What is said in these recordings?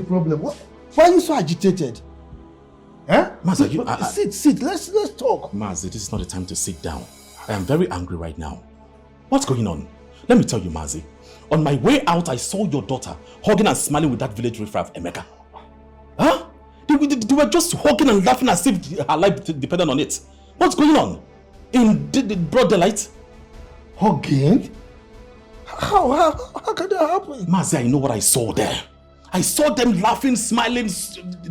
Problem? Why are you so agitated? Huh? Mazi, sit. Let's talk. Mazi, this is not the time to sit down. I am very angry right now. What's going on? Let me tell you, Mazi. On my way out, I saw your daughter hugging and smiling with that village riffraff, Emeka. Huh? They were just hugging and laughing as if her life depended on it. What's going on? In broad daylight? Hugging? How can that happen? Mazi, I know what I saw there. I saw them laughing, smiling,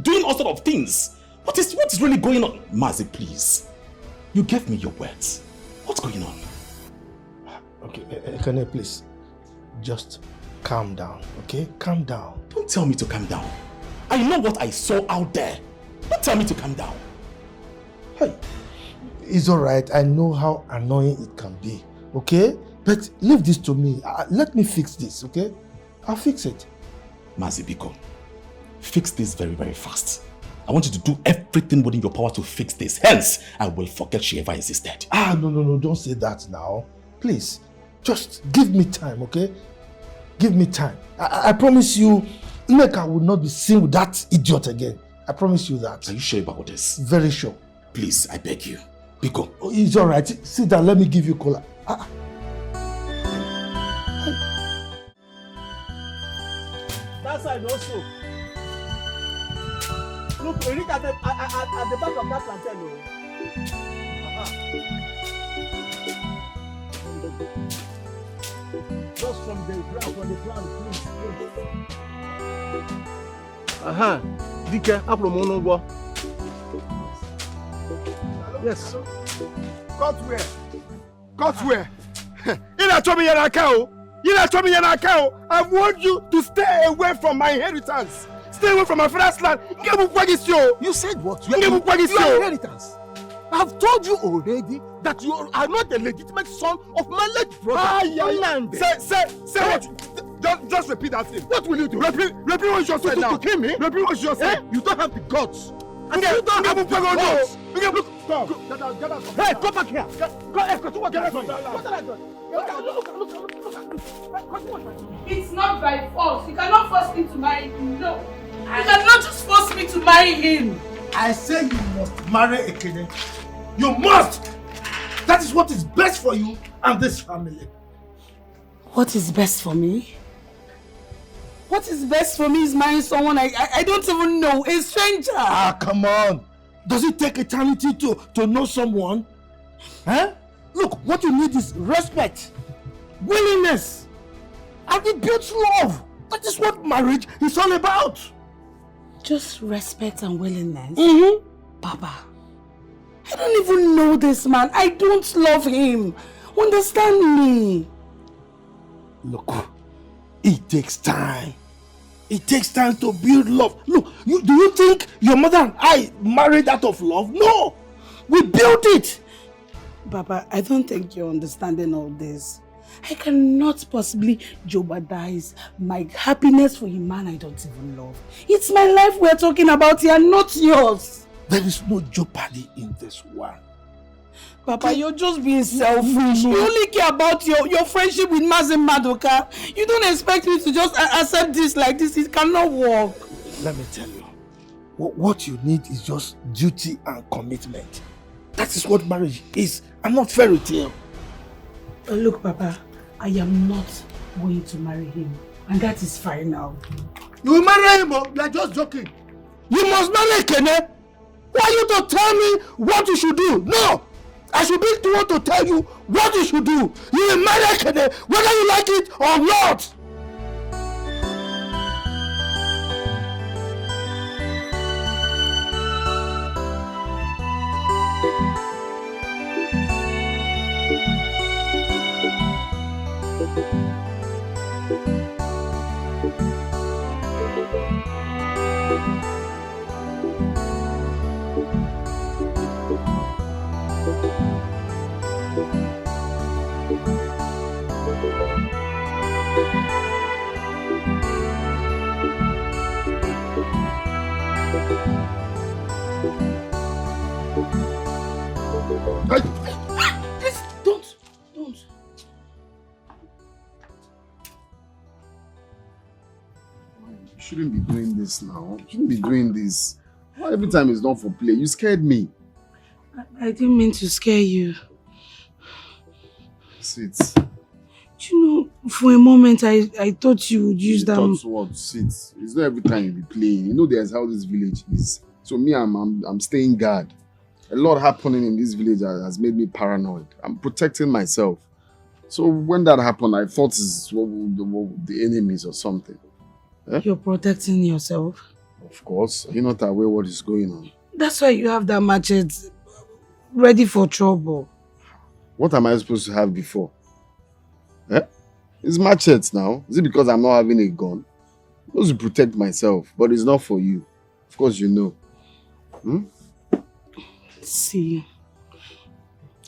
doing all sorts of things. What is really going on? Mazi, please. You gave me your words. What's going on? Okay, Ekene, please. Just calm down, okay? Calm down. Don't tell me to calm down. I know what I saw out there. Don't tell me to calm down. Hey, it's alright. I know how annoying it can be, okay? But leave this to me. Let me fix this, okay? I'll fix it. Mazi Biko, fix this very, very fast. I want you to do everything within your power to fix this. Hence, I will forget she ever existed. No, don't say that now. Please, just give me time, okay? Give me time. I promise you, Nneka will not be seen with that idiot again. I promise you that. Are you sure about this? Very sure. Please, I beg you. Biko. Oh, it's alright. Sit down, let me give you cola. That side also. Look, you look at the back of that plantain. Just from the ground, please. Dikeh, Apro. Yes. Cut where? Cut where? Ina chomi yana kao. Ina chomi yana kao. I've warned you to stay away from my inheritance. Stay away from my father's land. You said what? Your inheritance. I've told you already that you are not a legitimate son of my late brother. Say what? Just repeat that thing. What will you do? Repeat what you just said now. To kill me? Repeat what you just said. You don't have the guts. And you don't have the guts. Hey, come back here. It's not by force. You cannot force me to marry him. No. You cannot just force me to marry him. I say you must marry Ekene. You must! That is what is best for you and this family. What is best for me? What is best for me is marrying someone I don't even know, a stranger. Come on. Does it take eternity to know someone? Huh? Look, what you need is respect, willingness, and it builds love. That is what marriage is all about. Just respect and willingness? Mm-hmm. Papa, I don't even know this man. I don't love him. Understand me. Look, it takes time. It takes time to build love. Look, do you think your mother and I married out of love? No! We built it! Papa, I don't think you're understanding all this. I cannot possibly jeopardize my happiness for a man I don't even love. It's my life we're talking about here, not yours. There is no jeopardy in this one. Papa, you're just being selfish. You only care about your friendship with Mazin Madoka. You don't expect me to just accept this like this. It cannot work. Let me tell you, what you need is just duty and commitment. That is what marriage is, and not fairy tale. Look, Papa, I am not going to marry him, and that is fine now. You will marry him, or you are just joking. You must marry Ekene. Why are you to tell me what you should do? No! I should be the one to tell you what you should do. You will marry Ekene whether you like it or not. Please, don't. You shouldn't be doing this now. You shouldn't be doing this. Why every time it's not for play? You scared me. I didn't mean to scare you. Sit. Do you know, for a moment I thought you would use that. Thought what? Sit. It's not every time you be playing. You know there's how this village is. So me, I'm staying guard. A lot happening in this village has made me paranoid. I'm protecting myself. So when that happened, I thought it's the enemies or something. Eh? You're protecting yourself? Of course. You're not aware what is going on. That's why you have that machete ready for trouble. What am I supposed to have before? Eh? It's machete now. Is it because I'm not having a gun? I'm supposed to protect myself, but it's not for you. Of course you know. Hmm? See,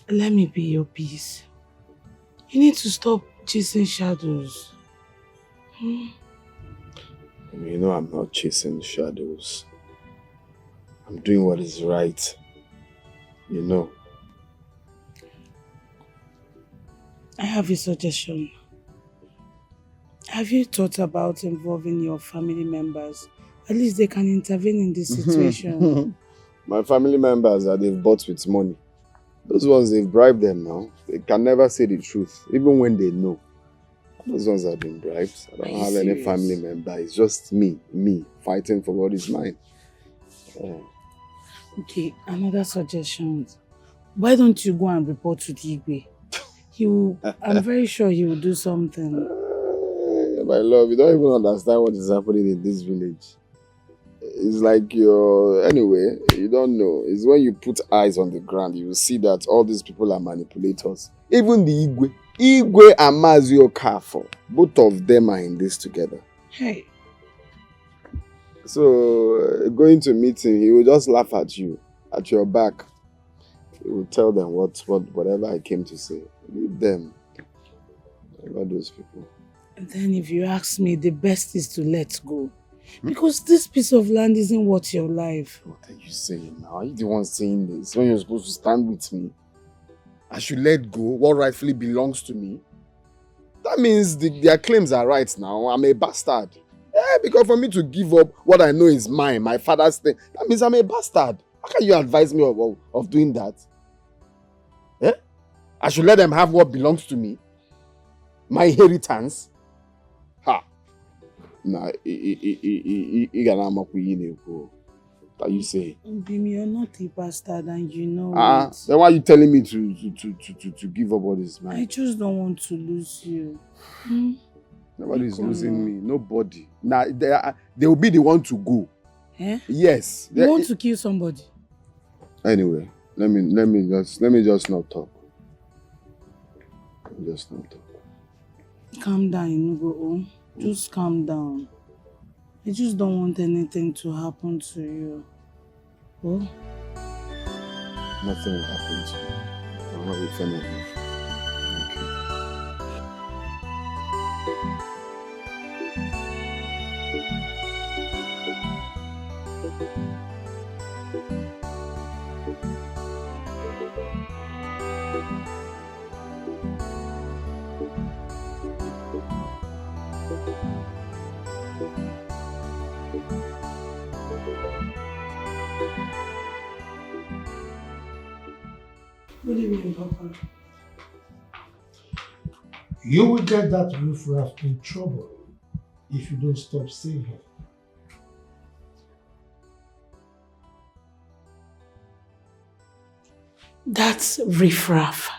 let me be your peace. You need to stop chasing shadows. You know I'm not chasing shadows. I'm doing what is right. You know. I have a suggestion. Have you thought about involving your family members? At least they can intervene in this situation. My family members that they've bought with money. Those ones, they've bribed them now. They can never say the truth, even when they know. Those ones have been bribed. I don't have any family member. It's just me fighting for what is mine. Okay, another suggestion. Why don't you go and report to Dikeh? I'm very sure he will do something. My love, you don't even understand what is happening in this village. It's like anyway, you don't know. It's when you put eyes on the ground, you will see that all these people are manipulators. Even the Igwe and Mazio Kafo, both of them are in this together. Hey. So, going to meet him, he will just laugh at you, at your back. He will tell them whatever I came to say. Leave them. About those people. And then if you ask me, the best is to let go. Because this piece of land isn't worth your life. What are you saying now? Are you the one saying this? When you're supposed to stand with me? I should let go what rightfully belongs to me? That means their claims are right now. I'm a bastard. Because for me to give up what I know is mine, my father's thing, that means I'm a bastard. How can you advise me of doing that? I should let them have what belongs to me? My inheritance? Ha! Nah, what are you saying? Bim, you're not a bastard and you know it. Then why are you telling me to give up what is mine? I just don't want to lose you. Nobody's losing me. Nobody. Now they will be the one to go. Yes. You want to kill somebody? Anyway, let me just not talk. Just not talk. Calm down, you go home. Just calm down. I just don't want anything to happen to you. Oh? Nothing will happen to you. I'm not a fan of you. What do you mean, Papa? You will get that riffraff in trouble if you don't stop seeing him. That riffraff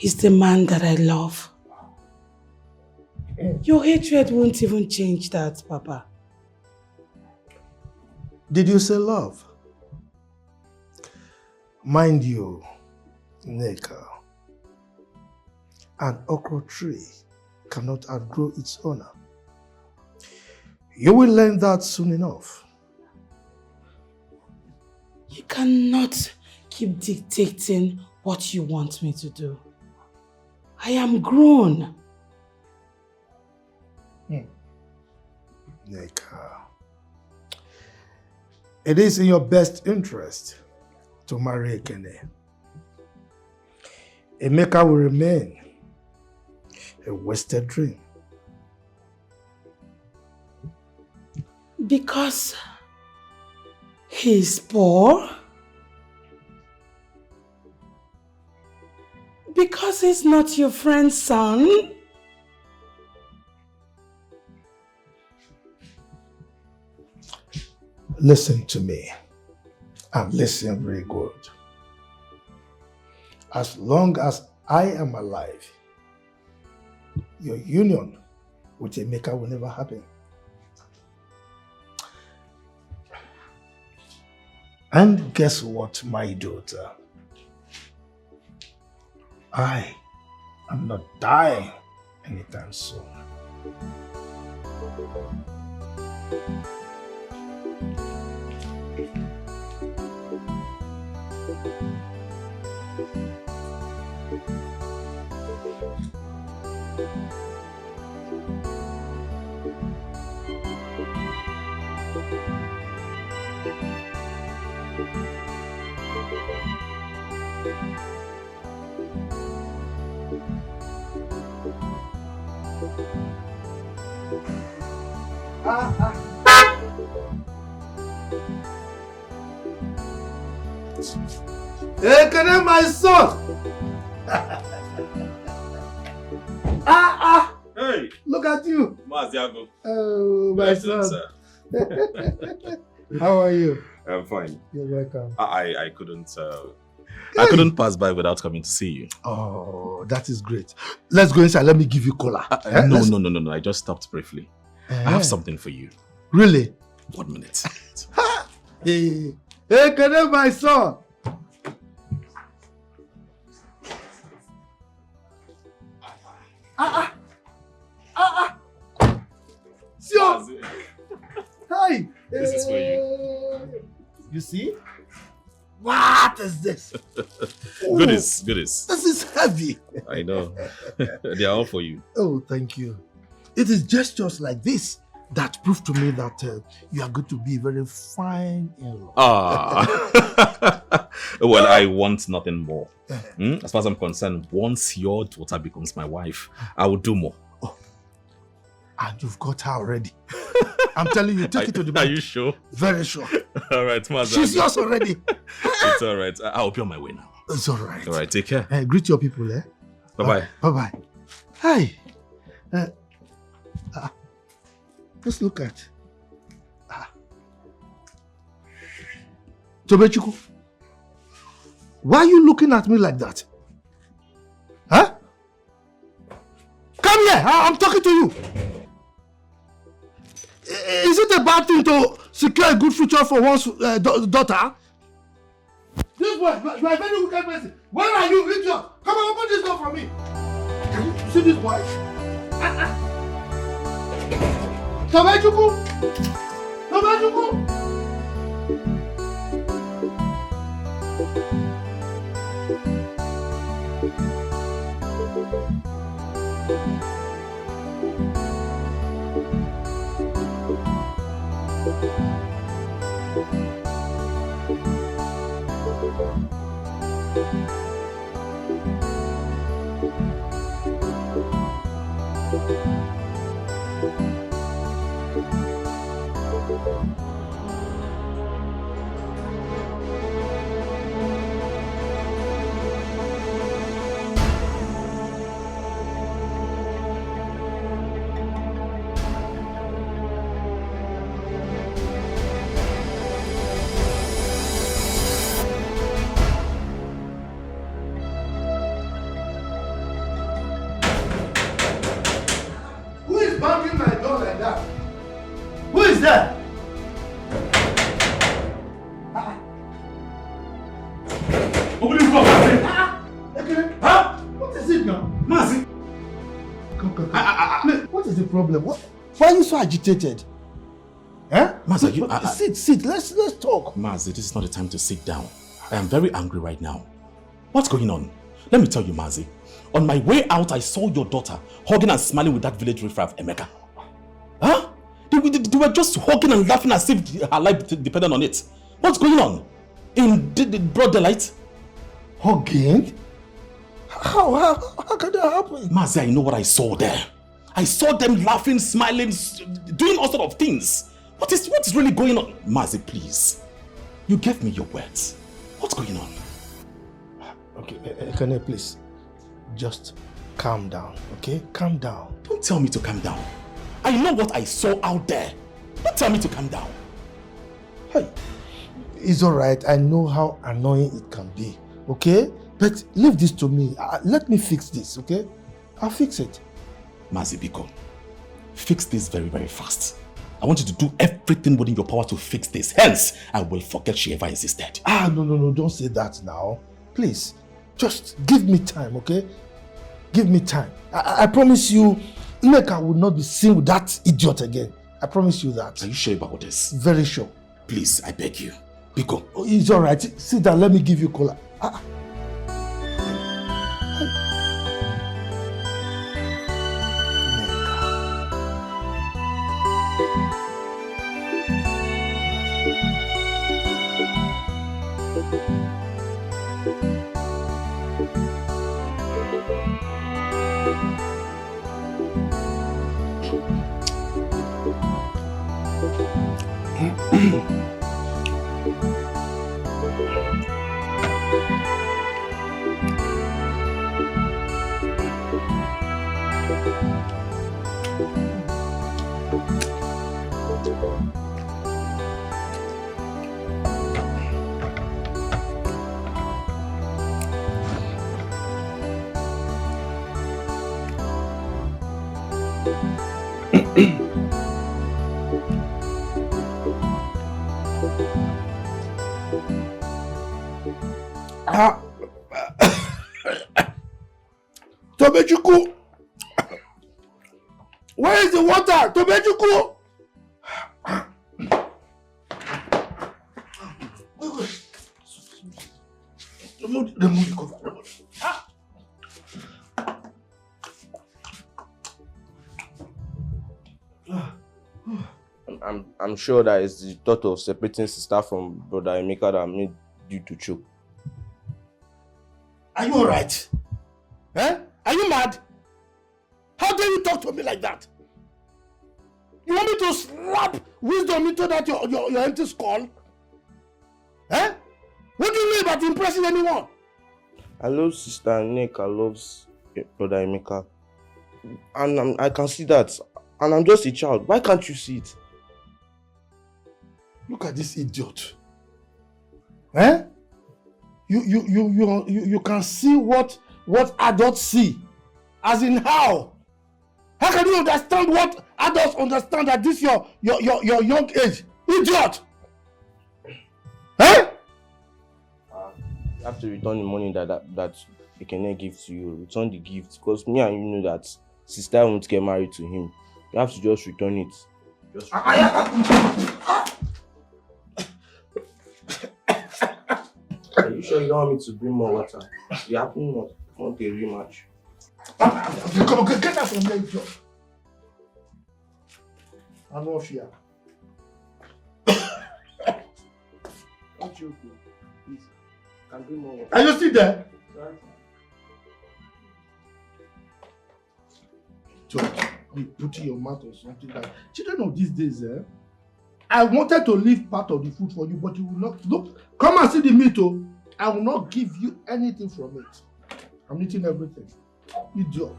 is the man that I love. Your hatred won't even change that, Papa. Did you say love? Mind you, Nneka, an okra tree cannot outgrow its owner. You will learn that soon enough. You cannot keep dictating what you want me to do. I am grown. Nneka, it is in your best interest to marry Ekene. Emeka will remain a wasted dream. Because he's poor? Because he's not your friend's son? Listen to me, and listen very good. As long as I am alive, your union with Emeka will never happen. And guess what, my daughter? I am not dying anytime soon. Hey, can I my son? Hey! Look at you. Maziago. Oh, my son. How are you? I'm fine. You're welcome. I couldn't pass by without coming to see you. Oh, that is great. Let's go inside. Let me give you cola. No. I just stopped briefly. I have something for you. Really? 1 minute. Hey, can I my son? Sure. Hi. This is for you. You see? What is this? Goodies. This is heavy. I know. They are all for you. Oh, thank you. It is gestures like this that prove to me that you are going to be very fine in law. Well, I want nothing more. As far as I'm concerned, once your daughter becomes my wife, I will do more. Oh. And you've got her already. I'm telling you, take it to the bank. Are you sure? Very sure. All right, Maza. She's yours already. It's all right. I'll be on my way now. It's all right. All right, take care. Greet your people, eh? Bye-bye. Bye-bye. Hi. Let's look at. Tobechukwu, why are you looking at me like that? Huh? Come here, I'm talking to you. Is it a bad thing to secure a good future for one's daughter? This boy, you are a very wicked person. Where are you, idiot? Come on, open this door for me. Can you see this boy? Tobechukwu! Tobechukwu! What is the problem? Why are you so agitated? Eh? Mazi, sit. Let's talk. Mazi, this is not the time to sit down. I am very angry right now. What's going on? Let me tell you, Mazi. On my way out, I saw your daughter hugging and smiling with that village riffraff, Emeka. Huh? They were just hugging and laughing as if her life depended on it. What's going on? In the broad daylight? Hugging? How can that happen? Mazi, I know what I saw there. I saw them laughing, smiling, doing all sorts of things. What is really going on? Mazi, please. You gave me your words. What's going on? Okay, can I please just calm down, okay? Calm down. Don't tell me to calm down. I know what I saw out there. Don't tell me to calm down. Hey, it's alright. I know how annoying it can be, okay? But leave this to me. Let me fix this, okay? I'll fix it. Mazi Biko, fix this very, very fast. I want you to do everything within your power to fix this. Hence, I will forget she ever existed. No, don't say that now. Please, just give me time, okay? Give me time. I promise you, Nneka will not be seen with that idiot again. I promise you that. Are you sure about this? Very sure. Please, I beg you. Biko. Oh, it's alright. Sit down, let me give you cola. Tobechuku, where is the water? Tobechuku. Remove the cover. I'm sure that it's the thought of separating sister from brother Emeka that made you to choke. Are you alright? Eh? Are you mad? How dare you talk to me like that? You want me to slap wisdom into that your empty skull? Eh? What do you mean about impressing anyone? I love sister Nneka loves brother Emeka. And I can see that. And I'm just a child. Why can't you see it? Look at this idiot. Eh? You can see what adults see. As in how? How can you understand what adults understand at this your young age? Idiot! Eh? You have to return the money that Ekene gives to you. Return the gift. Because me and you know that sister won't get married to him. You have to just return it. Are you sure you don't want me to bring more water? You happen not want a rematch. Come on, get that from there, idiot. I'm not fear. Don't you, please. Can bring more water. Are you still there? Sorry. George, you put your mouth or something like that. Children of these days, I wanted to leave part of the food for you, but you will not. Look, come and see the meat, oh. I will not give you anything from it. I'm eating everything. Idiot.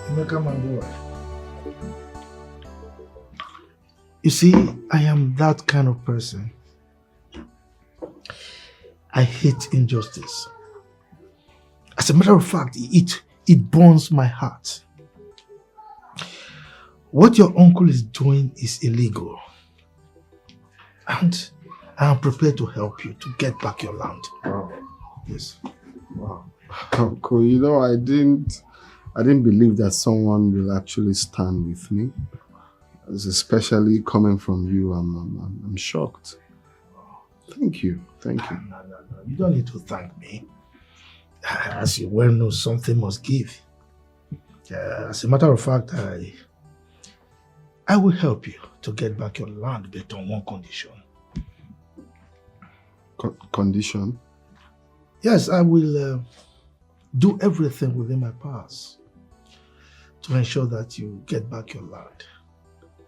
Emeka, my boy. You see, I am that kind of person. I hate injustice. As a matter of fact, it burns my heart. What your uncle is doing is illegal. And I am prepared to help you to get back your land. Wow. Yes. Wow. Uncle, you know, I didn't believe that someone will actually stand with me. Especially coming from you, I'm shocked. Thank you. Thank you. No. You don't need to thank me. As you well know, something must give. As a matter of fact, I will help you to get back your land, but on one condition. Condition? Yes, I will do everything within my powers to ensure that you get back your land.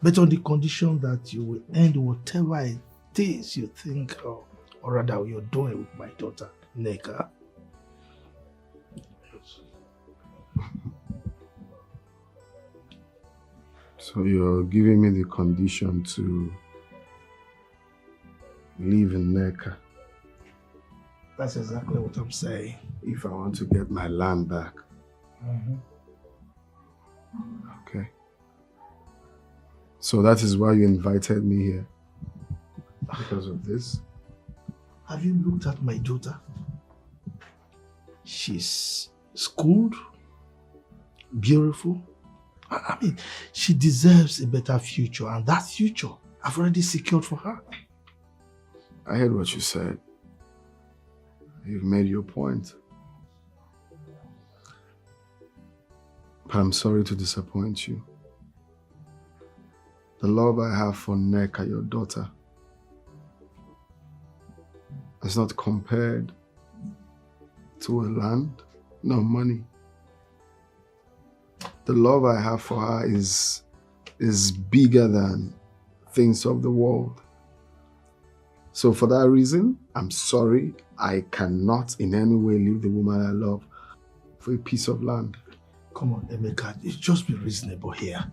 But on the condition that you will end whatever it is you think, or rather you're doing with my daughter, Nneka. So you're giving me the condition to live in Nneka? That's exactly what I'm saying. If I want to get my land back. Okay. So that is why you invited me here? Because of this? Have you looked at my daughter? She's schooled, beautiful. I mean, she deserves a better future, and that future I've already secured for her. I heard what you said. You've made your point. But I'm sorry to disappoint you. The love I have for Nneka, your daughter, is not compared to a land, no money. The love I have for her is bigger than things of the world. So for that reason, I'm sorry, I cannot in any way leave the woman I love for a piece of land. Come on, Emeka, just be reasonable here.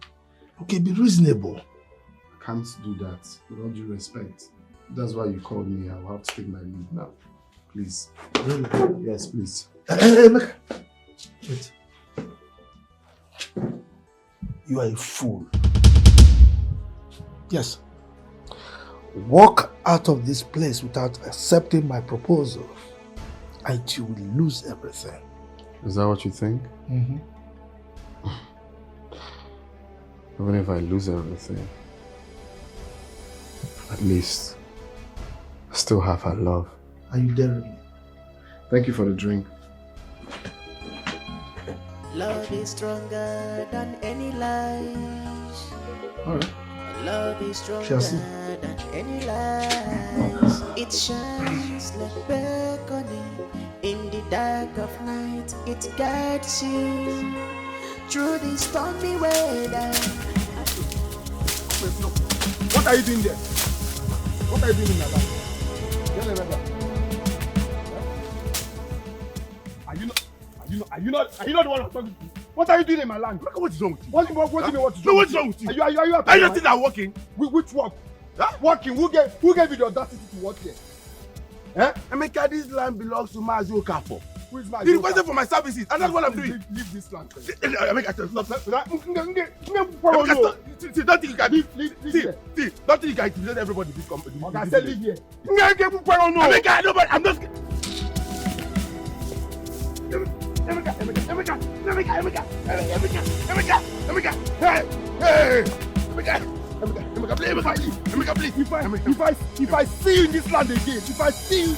Okay, be reasonable. I can't do that, with all due respect. That's why you called me. I will have to take my leave now. Please. Really? Yes, please. Emeka! Wait. You are a fool. Yes. Walk out of this place without accepting my proposal, and you will lose everything. Is that what you think? Mm-hmm. Even if I lose everything, at least I still have her love. Are you daring me? Thank you for the drink. Love is stronger than any lies. All right. Love is stronger Chelsea. than any lies. It shines like beckoning in the dark of night. It guides you through the stormy weather. What are you doing there? What are you doing in my life? Are you not the one I'm talking to? What are you doing in my land? Look, what is wrong with you? What do you mean what is No, wrong what's with wrong with you? Are you Are you still not working? Which work? Huh? Working? Who gave you the audacity to work here? Eh? Emeka, this land belongs to Mazi Okafor. Who is my He requested for my services, and that's what I'm doing. Leave this land. Emeka, stop. Oh, no. See, don't think you can Leave see, here. don't think you can intimidate everybody in this company. Okay, I said leave here. Emeka, nobody, I'm not scared. Emeka, hey, Emeka, please. If I see you in this land again, if I see you,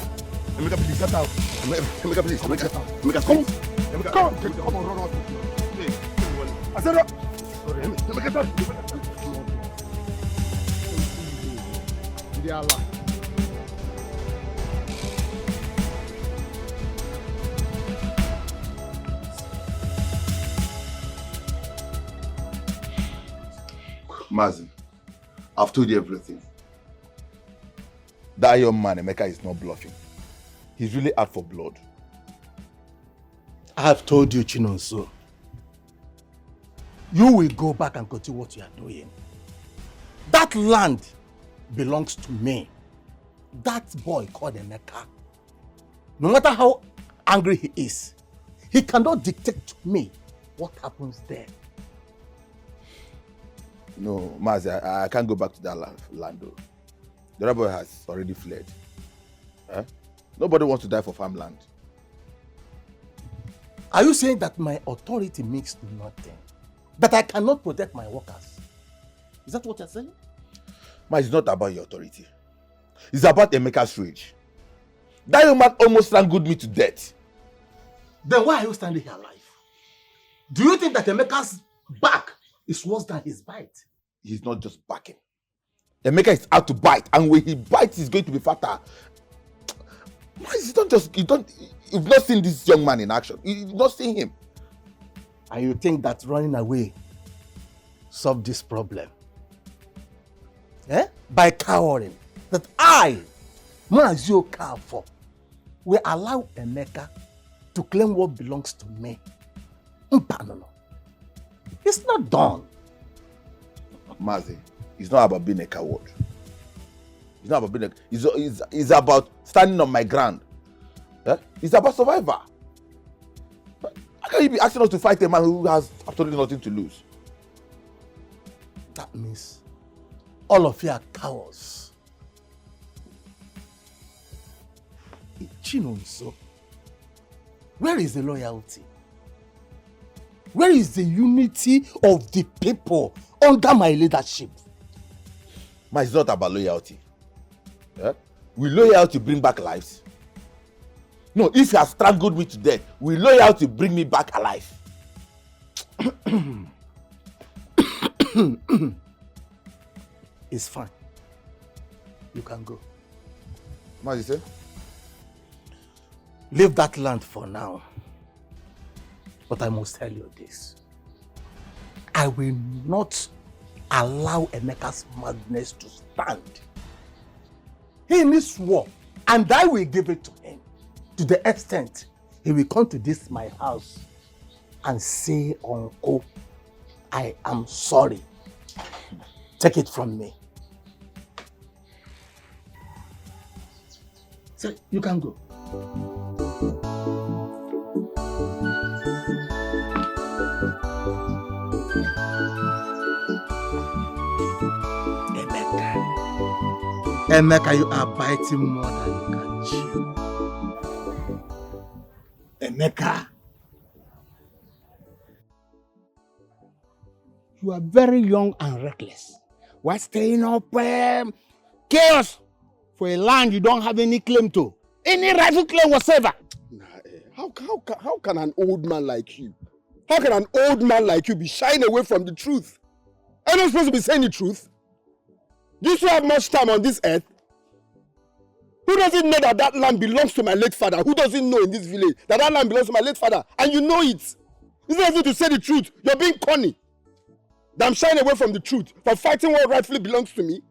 Emeka, please, get out. Emeka, please, Emeka, come on, run out. I said, Emeka, sorry. They are lying. Mazi, I've told you everything. That young man, Emeka, is not bluffing. He's really out for blood. I have told you, Chinonso. You will go back and continue what you are doing. That land belongs to me. That boy called Emeka, no matter how angry he is, he cannot dictate to me what happens there. No, Mazi, I can't go back to that land though. The other boy has already fled. Nobody wants to die for farmland. Are you saying that my authority means nothing? That I cannot protect my workers? Is that what you're saying? Ma, it's not about your authority. It's about Emeka's rage. That young man almost strangled me to death. Then why are you standing here alive? Do you think that Emeka's back is worse than his bite? He's not just backing. Emeka is out to bite, and when he bites, he's going to be fatter. You've not seen this young man in action. You've not seen him. And you think that running away solve this problem? By cowering, that I, Mazio Kafo, will allow Emeka to claim what belongs to me. It's not done. Mazi, it's not about being a coward. It's not about being it's about standing on my ground. It's about survival. How can you be asking us to fight a man who has absolutely nothing to lose? That means all of you are cowards. Chinonso, where is the loyalty? Where is the unity of the people under my leadership? Man, it's not about loyalty. Will loyalty bring back lives? No, if you have strangled me to death, will loyalty bring me back alive? It's fine. You can go. What did you say? Leave that land for now. But I must tell you this. I will not allow Emeka's madness to stand. He needs war, and I will give it to him. To the extent he will come to this my house and say, Uncle, I am sorry. Take it from me. So you can go. Emeka, you are biting more than you can chew. Emeka, you are very young and reckless. Why stirring up chaos for a land you don't have any claim to? Any rightful claim whatsoever? Nah, how can an old man like you, be shying away from the truth? Are you not supposed to be saying the truth? You still have much time on this earth. Who doesn't know that land belongs to my late father? Who doesn't know in this village that land belongs to my late father? And you know it. It's not easy to say the truth. You're being corny. That I'm shying away from the truth, for fighting what rightfully belongs to me.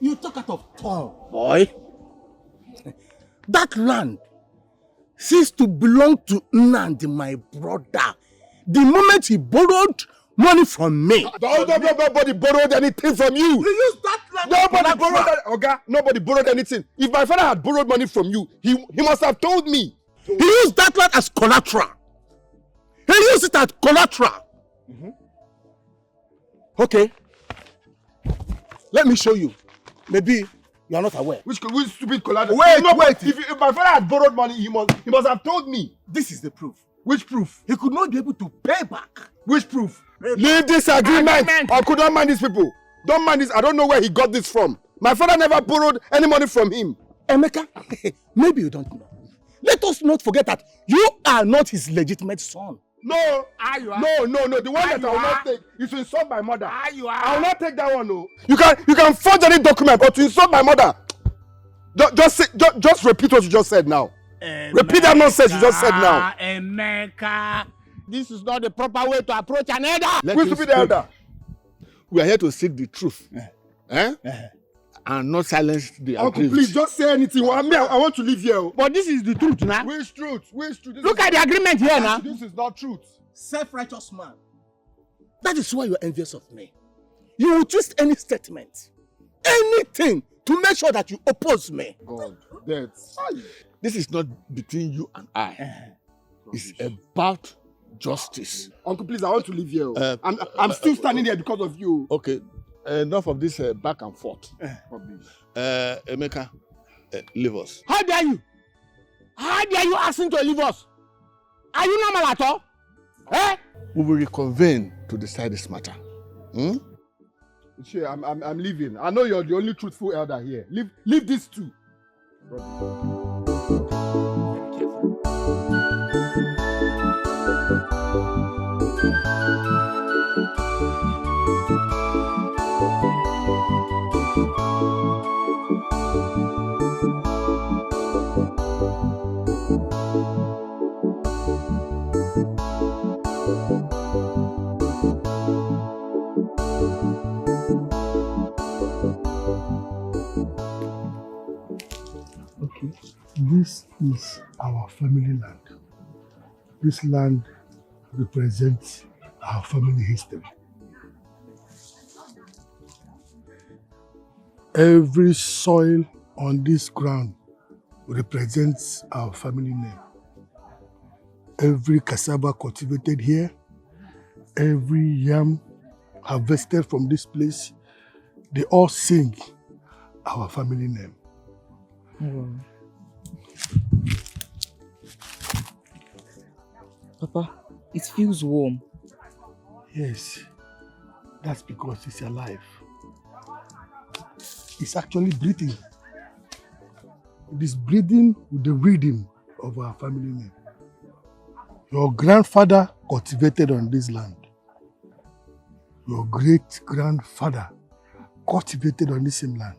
You talk out of tongue, boy. That land ceased to belong to Nnamdi, my brother, the moment he borrowed money from me. Nobody borrowed anything from you. You used that land. Nobody borrowed anything. If my father had borrowed money from you, he must have told me. He used that land as collateral. He used it as collateral. Mm-hmm. Okay. Let me show you. Maybe you are not aware. Which stupid collateral? Wait. If my father had borrowed money, he must have told me. This is the proof. Which proof? He could not be able to pay back. Which proof? Leave this agreement. I could not mind these people. Don't mind this. I don't know where he got this from. My father never borrowed any money from him. Emeka, maybe you don't know. Let us not forget that you are not his legitimate son. No. No. The one that I will not take is to insult my mother. I will not take that one. No. You can forge any document, but to insult my mother. Just repeat what you just said now. Emeka, repeat that nonsense you just said now. Emeka, this is not the proper way to approach an elder. Who's to be the elder? We are here to seek the truth. And not silence the Uncle, please just say anything. I want to live here. But this is the truth now. Which truth? Look at the agreement here now. This is not truth. Self-righteous man. That is why you are envious of me. You will twist any statement, anything, to make sure that you oppose me. God, this is not between you and I. It's about justice. Uncle, please, I want to leave here. I'm still standing here because of you. Okay, enough of this back and forth. Emeka, leave us. How dare you? How dare you ask him to leave us? Are you normal at all? Eh? We will reconvene to decide this matter. Sure, I'm leaving. I know you're the only truthful elder here. Leave this too. This is our family land. This land represents our family history. Every soil on this ground represents our family name. Every cassava cultivated here, every yam harvested from this place, they all sing our family name. Papa, it feels warm. Yes, that's because it's alive. It's actually breathing. It is breathing with the rhythm of our family name. Your grandfather cultivated on this land. Your great-grandfather cultivated on this same land.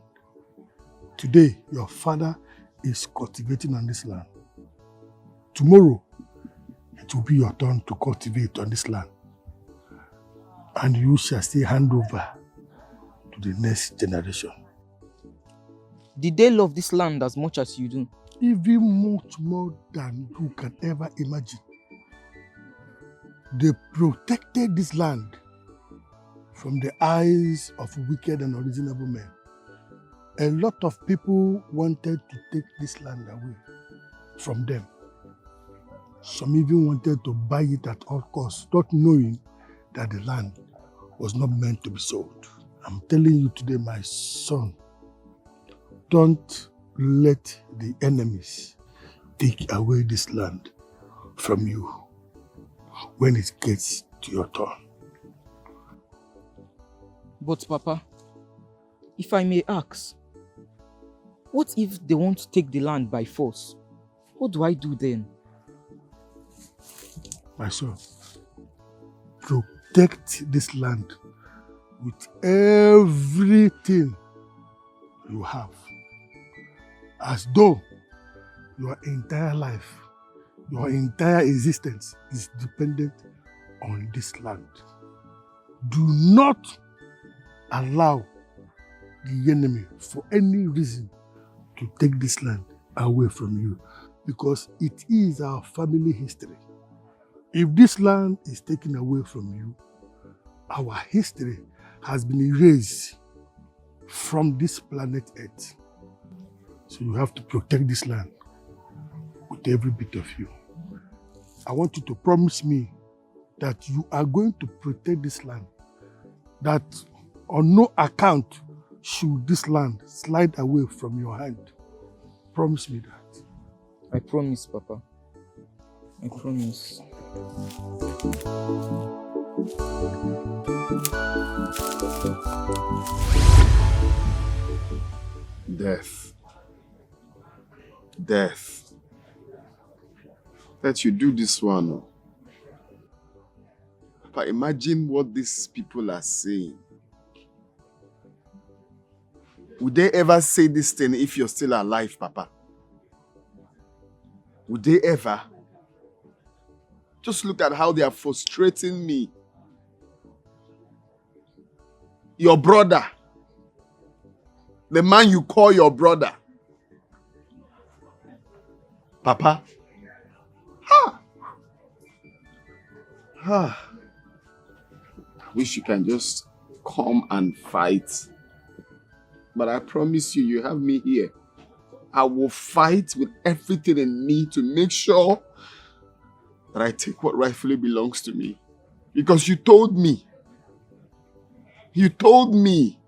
Today, your father is cultivating on this land. Tomorrow, it will be your turn to cultivate on this land. And you shall still hand over to the next generation. Did they love this land as much as you do? Even much more than you can ever imagine. They protected this land from the eyes of wicked and unreasonable men. A lot of people wanted to take this land away from them. Some even wanted to buy it at all costs, not knowing that the land was not meant to be sold. I'm telling you today, my son, don't let the enemies take away this land from you when it gets to your turn. But Papa, if I may ask, what if they want to take the land by force? What do I do then? My son, protect this land with everything you have, as though your entire life, your entire existence is dependent on this land. Do not allow the enemy, for any reason, to take this land away from you, because it is our family history. If this land is taken away from you, our history has been erased from this planet Earth. So you have to protect this land with every bit of you. I want you to promise me that you are going to protect this land, that on no account should this land slide away from your hand. Promise me that. I promise, Papa. I promise. Death. Death. That you do this one. But imagine what these people are saying. Would they ever say this thing if you're still alive, Papa? Would they ever? Just look at how they are frustrating me. Your brother. The man you call your brother. Papa. Ha! Ha! I wish you can just come and fight. But I promise you, you have me here. I will fight with everything in me to make sure that I take what rightfully belongs to me. Because you told me. You told me.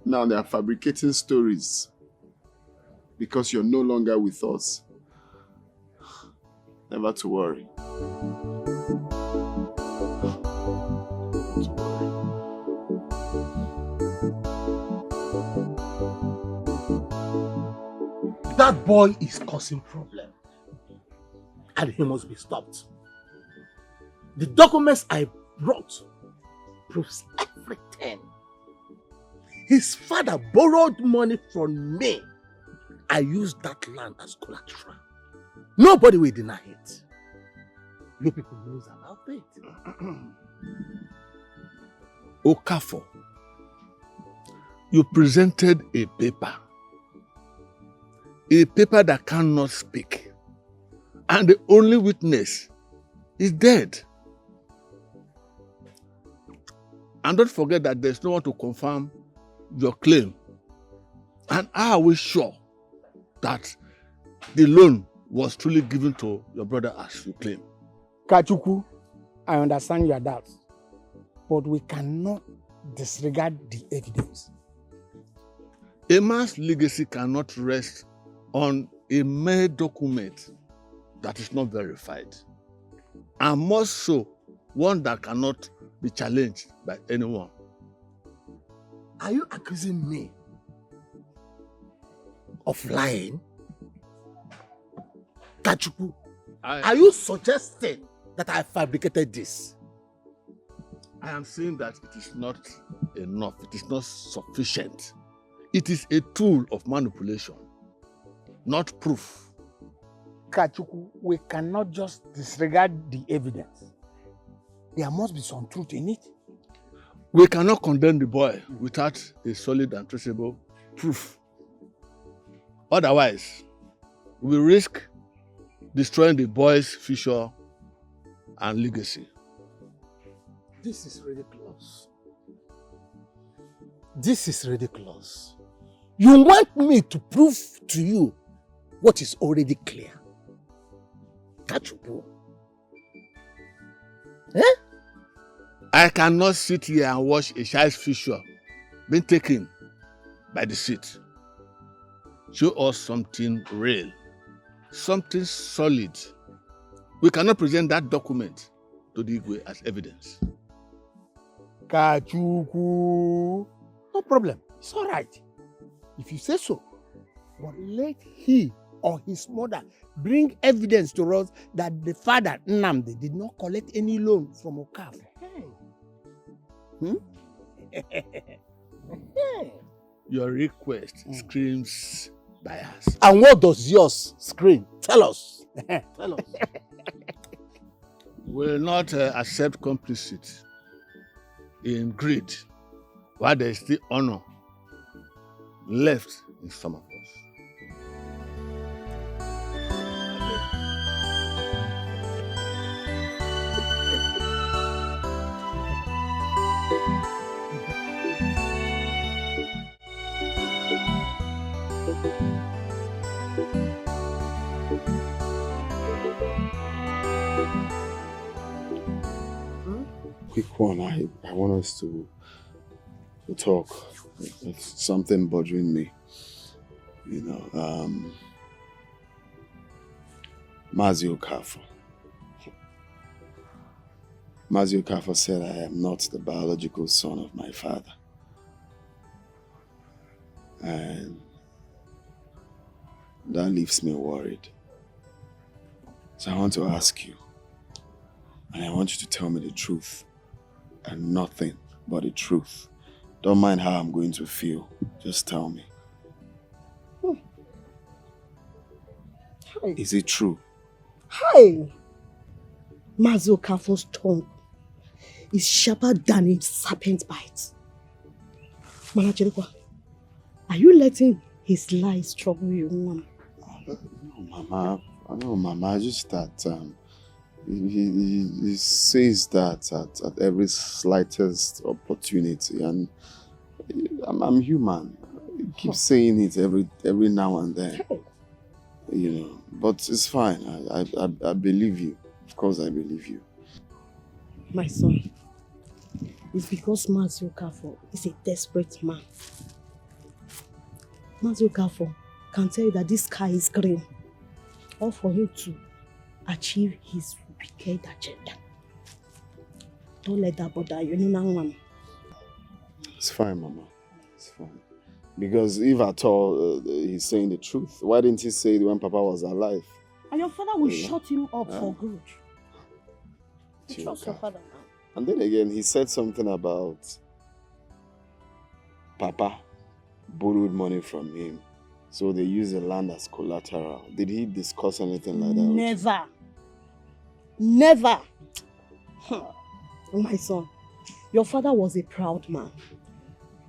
Now they are fabricating stories. Because you're no longer with us. Never to worry. That boy is causing problem. And he must be stopped. The documents I brought proves everything. His father borrowed money from me. I used that land as collateral. Nobody will deny it. You people knows about it. Okafor, you presented a paper that cannot speak, and the only witness is dead. And don't forget that there's no one to confirm your claim. And are we sure that the loan was truly given to your brother as you claim? Kachuku, I understand your doubts, but we cannot disregard the evidence. A man's legacy cannot rest on a mere document that is not verified, and more so, one that cannot be challenged by anyone. Are you accusing me of lying? Kachuku, are you suggesting that I fabricated this? I am saying that it is not enough, it is not sufficient. It is a tool of manipulation, not proof. Kachuku, we cannot just disregard the evidence. There must be some truth in it. We cannot condemn the boy without a solid and traceable proof. Otherwise, we risk destroying the boy's future and legacy. This is ridiculous. This is ridiculous. You want me to prove to you what is already clear? Kachuku. Eh? I cannot sit here and watch a child's future being taken by deceit. Show us something real, something solid. We cannot present that document to the Igwe as evidence. Kachuku. No problem. It's all right. If you say so. But let he or his mother bring evidence to us that the father, Nnamdi, did not collect any loan from Okafor. Your request screams bias. And what does yours scream? Tell us. Tell us. Will not accept complicit in greed while there is still honor left in some of us. Quick one, I want us to talk. It's something bothering me. You know, Mazi Okafor. Mazi Okafor said I am not the biological son of my father. And that leaves me worried. So I want to ask you, and I want you to tell me the truth, and nothing but the truth. Don't mind how I'm going to feel. Just tell me. Hi. Is it true? Hi. Mazi Okafor's tongue is sharper than a serpent bite. Manacherikwa, are you letting his lies trouble you, Mama? No, Mama. Just that he says that at every slightest opportunity, and I'm human. He keeps saying it every now and then. You know, but it's fine. I believe you. Of course I believe you. My son, it's because Mazi Okafor is a desperate man. Mazi Okafor can tell you that this sky is green. All for him to achieve his wicked agenda. Don't let that bother you. No, Mama. It's fine, Mama. It's fine. Because if at all he's saying the truth, why didn't he say it when Papa was alive? And your father will shut him up for good. Trust your father now. And then again, he said something about Papa borrowed money from him. So they use the land as collateral. Did he discuss anything like that? Never. Never. My son, your father was a proud man.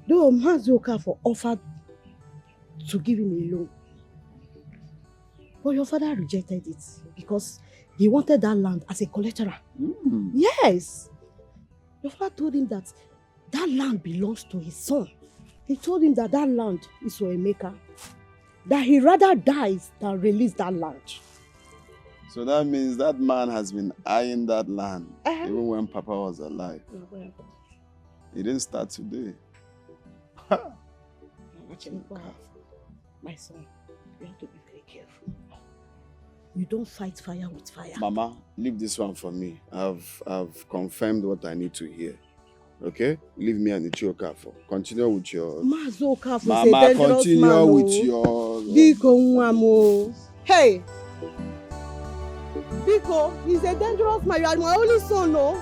Though Mazi Okafor offered to give him a loan. But your father rejected it because he wanted that land as a collateral. Yes. Your father told him that that land belongs to his son. He told him that that land is for Emeka. That he rather dies than release that land. So that means that man has been eyeing that land even when Papa was alive. He didn't start today. My son, you have to be very careful. You don't fight fire with fire. Mama, leave this one for me. I've confirmed what I need to hear. Okay? Leave me and Ichi Okafor. Continue with your... Mazi Okafor is a Mama, dangerous continue man, with your... Biko Nwamo. Hey! Biko, he's a dangerous man. You are my only son, no?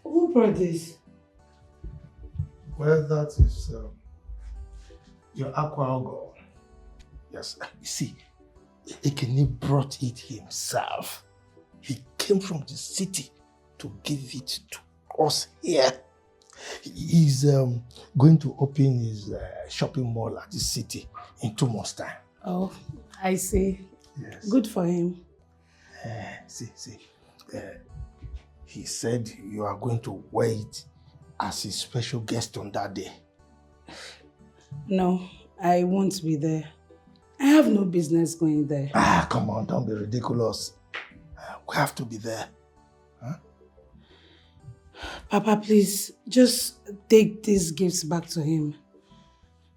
Who brought this? Well, that is your aqua. Yes, you see, Ekene brought it himself. He came from the city to give it to us here. He's going to open his shopping mall at the city in 2 months' time. Oh, I see. Yes. Good for him. He said you are going to wait as a special guest on that day. No, I won't be there. I have no business going there. Ah, come on, don't be ridiculous. We have to be there. Huh? Papa, please, just take these gifts back to him.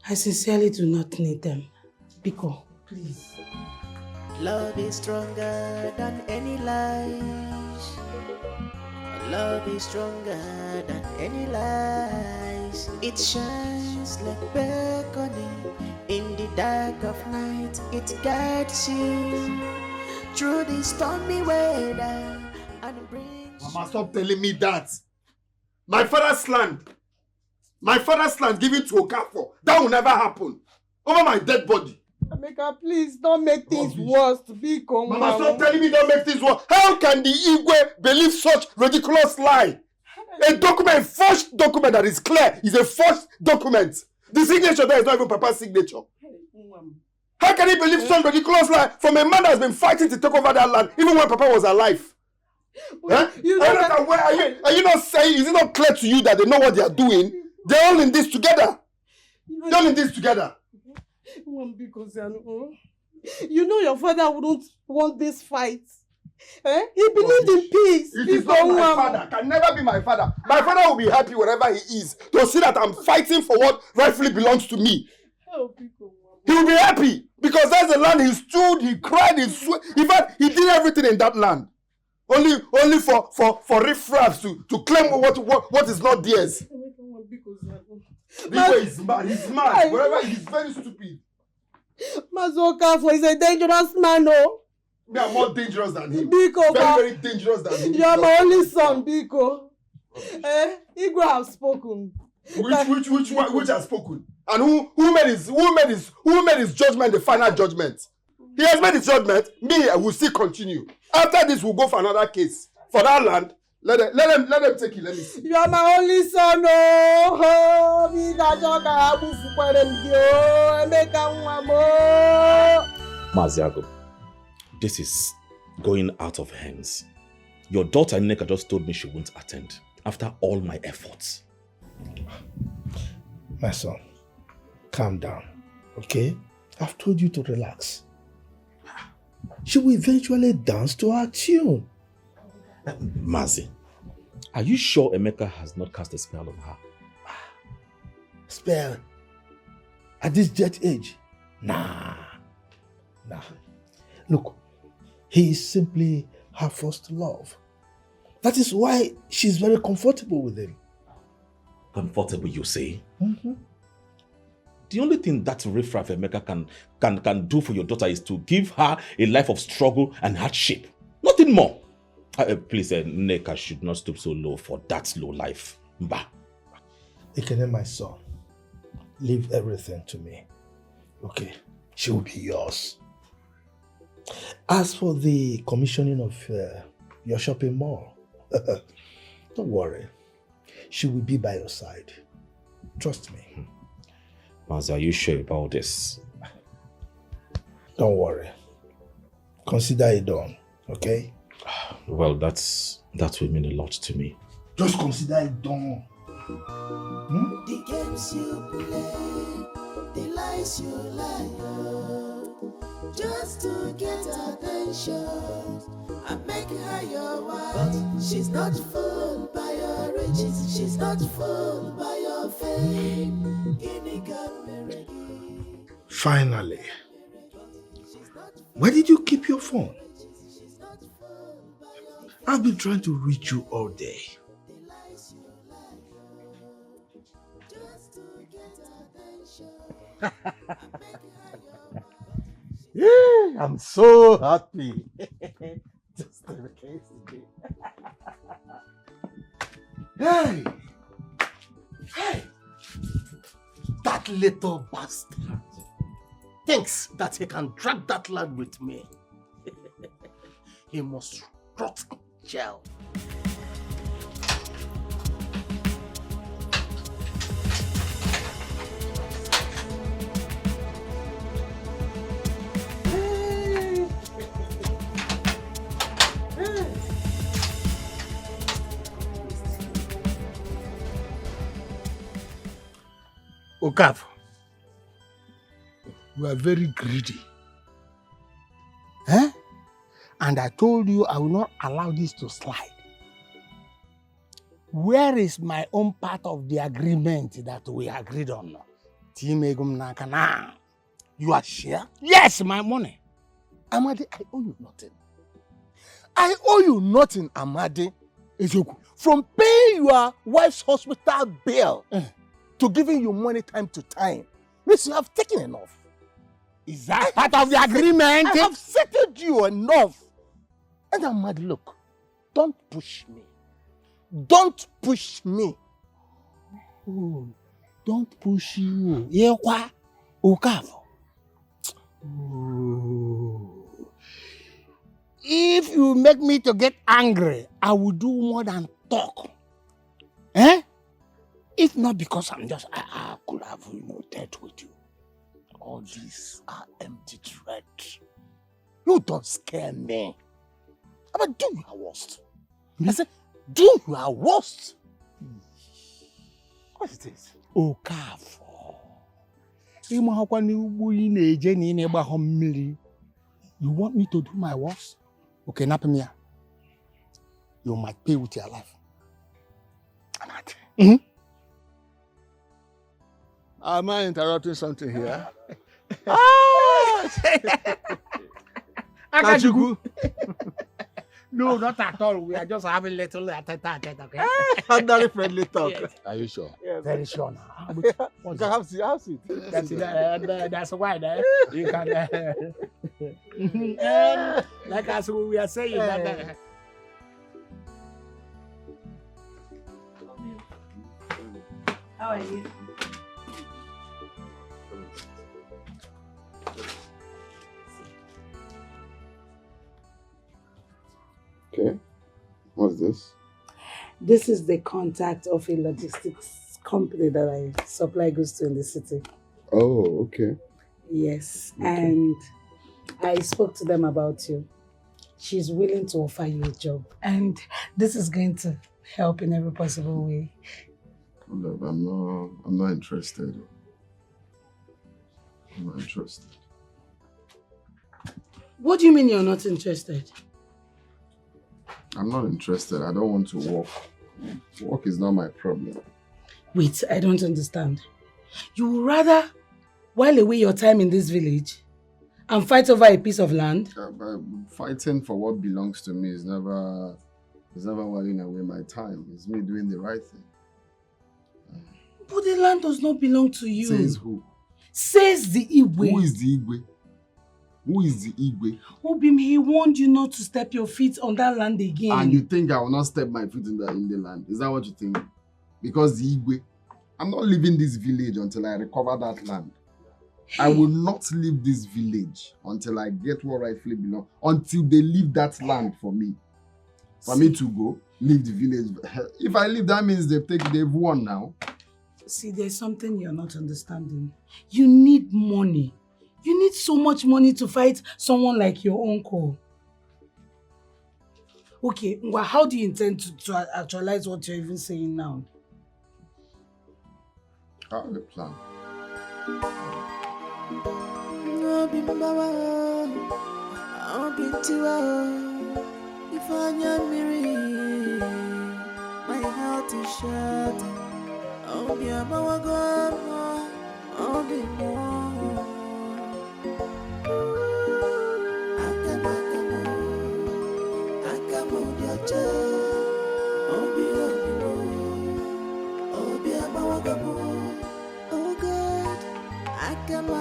I sincerely do not need them. Biko, please. Love is stronger than any lies. Love is stronger than any lies. It shines like beckoning in the dark of night. It guides you through the stormy weather and brings. Mama, stop telling me that. My father's land given to Okafor. That will never happen. Over my dead body. Emeka, please don't make things worse. Biko, Mama, stop telling me don't make things worse. How can the Igwe believe such ridiculous lie? A document, forged document that is clear, is a forged document. The signature there is not even Papa's signature. How can he believe such ridiculous lie from a man that has been fighting to take over that land even when Papa was alive? Huh? Are you not saying, is it not clear to you that they know what they are doing? They're all in this together. They're all in this together. You know your father wouldn't want this fight. He believed in peace. It is not my father. Can never be my father. My father will be happy wherever he is to see that I'm fighting for what rightfully belongs to me. He will be happy because that's the land he stood, he cried, he sweat. In fact, he did everything in that land. Only for riffraffs to claim what is not theirs. This way is mad. He's mad. Wherever he's very stupid. Mazi Okafor is a dangerous man, no? Me, I'm more dangerous than him. Biko, very dangerous than him. You are my only son, Biko. Igwe have spoken. Which has spoken? And who made his judgment the final judgment? He has made his judgment. Me, I will still continue. After this, we'll go for another case. For that land? Let them take it. Let me see. You are my only son, oh. Maziago, this is going out of hands. Your daughter Nneka just told me she won't attend after all my efforts. My son, calm down, okay? I've told you to relax. She will eventually dance to our tune. Mazi, are you sure Emeka has not cast a spell on her? Spell? At this jet age? Nah. Look, he is simply her first love. That is why she's very comfortable with him. Comfortable, you say? Mm-hmm. The only thing that riffraff Emeka can do for your daughter is to give her a life of struggle and hardship. Nothing more. Please, Nneka should not stoop so low for that low life. Mba. Ekene, my son, leave everything to me. Okay, she will be yours. As for the commissioning of your shopping mall, don't worry. She will be by your side. Trust me. Mazi, are you sure about this? Don't worry. Consider it done, okay? Well, that will mean a lot to me. Just consider it done. The games you play, the lies you lie, just to get attention and make her your wife. She's not fooled by your riches, she's not fooled by your fame. Finally. Where did you keep your phone? I've been trying to reach you all day. Yeah, I'm so happy. Just the case today. Hey! That little bastard thinks that he can drag that lad with me. He must rot in jail. Okafor, you are very greedy. Eh? And I told you I will not allow this to slide. Where is my own part of the agreement that we agreed on? You are sure? Yes, my money. Amadi, I owe you nothing. I owe you nothing, Amadi. From paying your wife's hospital bill to giving you money time to time. Miss, you have taken enough. Is that part of the agreement? I have settled you enough. And Amadi, look, don't push me. Don't push me. Oh, don't push you. Yewa, Okafor. Oh. If you make me to get angry, I will do more than talk. Eh? If not because I could have, dealt with you. All these are empty threats. You don't scare me. But do your worst. I said, do your worst. What is this? Okafor. You want me to do my worst? Okay, Napamia. You might pay with your life. Mm-hmm. Am I interrupting something here? Akachuku. No, not at all. We are just having little tete-a-tete, okay? Very friendly talk. Yes. Are you sure? Yes. Very sure now. You can have seat. That's why you can. Like as we are saying that. How are you? Okay. This is the contact of a logistics company that I supply goods to in the city. Oh, okay. Yes, and I spoke to them about you. She's willing to offer you a job, and this is going to help in every possible way. Look, I'm not interested. I'm not interested. What do you mean you're not interested? I'm not interested. I don't want to work. Work is not my problem. Wait, I don't understand. You would rather while away your time in this village and fight over a piece of land? Fighting for what belongs to me is never whiling away my time. It's me doing the right thing. But the land does not belong to you. Says who? Says the Igwe. Who is the Igwe? Who is the Igwe? Obim, he warned you not to step your feet on that land again. And you think I will not step my feet in the land? Is that what you think? Because the Igwe, I'm not leaving this village until I recover that land. Hey. I will not leave this village until I get what rightfully belongs. Until they leave that land for me. For me to go, leave the village. If I leave, that means they've won now. See, there's something you're not understanding. You need money. You need so much money to fight someone like your uncle. Okay, well, how do you intend to actualize what you're even saying now? I have a plan. My heart is shattered. I'll be a mawagama. I'll be more. Akamo diacha. I'll be a mawagama. Oh God, akamo,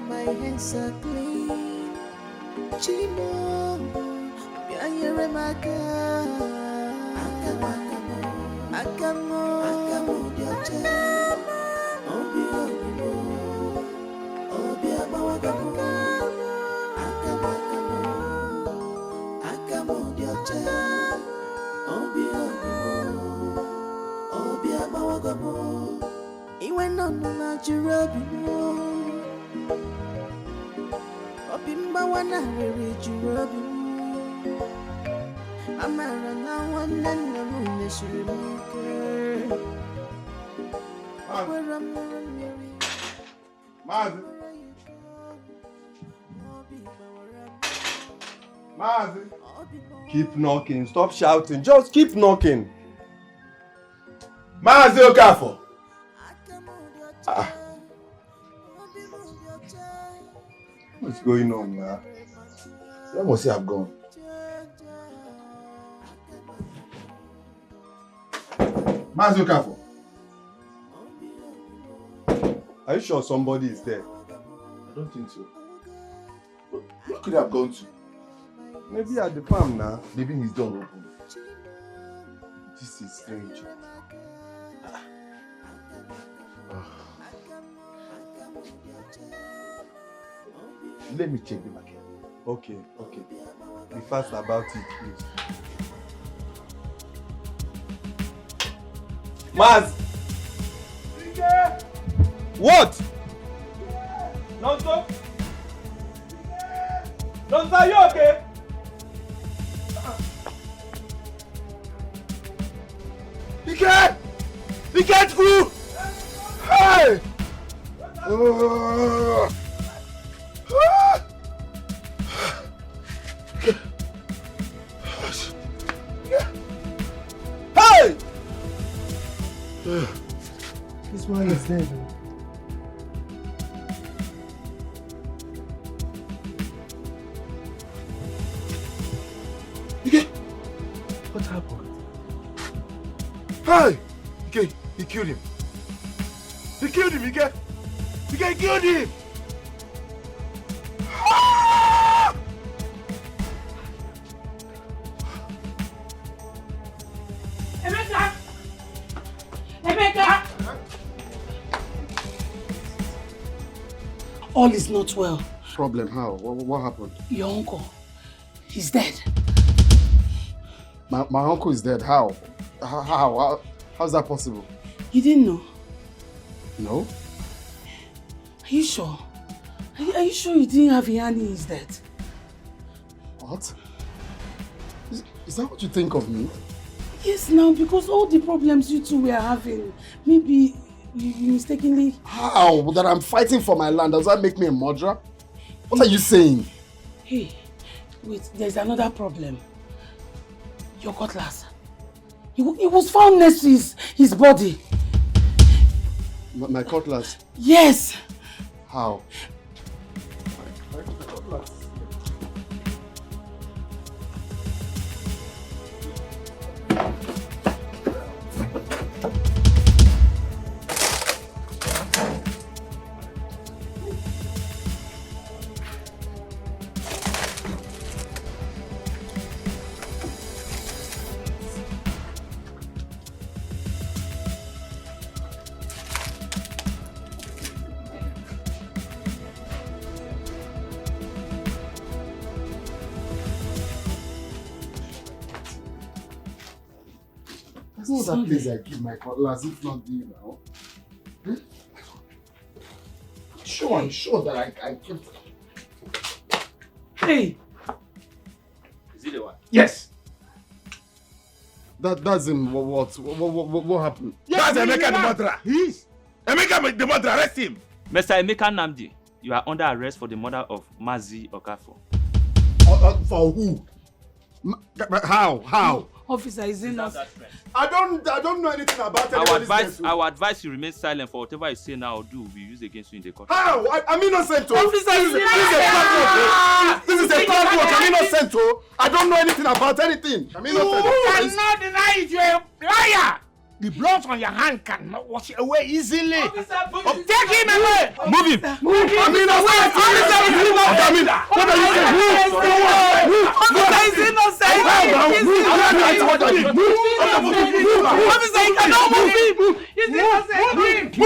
my hands are clean. Chimo, be a yeremaka. Akamo diacha. Obi abawagamo. Akamo diacha. Obi abawagamo. Iwe no na jurabimu. Obi mbawana rere jurabimu. Amara na wana na mune shirimuke. Mazi. Keep knocking. Stop shouting. Just keep knocking. Mazi Okafor. What's going on, man? Where must he have gone? Mazi Okafor. Are you sure somebody is there? I don't think so. Where could he have gone to? Maybe at the farm now. Leaving his door open. This is strange. Let me check the market. Okay. Be fast about it, please. Maz! What? Tonto? Tonto, are you okay? Dikeh! Dikeh through! Hey! Hey! This man is dead. What happened? Hey! He killed him. He killed him, Dikeh! Dikeh killed him! Emeka! All is not well. Problem? How? What happened? Your uncle, he's dead. My uncle is dead. How? How's that possible? You didn't know? No. Are you sure? Are you sure you didn't have Ini in his death? What? Is that what you think of me? Yes, now, because all the problems you two were having, maybe you mistakenly... How? That I'm fighting for my land, does that make me a murderer? What are you saying? Hey, wait, there's another problem. Your cutlass. It was found next to his body. My cutlass? Yes. How? That's not that place I keep my cutlass, if not you now. Hmm? I'm sure that I kept. Hey! Is he the one? Yes! That's him. What happened? That's Emeka the murderer. He's Emeka the murderer. Arrest him. Mr. Emeka Nnamdi, you are under arrest for the murder of Mazi Okafor. For who? How? Officer, is it not? I don't know anything about it. Our advice you remain silent for whatever you say now or do will be used against you in the court. How? I'm innocent. Officer, this is a bad work. I'm innocent. I don't know anything about anything. I'm innocent. You cannot deny it. You're a liar. The blood on your hand cannot wash it away easily. Officer, take him away. Move him. I'm innocent. Officer is innocent. Officer, you cannot move him. He's innocent.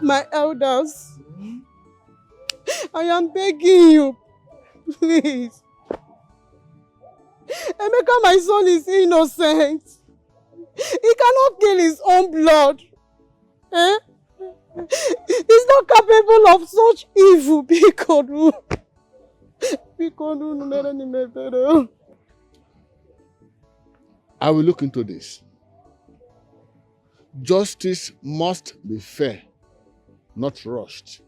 My elders, I am begging you, please. Emeka, my son, is innocent. He cannot kill his own blood. Eh? He's not capable of such evil. I will look into this. Justice must be fair, not rushed.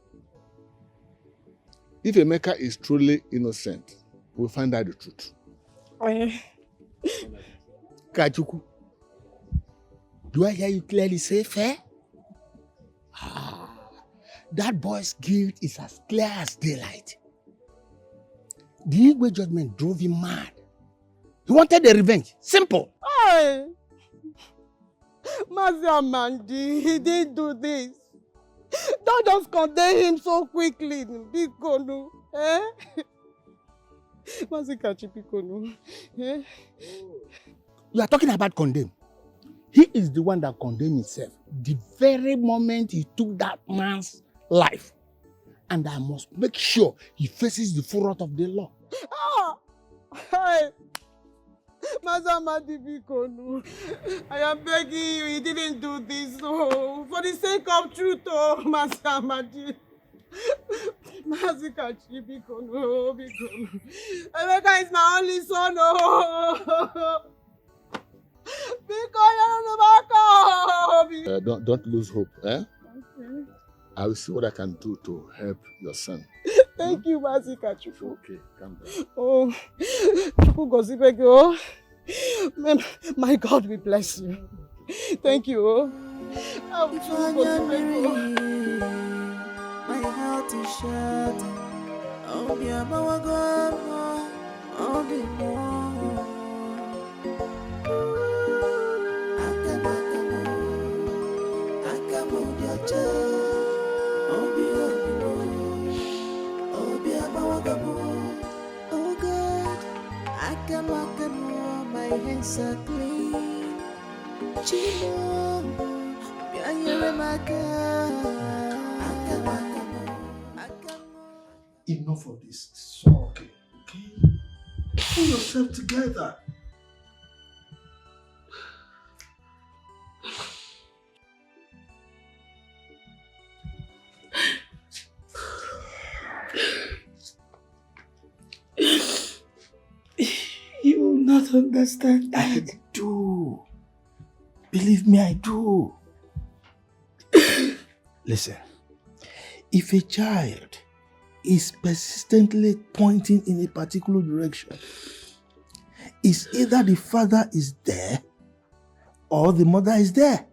If Emeka is truly innocent, we'll find out the truth. Kachuku, do I hear you clearly say fair? That boy's guilt is as clear as daylight. The Igwe judgment drove him mad. He wanted a revenge. Simple. Hey! Mazi Amandi, he didn't do this. Don't just condemn him so quickly, Bikonu. Eh? Mazi Kachi Bikonu. Eh? You are talking about condemn. He is the one that condemned himself the very moment he took that man's life. And I must make sure he faces the full wrath of the law. Ah! Hey! Mazamadi Bikonu, I am begging you, he didn't do this, oh, for the sake of truth, oh, Mazamadi. Mazikachi Bikonu, Bikonu. Emeka is my only son, oh. Bikonu, Don't lose hope, eh? Okay. I will see what I can do to help your son. Thank you, Mazikachi. Okay, calm down. Oh, Chukwu Gozibeke, oh. My God will bless you. Thank you, oh. My heart is shattered. Oh, dear, my God, oh, dear. Oh God, I can my hands are clean. Chimo, Enough of this. It's all okay. Okay? Pull yourself together. You will not understand that. I do. Believe me, I do. Listen, if a child is persistently pointing in a particular direction, it's either the father is there or the mother is there.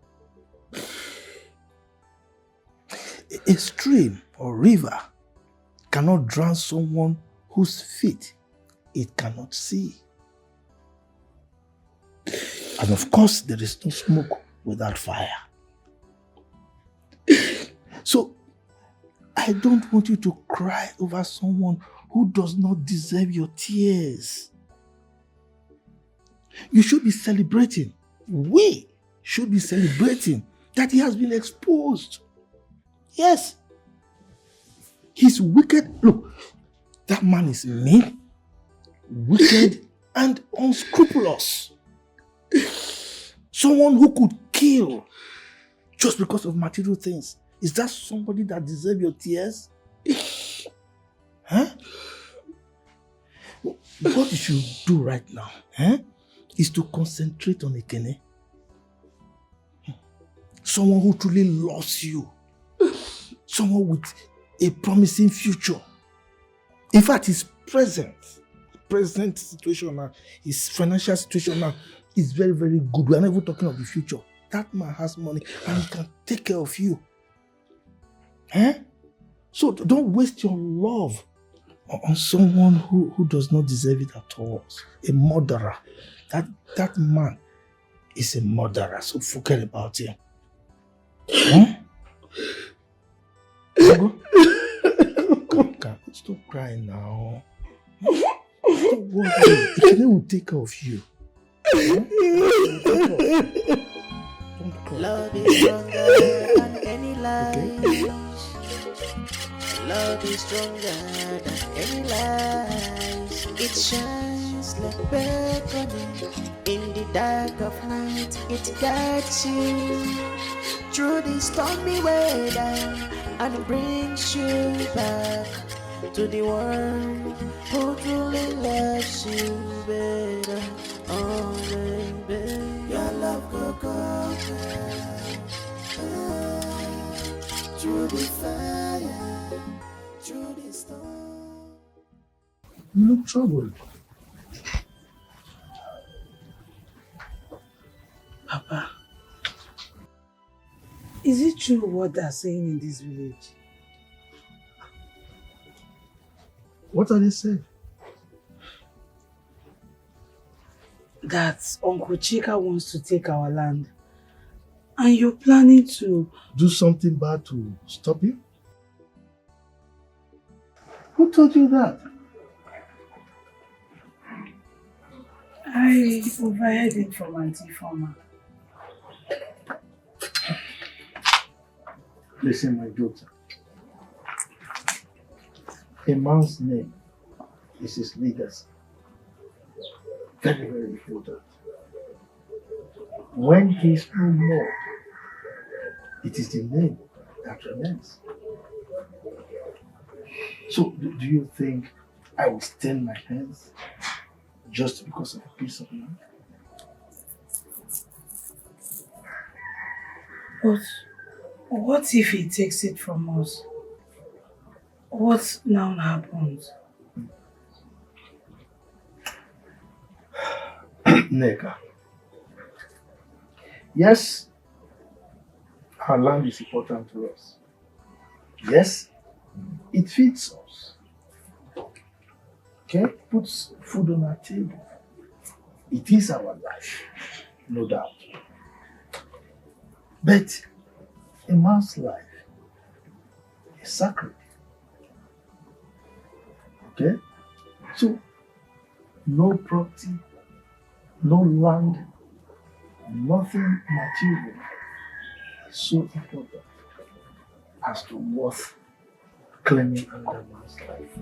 A stream or river cannot drown someone whose feet it cannot see. And of course, there is no smoke without fire. So, I don't want you to cry over someone who does not deserve your tears. You should be celebrating. We should be celebrating that he has been exposed. Yes. He's wicked. Look, that man is mean, wicked, and unscrupulous. Someone who could kill just because of material things. Is that somebody that deserves your tears? Huh? What you should do right now, is to concentrate on Ekene. Someone who truly loves you. Someone with a promising future. In fact, his present situation now, his financial situation now is very, very good. We are not even talking of the future. That man has money and he can take care of you. So don't waste your love on someone who does not deserve it at all. A murderer. That man is a murderer, so forget about him. Stop crying now. Stop worrying. Ekene will take care of you. Don't cry. Love is stronger than any lies. Love is stronger than any lies. It shines like beckoning in the dark of night. It guides you through the stormy weather and brings you back to the one who truly loves you better. Oh baby, your love go through the fire, through the storm. You look troubled. Papa, is it true what they're saying in this village? What are they saying? That Uncle Chika wants to take our land. And you're planning to do something bad to stop him? Who told you that? I overheard it from Auntie Former. Listen, my daughter. A man's name is his legacy. Very, very important. When he is no more, it is the name that remains. So, do you think I will stain my hands just because of a piece of land? But what if he takes it from us? What now happens? Neka. Yes, our land is important to us. Yes, it feeds us. Okay, puts food on our table. It is our life, no doubt. But a man's life is sacred. Okay? So, no property, no land, nothing material so important as to worth claiming another man's life for.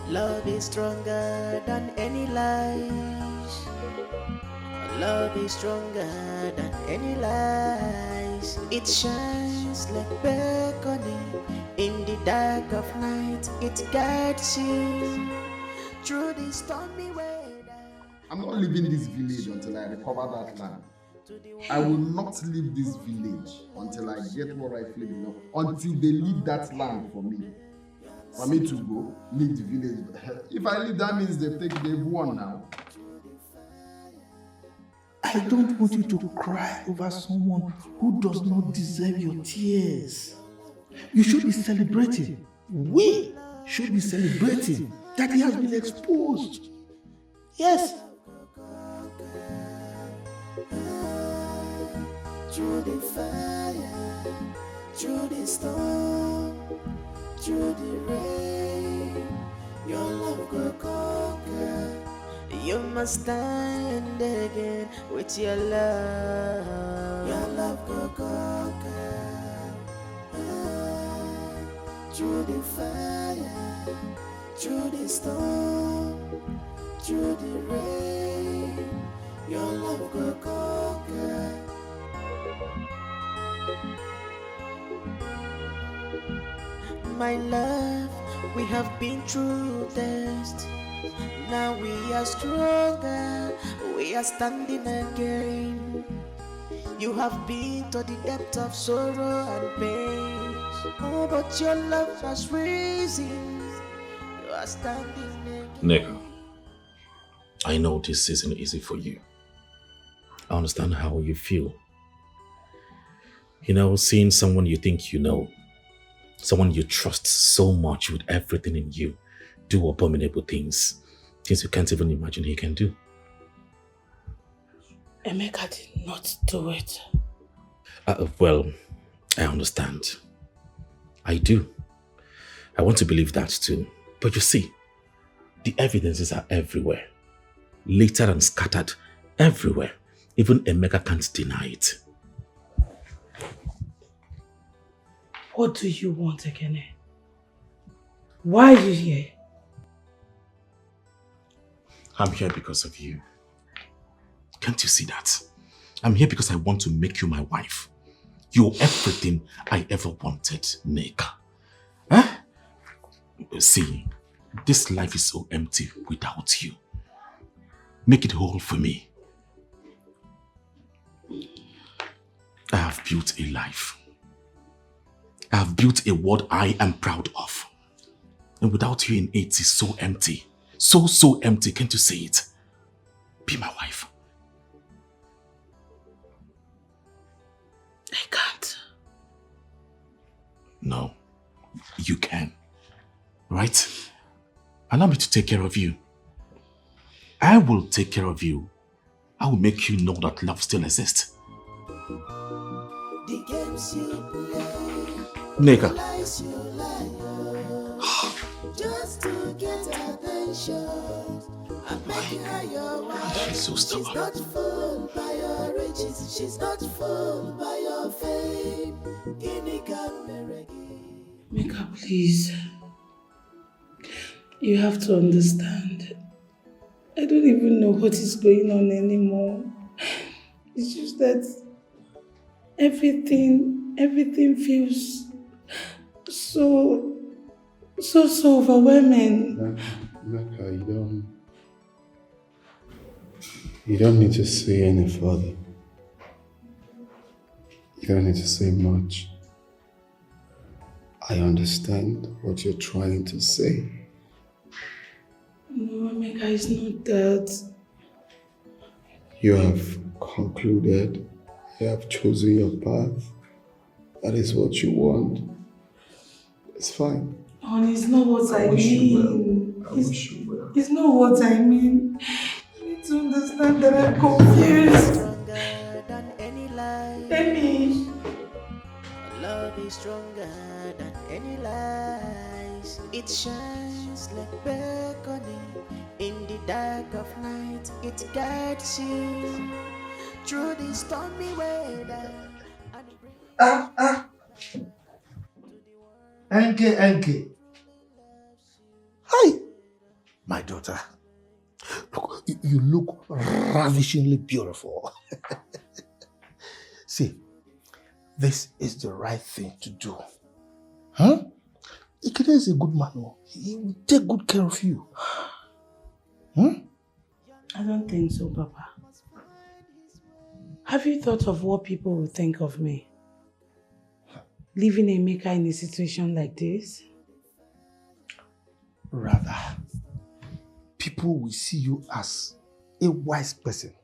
Love is stronger than any lies. Love is stronger than any lies. It shines like beckoning in the dark of night. It guides you through the stormy weather. I'm not leaving this village until I recover that land. I will not leave this village until I get what rightfully belongs. Until they leave that land for me. For me to go, leave the village. If I leave, that means they've won now. I don't want you to cry over someone who does not deserve your tears. You should be celebrating. We should be celebrating that he has been exposed. Yes. Through the fire, through the storm, through the rain, your love will conquer. You must stand again with your love. Your love will conquer. Through the fire, through the storm, through the rain, your love will conquer. My love, we have been through test. Now we are stronger. We are standing again. You have been to the depth of sorrow and pain. Oh, but your love has risen. You are standing again. Nika, I know this isn't easy for you. I understand how you feel. You know, seeing someone you think you know, someone you trust so much with everything in you, do abominable things you can't even imagine he can do. Emeka did not do it. Well, I understand. I do. I want to believe that too. But you see, the evidences are everywhere. Littered and scattered everywhere. Even Emeka can't deny it. What do you want, Ekene? Why are you here? I'm here because of you. Can't you see that? I'm here because I want to make you my wife. You're everything I ever wanted, Nika. Huh? See, this life is so empty without you. Make it whole for me. I have built a life. I have built a world I am proud of. And without you in it, it's so empty. So empty, can't you see it? Be my wife. I can't. No, you can. Right? Allow me to take care of you. I will take care of you. I will make you know that love still exists. The games you play, Nika. lies you lie, just to get attention. I'm making her your wife. She's so stubborn. She's not fooled by your riches. She's not fooled by your fame. Mika, please. You have to understand. I don't even know what is going on anymore. It's just that everything feels so overwhelming. Mika, You don't need to say any further. You don't need to say much. I understand what you're trying to say. No, Emeka is not that. You have concluded. You have chosen your path. That is what you want. It's fine. Honey, it's not what I wish mean. you well. I wish you well. It's not what I mean. You need to understand that I'm confused. Amy. Love is stronger than any lies. It shines like beckoning in the dark of night. It guides you through the stormy weather. Enke. Hi, my daughter. Look, you look ravishingly beautiful. See, this is the right thing to do. Huh? Ikede is a good man. He will take good care of you. I don't think so, Papa. Have you thought of what people will think of me? Leaving Emeka in a situation like this? Rather, people will see you as a wise person.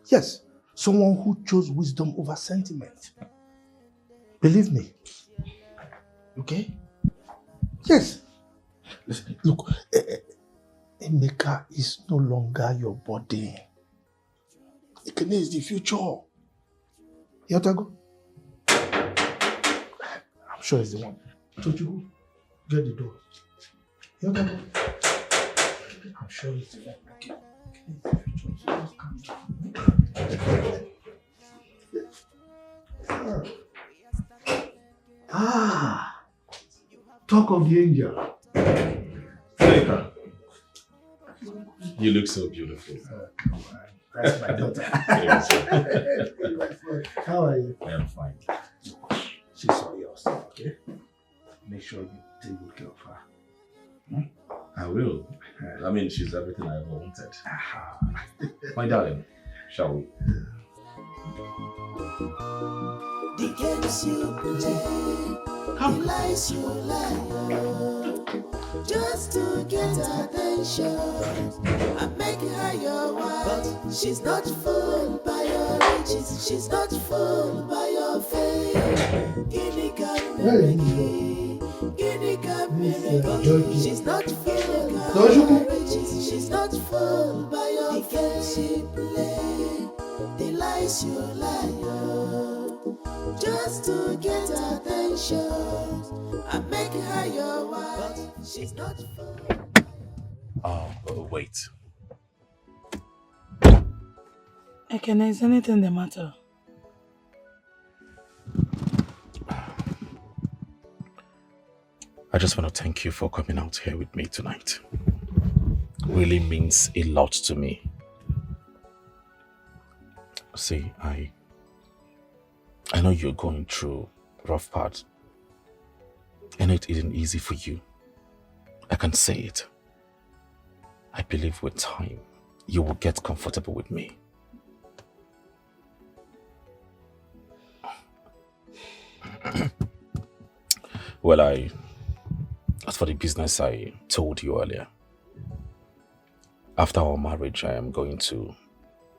Yes, someone who chose wisdom over sentiment. Believe me. Okay? Yes. Listen, look, Emeka is no longer your body. Ikene is the future. You have to go. I'm sure it's the one. Don't you go? Get the door. You have to go. I'm sure it's the one. Okay. Talk of the angel. Emeka, you look so beautiful. That's my daughter. How are you? I am fine. She's all yours, okay? Make sure you take good care of her. I will. I mean, she's everything I ever wanted. My darling, shall we? The games you play, the lies you lie, just to get attention and make her your wife. But she's not fooled by your riches, she's not fooled by your fame. Guinea she's not fooled by your riches, she's not fooled by your fame. The games you play, the lies you lie, just to get attention and make her your wife. She's not fooled. Oh, wait. Ekene, is anything the matter? I just want to thank you for coming out here with me tonight. Really means a lot to me. See, I know you're going through rough parts. I know it isn't easy for you. I can say it. I believe with time, you will get comfortable with me. Well, as for the business I told you earlier, after our marriage, I am going to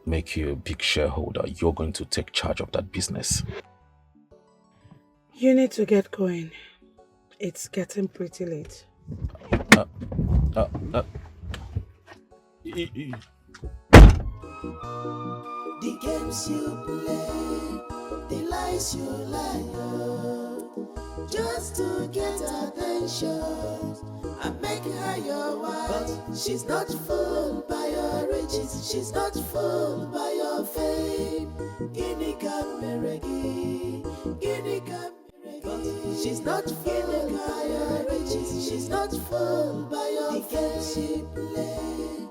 make you a big shareholder. You're going to take charge of that business. You need to get going. It's getting pretty late. The games you play, the lies you lie, just to get attention and make her your wife. But she's not fooled by your riches, she's not fooled by your fame. Guinea she's not fooled by your riches, she's not fooled by your fame. The games you play,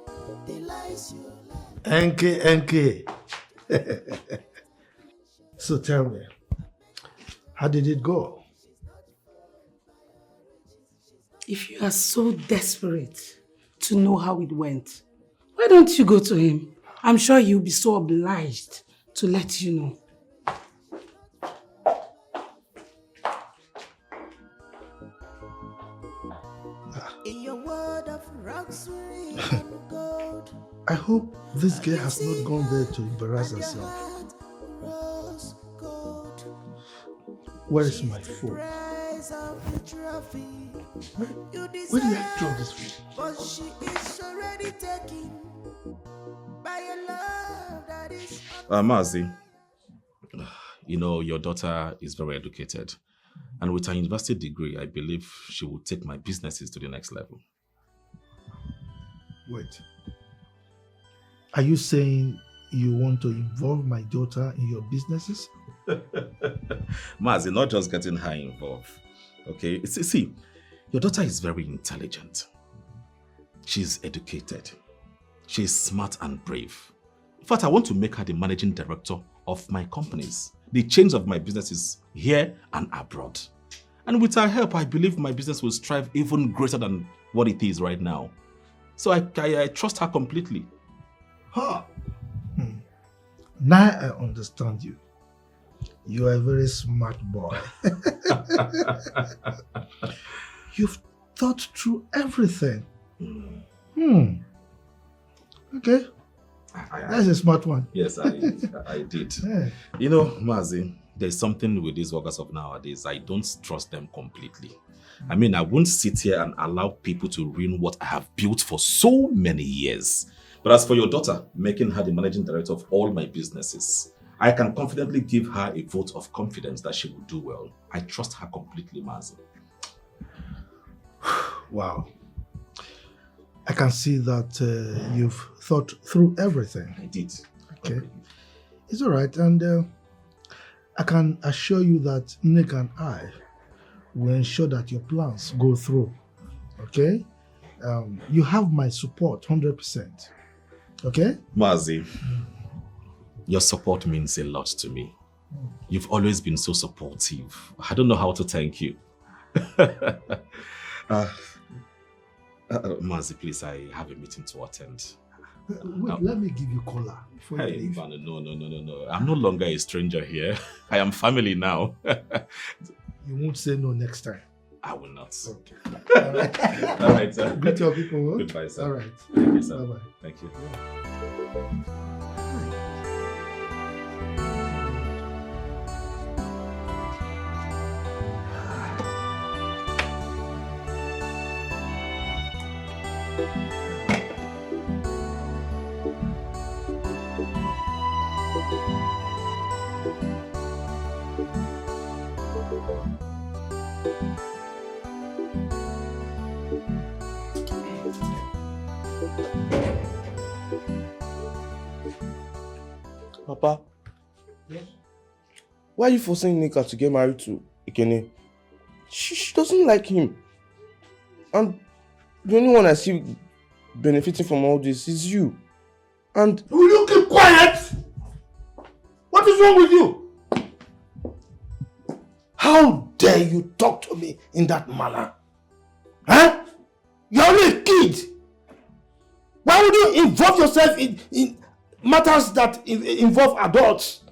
the lies you lie. Enke. So tell me, how did it go? If you are so desperate to know how it went, why don't you go to him? I'm sure he'll be so obliged to let you know. I hope this girl has not gone there to embarrass herself. Where is my phone? Where did I drop this phone? But she is already taken by a love that is Mazi, you know, your daughter is very educated. And with her university degree, I believe she will take my businesses to the next level. Wait. Are you saying you want to involve my daughter in your businesses? Mazi, not just getting her involved. Okay? See, your daughter is very intelligent. She's educated. She's smart and brave. In fact, I want to make her the managing director of my companies. The chains of my businesses here and abroad. And with her help, I believe my business will strive even greater than what it is right now. So I trust her completely. Huh. Now I understand you. You are a very smart boy. You've thought through everything. Okay. That's a smart one. Yes, I did. Yeah. You know, Mazi, there's something with these workers of nowadays. I don't trust them completely. I mean, I won't sit here and allow people to ruin what I have built for so many years. But as for your daughter, making her the managing director of all my businesses, I can confidently give her a vote of confidence that she will do well. I trust her completely, Mazi. Wow. I can see that you've thought through everything. I did. Okay. It's all right. And I can assure you that Nick and I will ensure that your plans go through. Okay? You have my support 100%. Okay? Mazi, your support means a lot to me. You've always been so supportive. I don't know how to thank you. Mazi, please, I have a meeting to attend. Wait, let me give you cola before you leave. No. I'm no longer a stranger here. I am family now. You won't say no next time. I will not. Okay. All right. All right, sir. Greet your people. Huh? Goodbye, sir. All right. Thank you, sir. Bye-bye. Thank you. Papa, yes? Why are you forcing Nika to get married to Ikene? She doesn't like him. And the only one I see benefiting from all this is you. And... Will you keep quiet? What is wrong with you? How dare you talk to me in that manner? Huh? You're only a kid. Why would you involve yourself in matters that involve adults?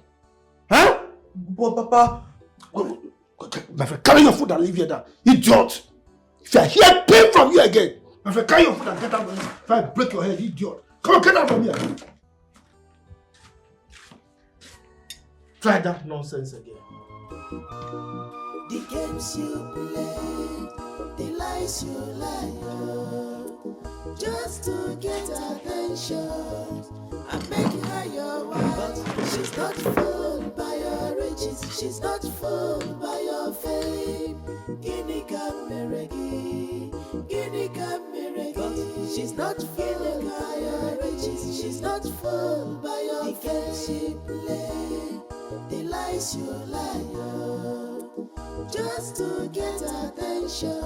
Huh? But Papa... My friend, carry your food and leave here now. Idiot! If I hear pain from you again, my friend, carry your food and get out of here. If I break your head, idiot. Come on, get out from here. Try that nonsense again. The games you play, the lies you lie, just to get attention. I make her your wife. She's not fooled by your riches. She's not fooled by your fame. Guinea Cameregi, Guinea Cameregi. She's not fooled by your riches. She's not fooled by your fame. She play the lies you lie, just to get attention.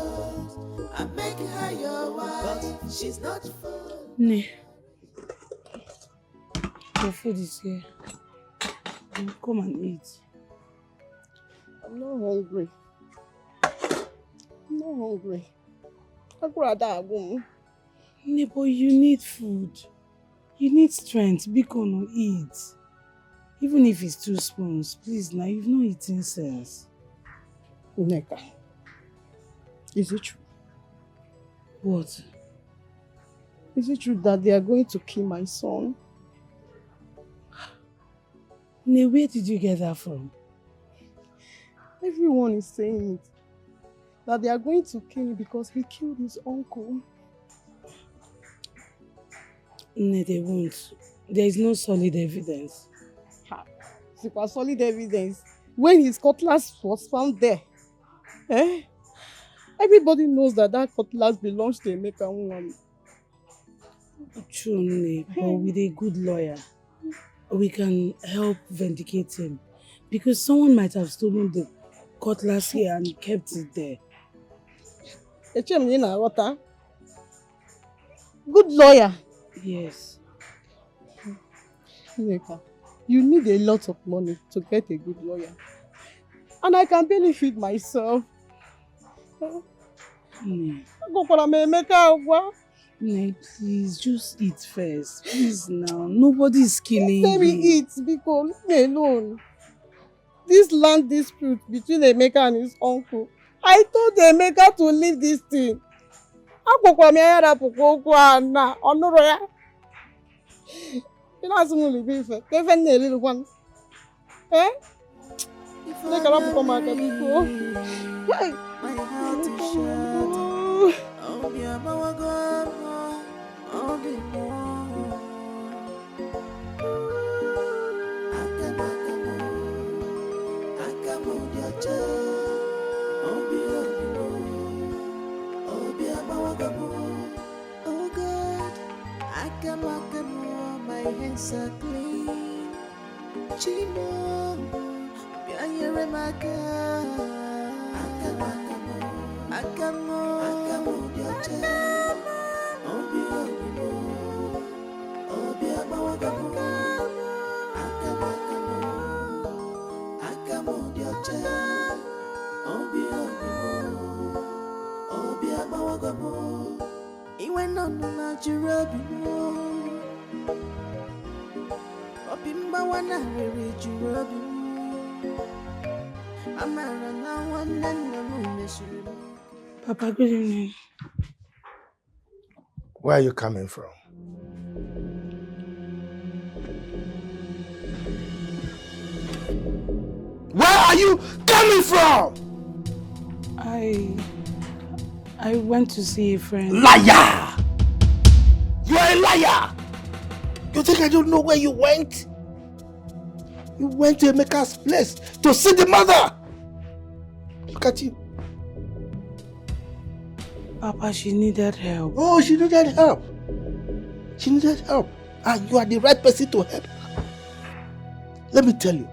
I make her your wife. She's not fooled. Ne. Your food is here. Come and eat. I'm not hungry. I'm not hungry. I'd rather go. Ne, but you need food. You need strength. Biko, eat. Even if it's 2 spoons, please now, you've not eaten since. Nneka, is it true? What? Is it true that they are going to kill my son? Ne, where did you get that from? Everyone is saying it. That they are going to kill him because he killed his uncle. Ne, they won't. There is no solid evidence. Super solid evidence. When his cutlass was found there, everybody knows that cutlass belongs to Emeka woman. True, Ne, but with a good lawyer, we can help vindicate him. Because someone might have stolen the cutlass here and kept it there. Good lawyer. Yes. Nneka, you need a lot of money to get a good lawyer. And I can barely feed myself. Ne, please, just eat first. Please now. Nobody is killing Let me you. eat because leave me alone. This land dispute between Emeka and his uncle. I told Emeka to leave this thing. Oh God, my hands are clean. Chino, Bianyere Maka. Akamo, Diache. Obi Abawagamu. Akamo, Diache. Obi Abawagamu. Iwe nonu na jirabi mo. Obimba wana were jirabi mo. Amara na wana na mumesuri. Papa, good evening. Where are you coming from? Where are you coming from? I went to see a friend. Liar! You are a liar! You think I don't know where you went? You went to Emeka's place to see the mother! Look at you. Papa, she needed help. Oh, she needed help. She needed help. And you are the right person to help her. Let me tell you,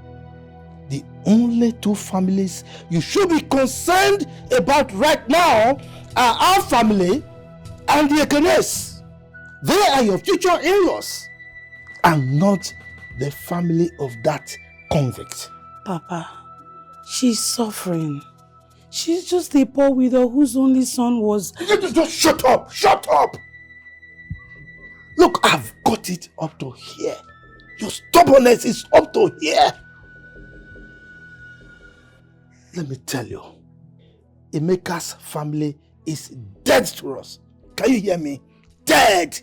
the only 2 families you should be concerned about right now are our family and the Ekenes. They are your future in-laws and not the family of that convict. Papa, she's suffering. She's just a poor widow whose only son was... Just shut up! Shut up! Look, I've got it up to here. Your stubbornness is up to here. Let me tell you, Emeka's family is dead to us. Can you hear me? Dead!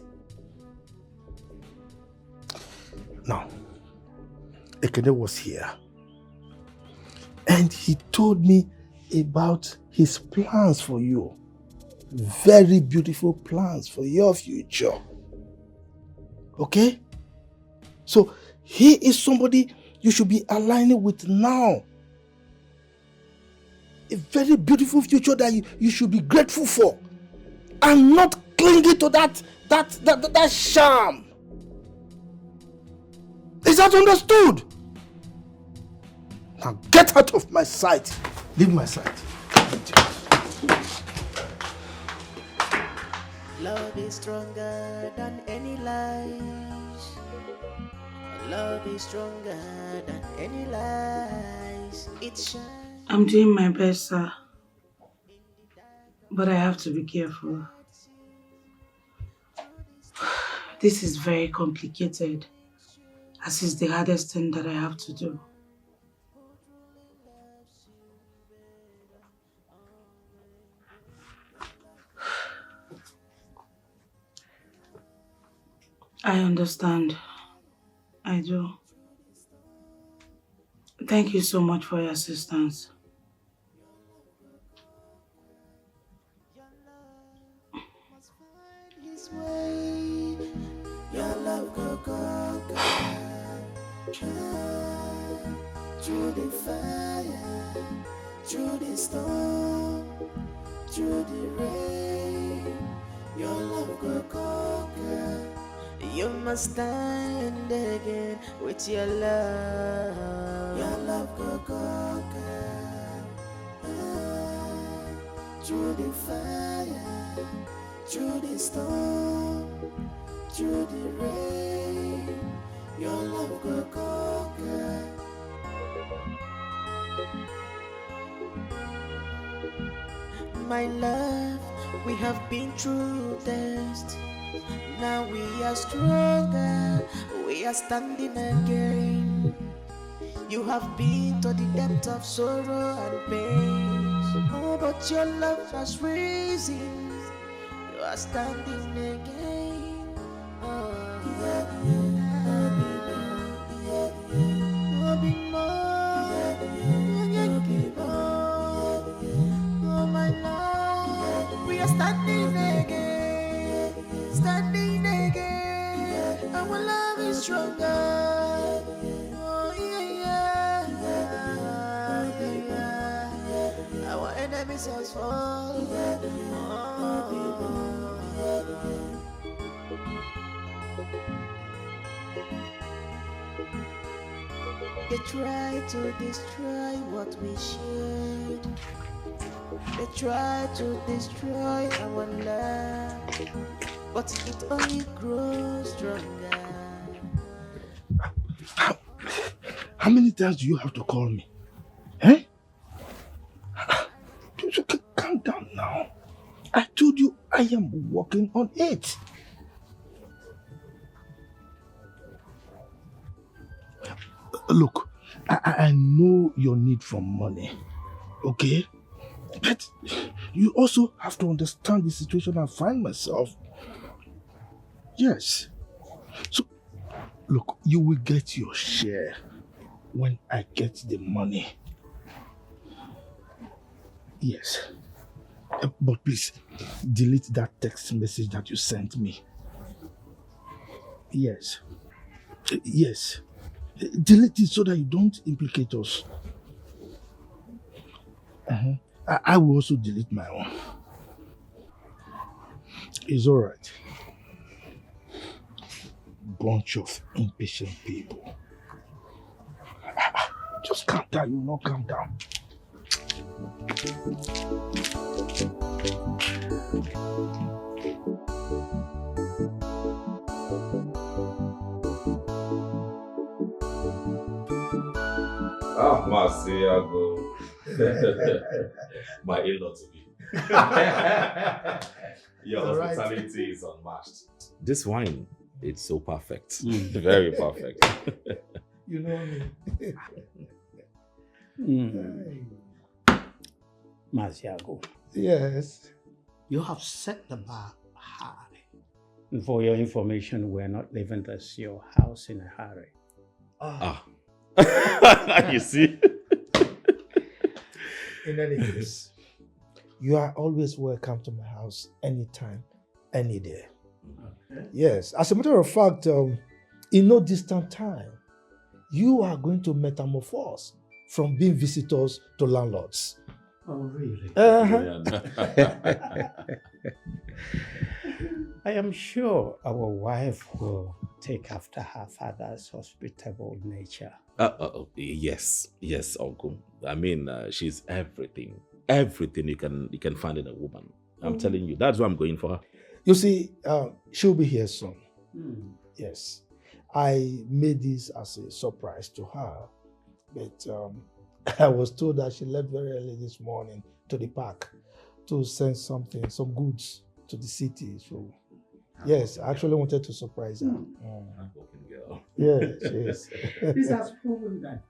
Now, Ekene was here and he told me about his plans for you. Very beautiful plans for your future. Okay? So, he is somebody you should be aligning with now. A very beautiful future that you should be grateful for. And not clinging to that sham. Is that understood? Now get out of my sight. Leave my sight. Love is stronger than any lies. Love is stronger than any lies. It shines. I'm doing my best, sir. But I have to be careful. This is very complicated, as is the hardest thing that I have to do. I understand. I do. Thank you so much for your assistance. Your love go through the fire, through the storm, through the rain. Your love go conquer. You must stand again with your love. Your love go conquer. Through the fire, through the storm, through the rain. Your love go conquer. My love, we have been through test. Now we are stronger, we are standing again. You have been to the depth of sorrow and pain. Oh, but your love has risen. You are standing again. Oh, oh my love, we are standing again, standing again. Our love is stronger. Oh yeah, yeah. Our enemies has fallen. They try to destroy what we shared. They try to destroy our love, but it only grows stronger. How many times do you have to call me? Eh? Calm down now. I told you I am working on it. Look, I know your need for money, okay? But you also have to understand the situation I find myself. Yes. So, look, you will get your share when I get the money. Yes. But please, delete that text message that you sent me. Yes. Yes. Delete it so that you don't implicate us. I will also delete my own. It's alright. Bunch of impatient people. Just calm down, you know, calm down. Ah, Marciago. My in-law to be. Your hospitality is unmatched. This wine, it's so perfect. Very perfect. You know me. Marciago, Yes. you have set the bar high. And for your information, we're not leaving this your house in a hurry. You see? In any case, you are always welcome to my house anytime, any day. Okay. Yes. As a matter of fact, in no distant time, you are going to metamorphose from being visitors to landlords. Oh, really? I am sure our wife will take after her father's hospitable nature. Yes, Uncle. I mean, she's everything you can find in a woman. I'm telling you, that's why I'm going for her. You see, she'll be here soon. Yes. I made this as a surprise to her, but I was told that she left very early this morning to the park to send some goods to the city. So Yes, I actually wanted to surprise her. Hardworking girl. Yes. This has proven that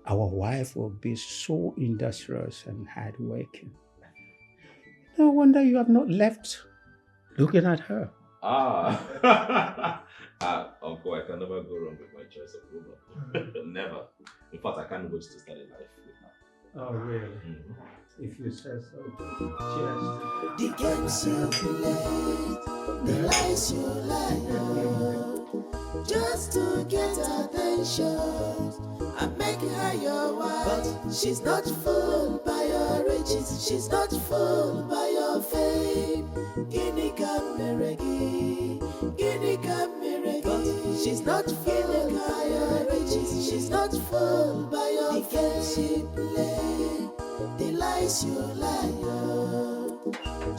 our wife will be so industrious and hardworking. No wonder you have not left looking at her. Uncle, I can never go wrong with my choice of woman. Never. In fact, I can't wait to start a life with her. Oh, really? If you say so. Cheers. The games you play, the lies you lie, just to get attention and make her your wife. But she's not fooled by your riches, she's not fooled by your fame. Ini Kameregi, Ini Kameregi. She's not fooled by your riches, she's not fooled by your fame. The games you play, the lies you lie,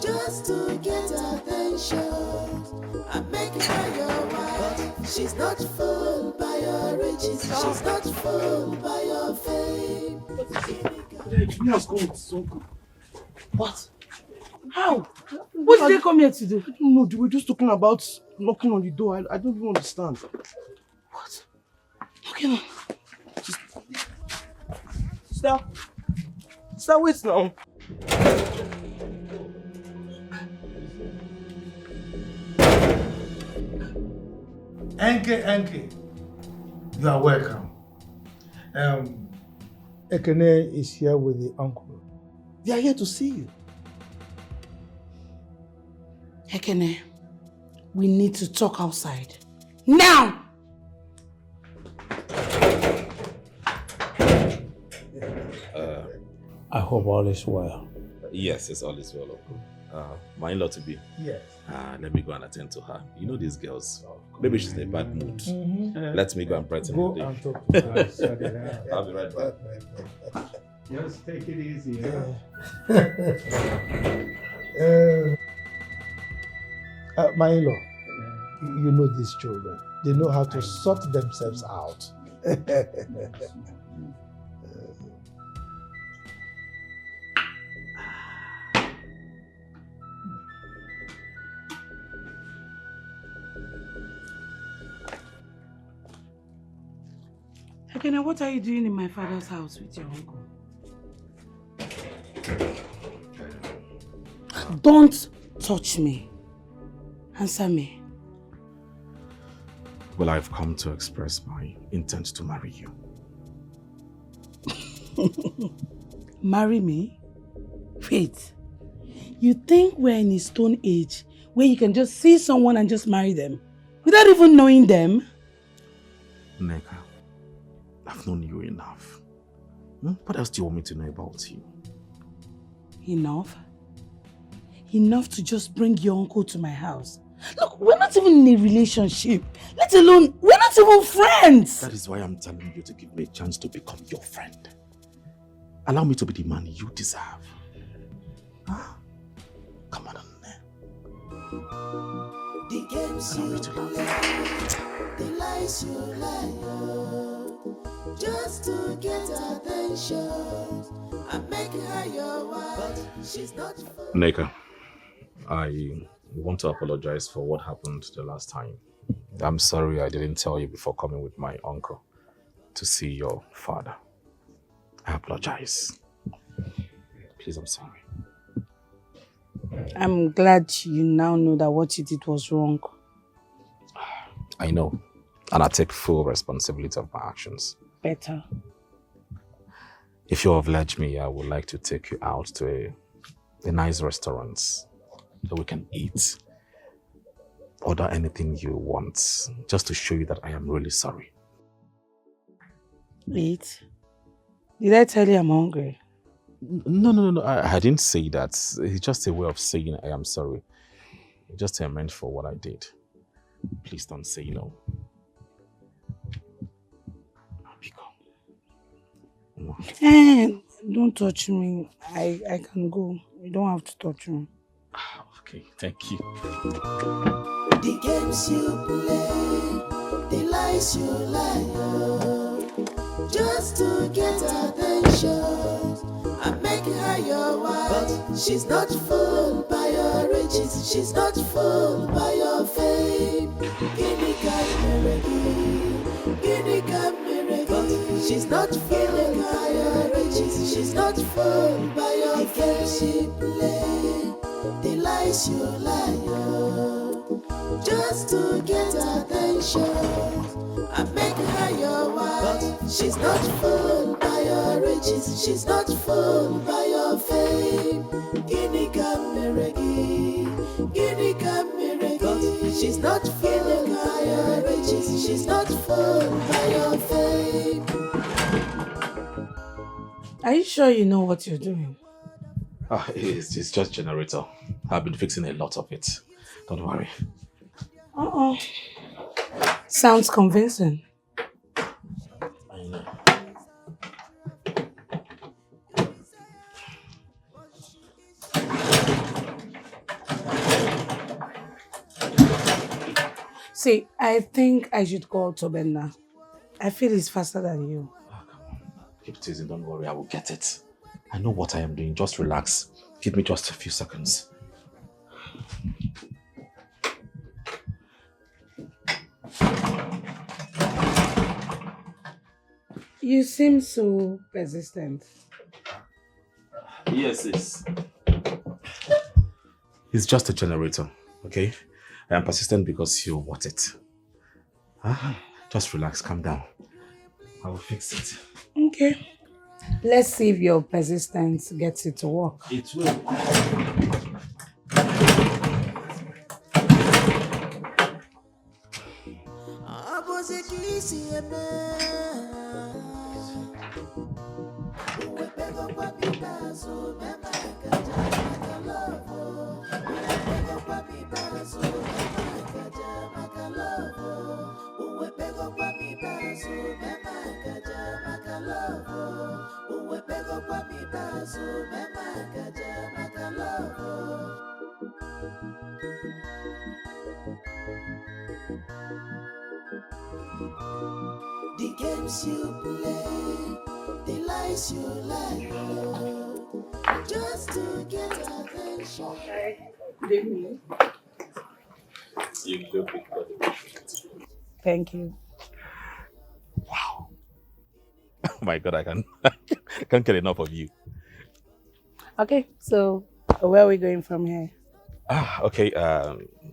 just to get attention and make her your wife. She's not fooled by your riches, she's not fooled by your fame. What? How? What did they come here to do? I don't know. They were just talking about knocking on the door. I don't even understand. What? Okay, Stop. Stop, wait now. Enke, you are welcome. Ekene is here with the uncle. They are here to see you. Ekene, we need to talk outside. Now! I hope all is well. Yes, it's all is well, Uncle. My in-law to be. Yes. Let me go and attend to her. You know these girls. Maybe she's in a bad mood. Let me go and brighten her day. Go and talk to her. I'll be right back. Just take it easy. My in-law, you know these children. They know how to sort themselves out. Ekene, what are you doing in my father's house with your uncle? Don't touch me. Answer me. Well, I've come to express my intent to marry you. Marry me? Wait. You think we're in a stone age where you can just see someone and just marry them without even knowing them? Neka, I've known you enough. What else do you want me to know about you? Enough? Enough to just bring your uncle to my house. Look, we're not even in a relationship. Let alone, we're not even friends. That is why I'm telling you to give me a chance to become your friend. Allow me to be the man you deserve. Come on, the games you play, the lies you lie, just to get attention and make her your wife. She's not. Neka, I want to apologize for what happened the last time. I'm sorry I didn't tell you before coming with my uncle to see your father. I apologize. Please, I'm sorry. I'm glad you now know that what you did was wrong. I know, and I take full responsibility of my actions. Better. If you have let me, I would like to take you out to a nice restaurant so we can eat. Order anything you want, just to show you that I am really sorry. Eat? Did I tell you I'm hungry? No. I didn't say that. It's just a way of saying I am sorry. Just a meant for what I did. Please don't say no. Hey, don't touch me. I can go. You don't have to touch me. Okay, thank you. The games you play, the lies you lie, just to get attention and make her your wife. But she's not fooled by your riches, she's not fooled by your fame. Guinea she's not fooled by your riches, she's not fooled by your fame. She play the lies you lie, just to get attention and make her your wife. She's not fooled by your riches, she's not fooled by your fame. Guinea she's not fooled by your riches, she's not fooled by your fame. Are you sure you know what you're doing? It's just generator. I've been fixing a lot of it. Don't worry. Sounds convincing. I know. See, I think I should call Tobenna. I feel he's faster than you. Keep teasing, don't worry, I will get it. I know what I am doing, just relax. Give me just a few seconds. You seem so persistent. Yes, it's just a generator, okay? I am persistent because you want it. Just relax, calm down. I will fix it. Okay. Let's see if your persistence gets it to work. It will. The games you play, the lies you lie, just to get attention. Good evening. You look good. Thank you. Wow. Oh my God, I can't get enough of you. Okay, so where are we going from here? Okay,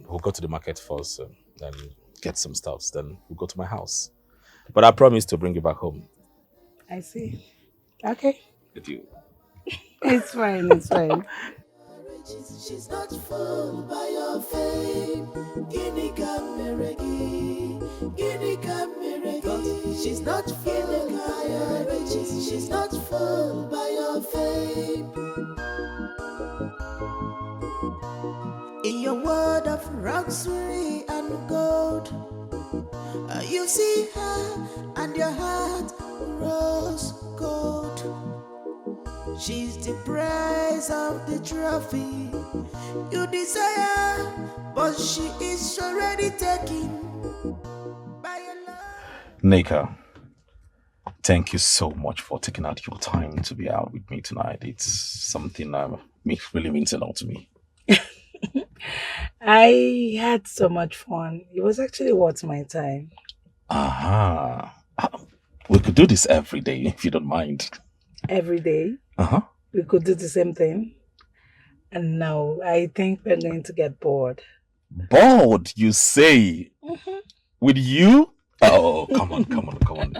we'll go to the market first, then get some stuff, then we'll go to my house. But I promise to bring you back home. I see. Okay. With you. It's fine, it's fine. She's not fooled by your fame. She's not fooled by your riches. She's not fooled by your fame. In your world of luxury and gold, you see her and your heart grows cold. She's the prize of the trophy you desire, but she is already taken by your love. Nika, thank you so much for taking out your time to be out with me tonight. It's something that really means a lot to me. I had so much fun. It was actually worth my time. We could do this every day if you don't mind. Every day? We could do the same thing. And no, I think we're going to get bored. Bored, you say? With you? Oh, come on.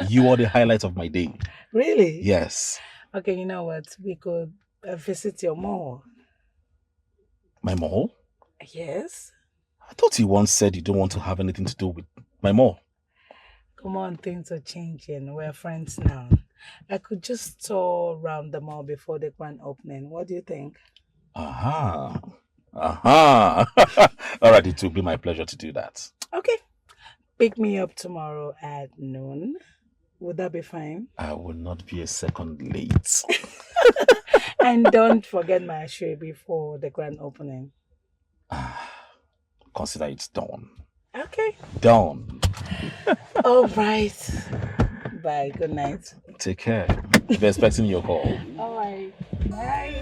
You are the highlight of my day. Really? Yes. Okay, you know what? We could visit your mall. My mall? Yes. I thought you once said you don't want to have anything to do with my mall. Come on, things are changing. We're friends now. I could just tour around the mall before the grand opening. What do you think? All right, it will be my pleasure to do that. Okay. Pick me up tomorrow at noon. Would that be fine? I will not be a second late. And don't forget my share before the grand opening. Consider it done. Okay. Done. All right. Bye. Good night. Take care. Be expecting your call. All right. Bye.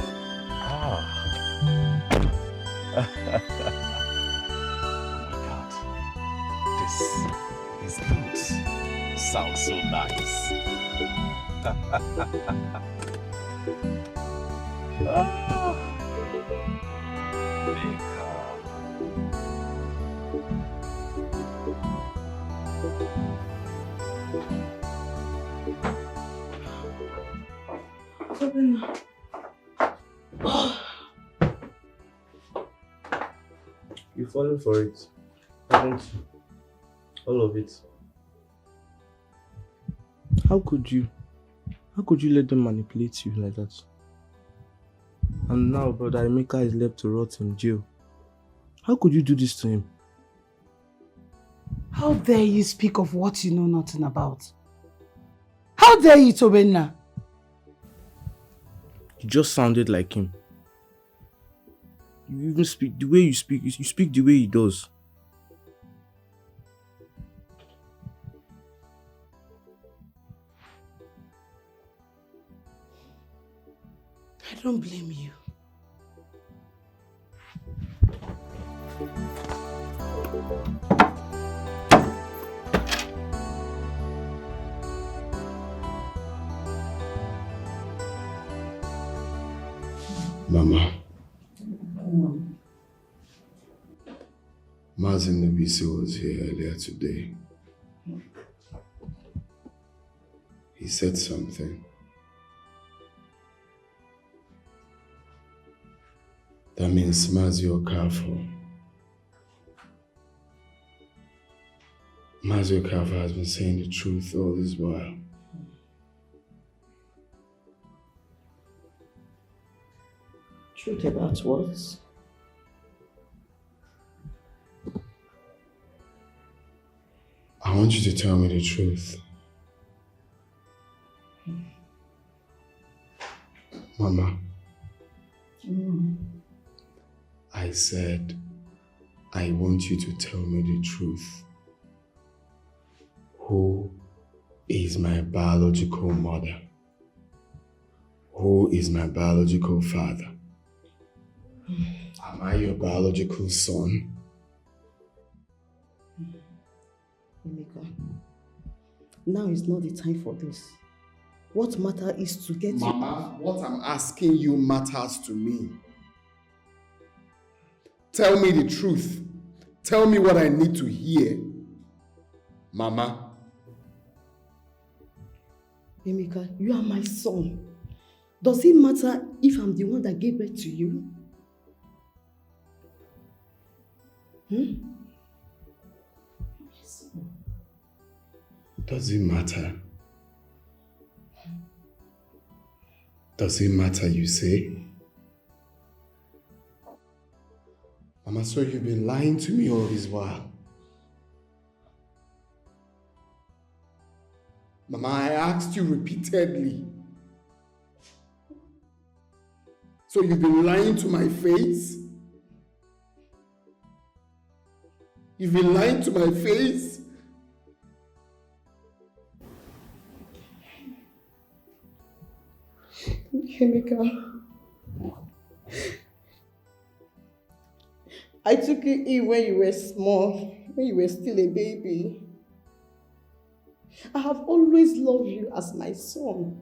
God. This is good. Sounds so nice. You're falling for it, haven't you? All of it. How could you? How could you let them manipulate you like that? And now Brother Emeka is left to rot in jail. How could you do this to him? How dare you speak of what you know nothing about? How dare you, Tobenna? You just sounded like him. You even speak the way you speak the way he does. I don't blame you. Mama. Mazin Nabisi was here earlier today. He said something. That means Mazi Okafor. Mazi Okafor has been saying the truth all this while. Truth about what? I want you to tell me the truth. Mama. I said, I want you to tell me the truth. Who is my biological mother? Who is my biological father? Am I your biological son? Emeka, now is not the time for this. What matters is to get Mama, what I'm asking you matters to me. Tell me the truth. Tell me what I need to hear. Mama. Emeka, you are my son. Does it matter if I'm the one that gave birth to you? Does it matter? Does it matter, you say? Mama, so you've been lying to me all this while. Mama, I asked you repeatedly. So you've been lying to my face? You've been lying to my face? Emeka, I took you in when you were small, when you were still a baby. I have always loved you as my son.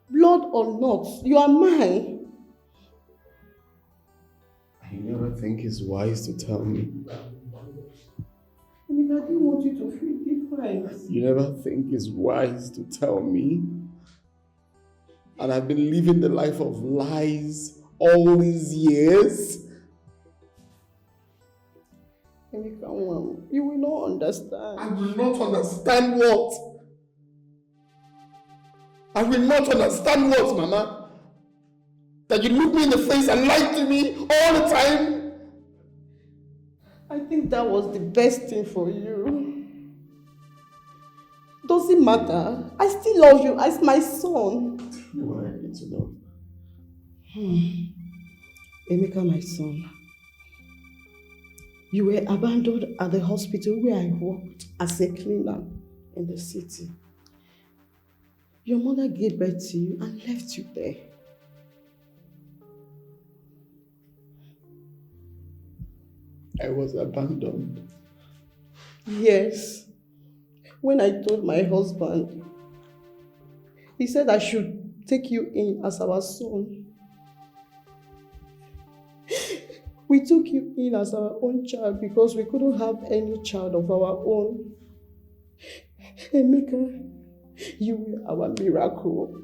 Blood or not, you are mine. You never think it's wise to tell me. Emeka, I didn't want you to feel different. You never think it's wise to tell me. And I've been living the life of lies all these years. Emeka, you will not understand. I will not understand what? I will not understand what, Mama? That you look me in the face and lie to me all the time? I think that was the best thing for you. Doesn't matter. I still love you as my son. You know what I need to know. Emeka, my son. You were abandoned at the hospital where I worked as a cleaner in the city. Your mother gave birth to you and left you there. I was abandoned. Yes. When I told my husband, he said I should take you in as our son. We took you in as our own child because we couldn't have any child of our own. Emeka, you were our miracle.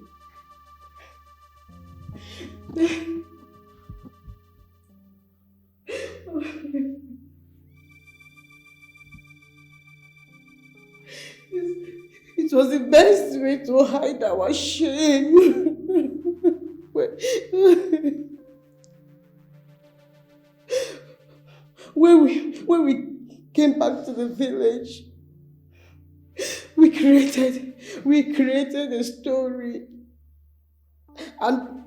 It was the best way to hide our shame. When we came back to the village, we created a story, and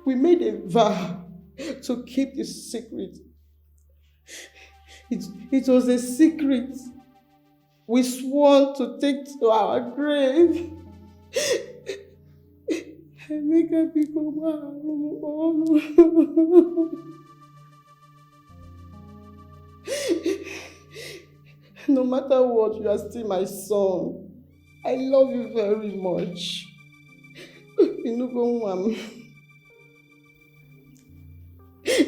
we made a vow to keep the secret. It was a secret we swore to take to our grave. Emeka become No matter what, you are still my son. I love you very much.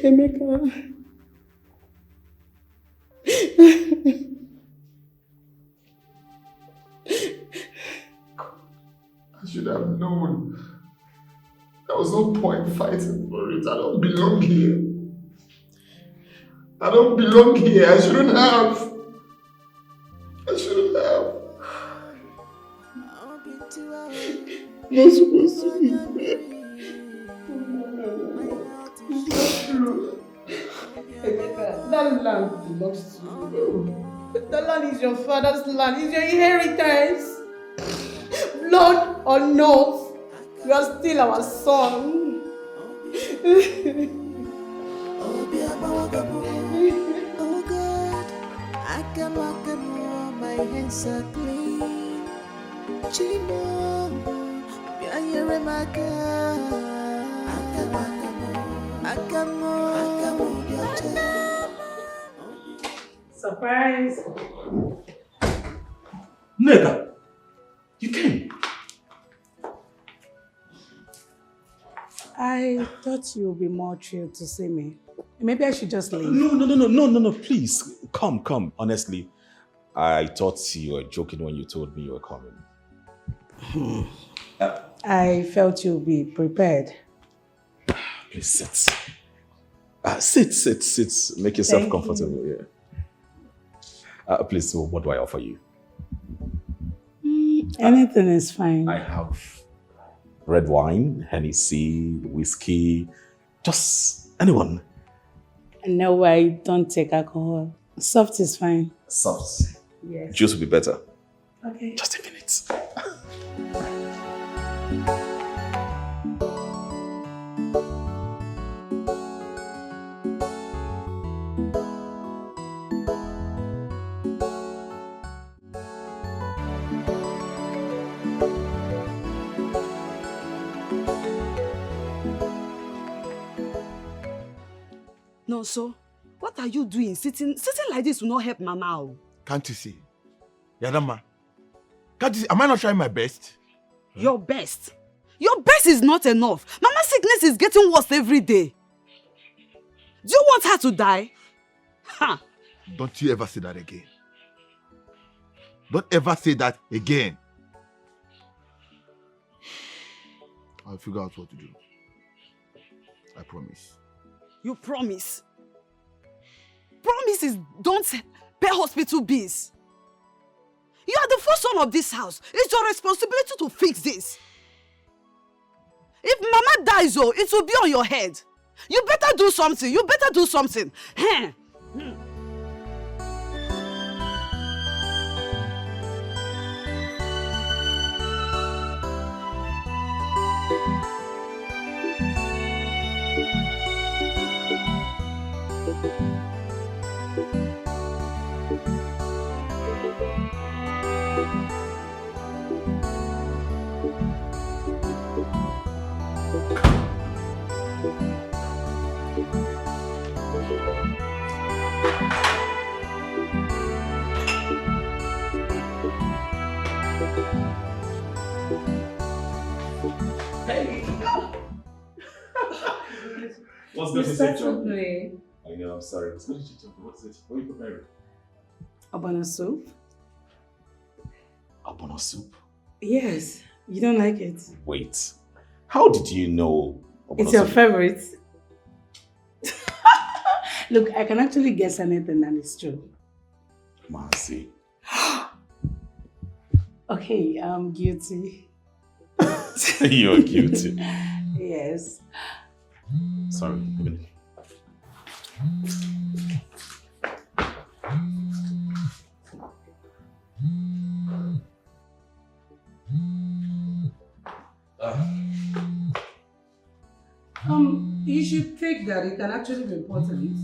Emeka. I should have known. There was no point fighting for it. I don't belong here. I don't belong here. I shouldn't have. Not supposed to be there. That land belongs to you. That land is your father's land. It's your inheritance. Blood or not, you are still our son. Oh God, my hands are clean. Chino, Surprise! Nigga, you came. I thought you would be more thrilled to see me. Maybe I should just leave. No, please. Come. Honestly, I thought you were joking when you told me you were coming. I felt you'd be prepared. Please sit. Sit. Make yourself comfortable. Yeah. Please, what do I offer you? Anything is fine. I have red wine, Hennessy, whiskey, just anyone. No, I don't take alcohol. Soft is fine. Soft? Yes. Juice will be better. Okay. Just a minute. No, so what are you doing? Sitting like this will not help Mama. Can't you see? Yadama, can't you see? Am I not trying my best? Your best? Your best is not enough. Mama's sickness is getting worse every day. Do you want her to die? Huh? Don't you ever say that again. Don't ever say that again. I'll figure out what to do. I promise. You promise? Promises don't pay hospital bills. You are the first son of this house. It's your responsibility to fix this. If Mama dies, it will be on your head. You better do something. Hey. Hey! What's You good start to to play. I know, I'm sorry. What did you tell me? What's it? What are you preparing? Abana soup? Abona soup? Yes. You don't like it? Wait. How did you know? It's your favorite. Look, I can actually guess anything and it's true. Mercy. Okay, I'm guilty. You're guilty. Yes. Sorry, a minute. You should take that. It can actually be important.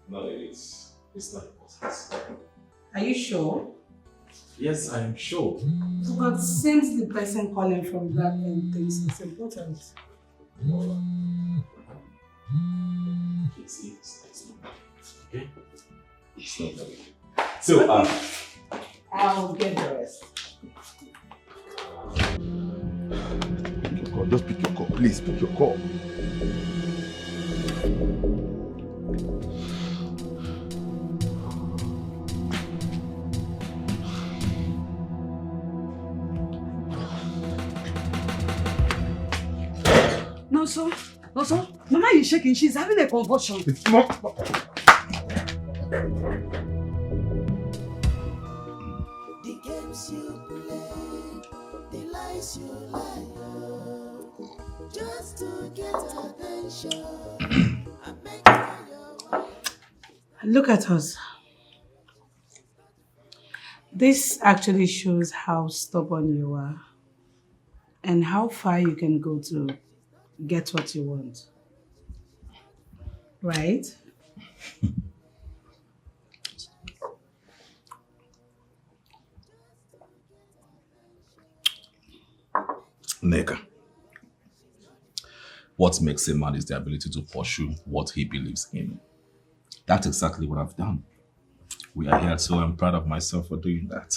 No, it's not important. Are you sure? Yes, I am sure. But since the person calling from that end thinks it's important. It's not. Okay? It's not that way. So, I'll get the rest. Pick your call. Just pick your call. Please pick your call. No, sir. No, sir. Mama is shaking. She's having a convulsion. It's not. The games you play, the lies you lie, just to get attention. And make your Look at us. This actually shows how stubborn you are and how far you can go to get what you want. Right? Neka. What makes a man is the ability to pursue what he believes in. That's exactly what I've done. We are here, so I'm proud of myself for doing that.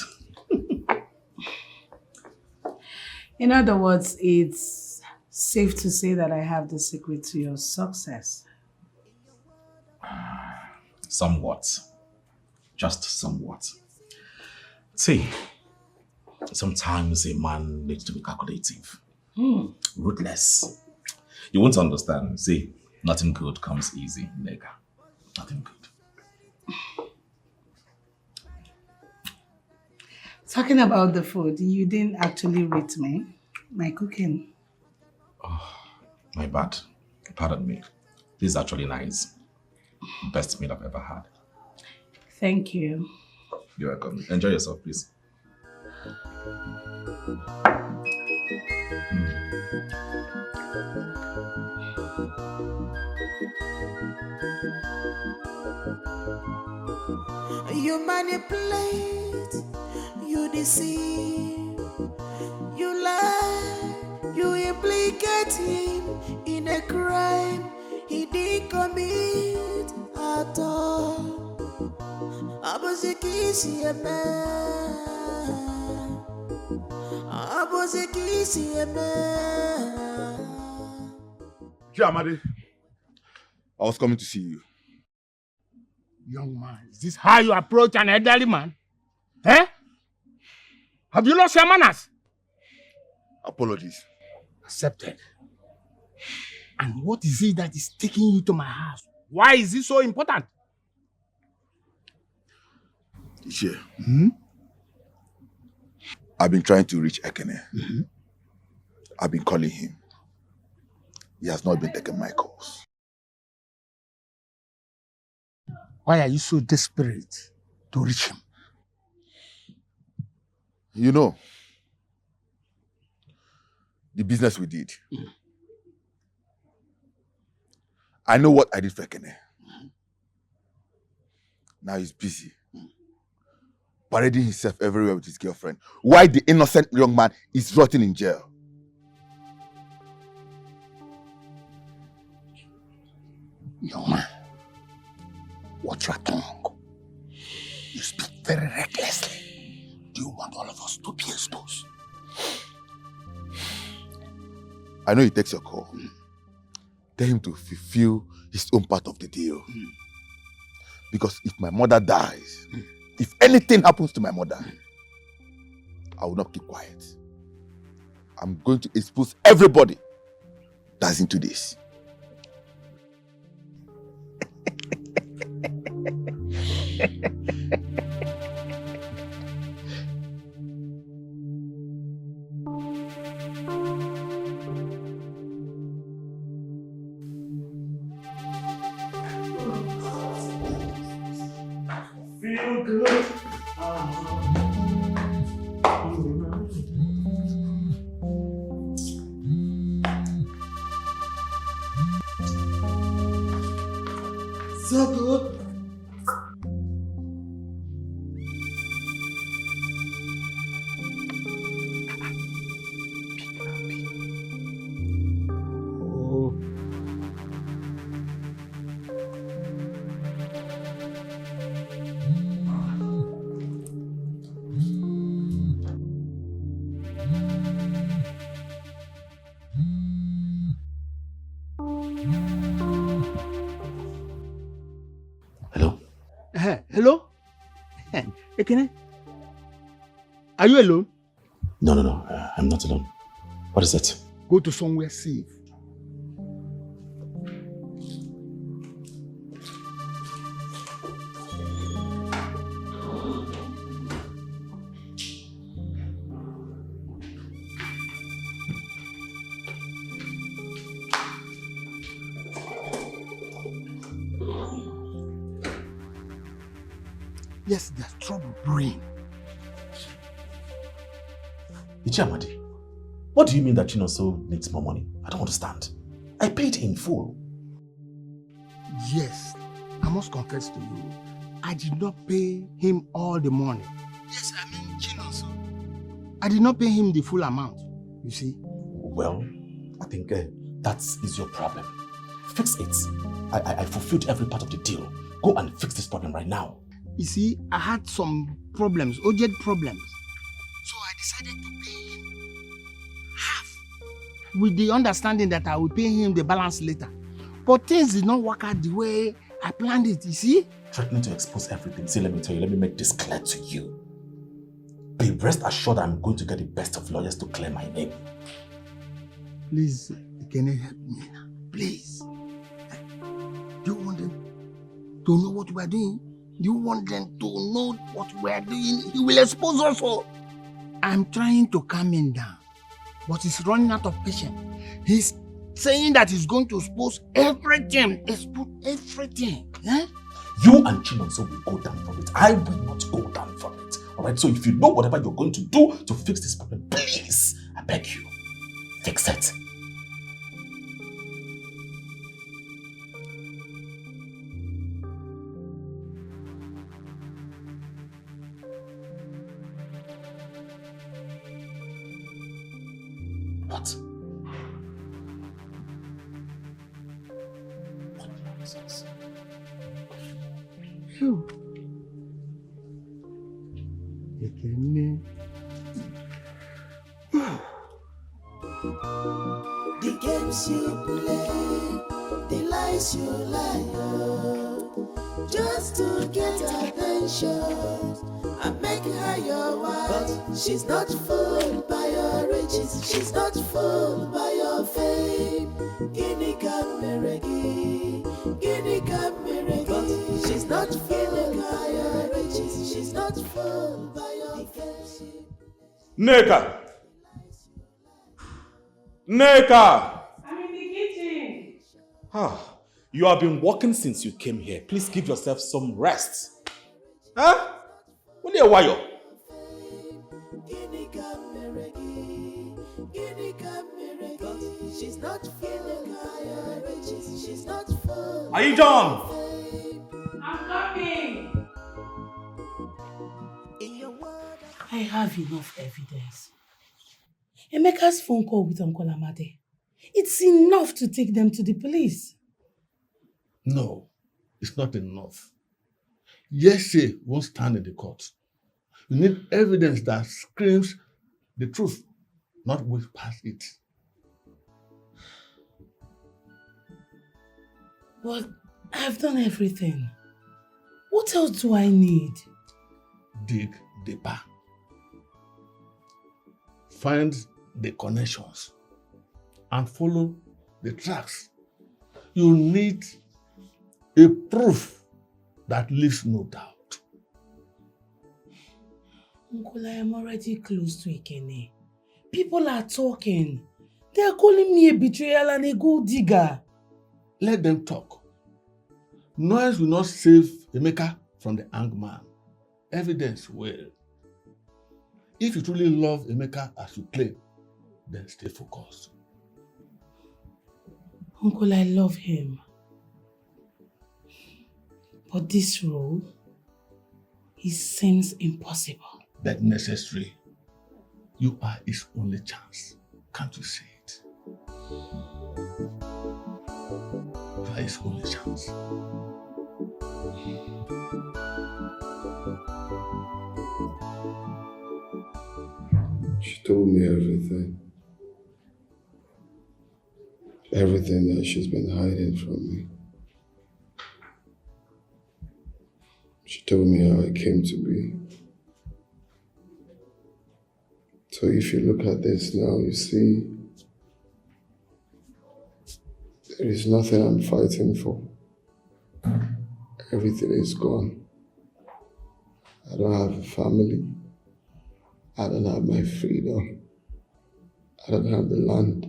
In other words, it's safe to say that I have the secret to your success. Somewhat. Just somewhat. See, sometimes a man needs to be calculative. Ruthless. You won't understand. See, nothing good comes easy, nigga. Nothing good. Talking about the food, you didn't actually rate me, my cooking. Oh, my bad. Pardon me. This is actually nice. Best meal I've ever had. Thank you. You're welcome. Enjoy yourself, please. You manipulate, you deceive, you lie, you implicate him in a crime he didn't commit at all. Abozekisi Jamade, I was coming to see you. Young man, is this how you approach an elderly man? Eh? Have you lost your manners? Apologies. Accepted. And what is it that is taking you to my house? Why is it so important? Dikeh. I've been trying to reach Ekene. I've been calling him. He has not been taking my calls. Why are you so desperate to reach him? You know, the business we did. I know what I did for Ekene. Now he's busy. Parading himself everywhere with his girlfriend. Why the innocent young man is rotting in jail? Young man, watch your tongue. You speak very recklessly. Do do you want all of us to be exposed? I know he takes your call. Tell him to fulfill his own part of the deal. Because if my mother dies, if anything happens to my mother, I will not keep quiet. I'm going to expose everybody that's into this. Feel good. So good. Hello? Ekene? Are you alone? No, I'm not alone. What is it? Go to somewhere safe. Yes, there's trouble brewing. Ichamadi, what do you mean that Chinonso needs more money? I don't understand. I paid in full. Yes, I must confess to you, I did not pay him all the money. Yes, I mean Chinonso. I did not pay him the full amount, you see. Well, I think that is your problem. Fix it. I fulfilled every part of the deal. Go and fix this problem right now. You see, I had some problems, urgent problems. So I decided to pay him half with the understanding that I will pay him the balance later. But things did not work out the way I planned it, you see? Threatening to expose everything. See, let me tell you, let me make this clear to you. Be rest assured I'm going to get the best of lawyers to clear my name. Please, can you help me now? Please. Do you want them to know what we are doing? Do you want them to know what we are doing? He will expose us all. I'm trying to calm him down, but he's running out of patience. He's saying that he's going to expose everything. Expose everything. Eh? You and Chinonso will go down from it. I will not go down from it. Alright, so if you know whatever you're going to do to fix this problem, please, I beg you, fix it. What? What nonsense? Phew. The games you play, the lies you lie, oh, just to get attention and make her your wife. She's not fooled by your riches, she's not fooled by your fame. Guinea Cameregi, Guinea Cameregi. She's not fooled by your riches, she's not fooled by your fame. Neka! Neka! I'm in the kitchen. You have been working since you came here. Please give yourself some rest. Huh? Only a while. She's not feeling higher riches, she's not full. Are you done? I'm coming. I have enough evidence. Emeka's phone call with Uncle Amade. It's enough to take them to the police. No, it's not enough. Yes, won't stand in the court. You need evidence that screams the truth, not whispers it. But I've done everything. What else do I need? Dig deeper. Find the connections and follow the tracks. You need a proof that leaves no doubt. Uncle, I am already close to Ikene. People are talking. They are calling me a betrayal and a gold digger. Let them talk. Noise will not save Emeka from the hangman. Evidence will. If you truly love Emeka as you claim, then stay focused. Uncle, I love him. But this role, it seems impossible. But necessary. You are his only chance. Can't you see it? You are his only chance. She told me everything. Everything that she's been hiding from me. She told me how I came to be. So if you look at this now, you see there is nothing I'm fighting for. Everything is gone. I don't have a family. I don't have my freedom. I don't have the land.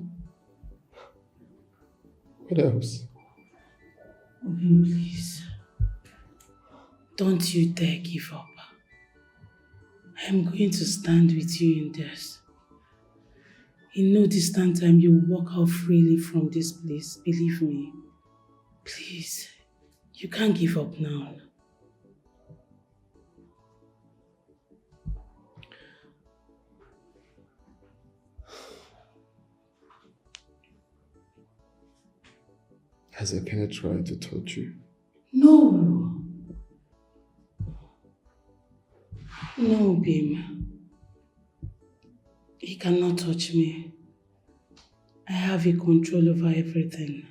What else? Obim, please. Don't you dare give up. I'm going to stand with you in this. In no distant time, you'll walk out freely from this place. Believe me. Please. You can't give up now. Has Ekene tried to touch you? No. No, Bim. He cannot touch me. I have a control over everything.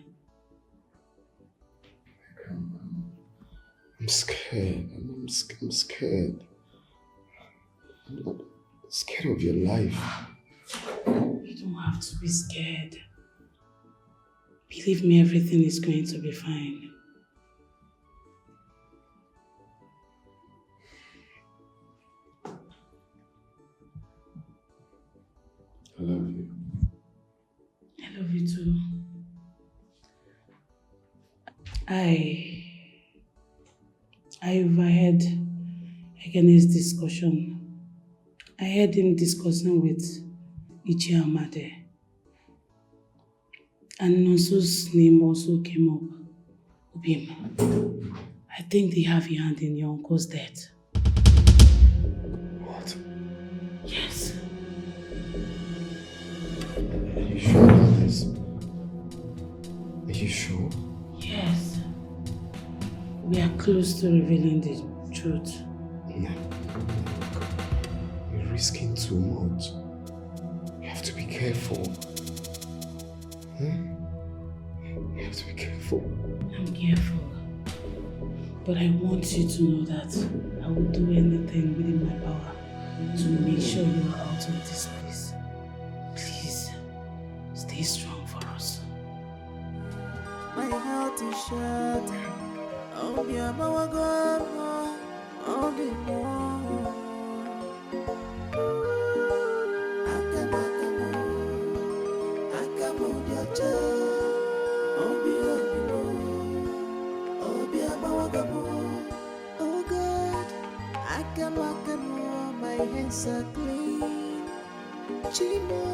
I'm scared. I'm scared. I'm scared of your life. You don't have to be scared. Believe me, everything is going to be fine. I love you. I love you too. I overheard Ekene's discussion. I heard him discussing with Ichi Amade. And Nonso's name also came up. Obim, I think they have a hand in your uncle's death. What? Yes. Are you sure about this? Are you sure? Yes. We are close to revealing the truth. No. You're risking too much. You have to be careful. You have to be careful. I'm careful. But I want you to know that I will do anything within my power to make sure you are out of this place. Please, stay strong for us. My heart is shattered. Oh, yeah, Mama, oh, the more. Oh God, my hands are clean. Chimo.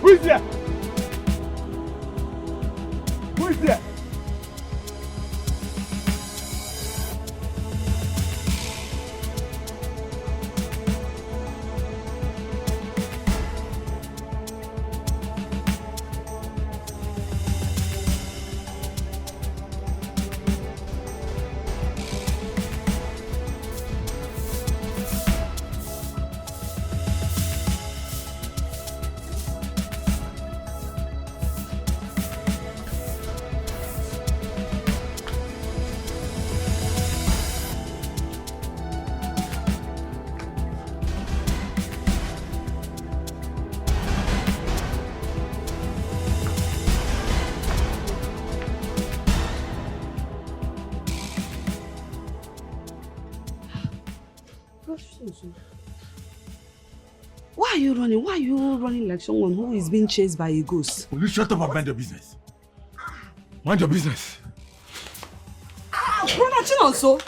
Who is there? Who is there? Why are you running? Why are you running like someone who is being chased by a ghost? Will you shut up and mind your business? Mind your business. Running also.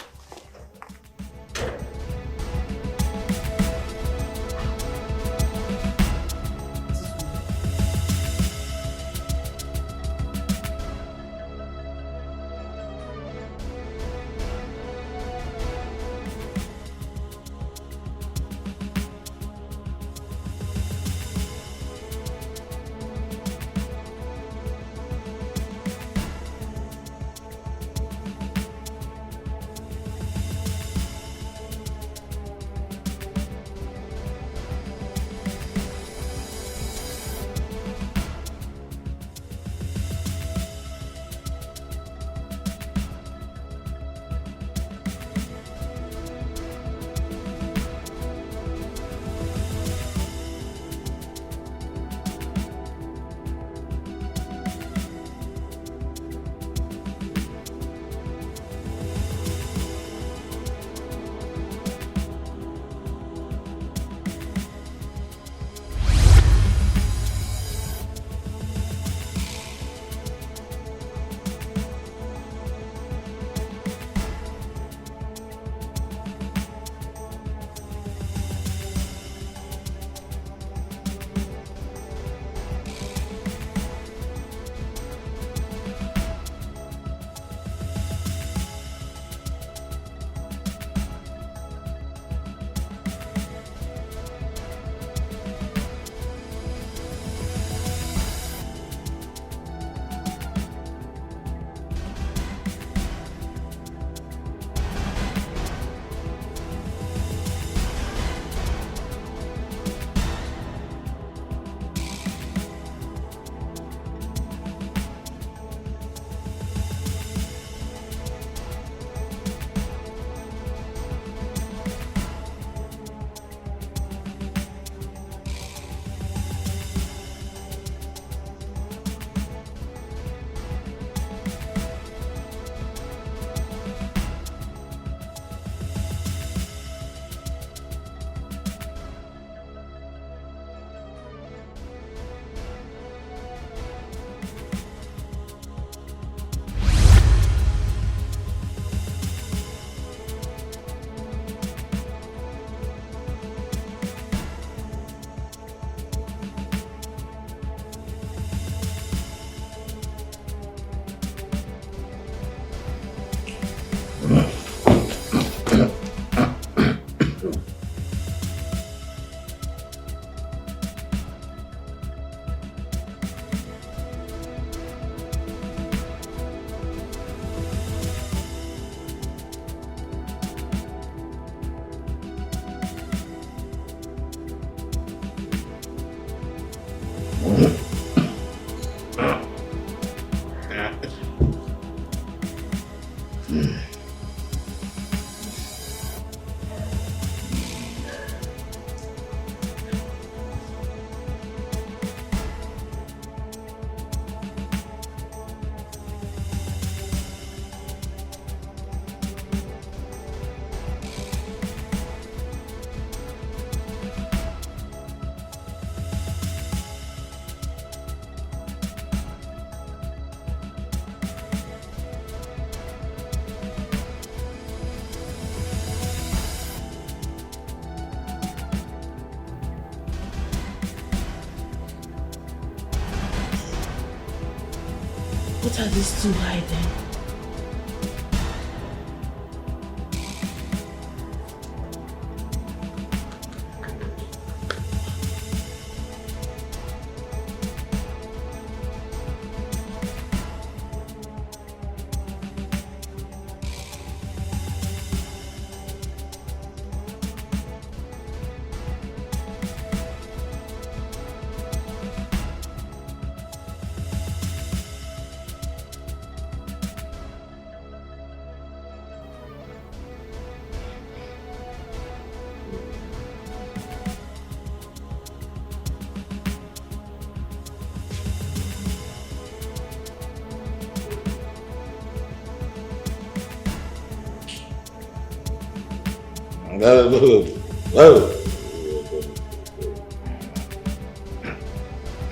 What are these two hiding?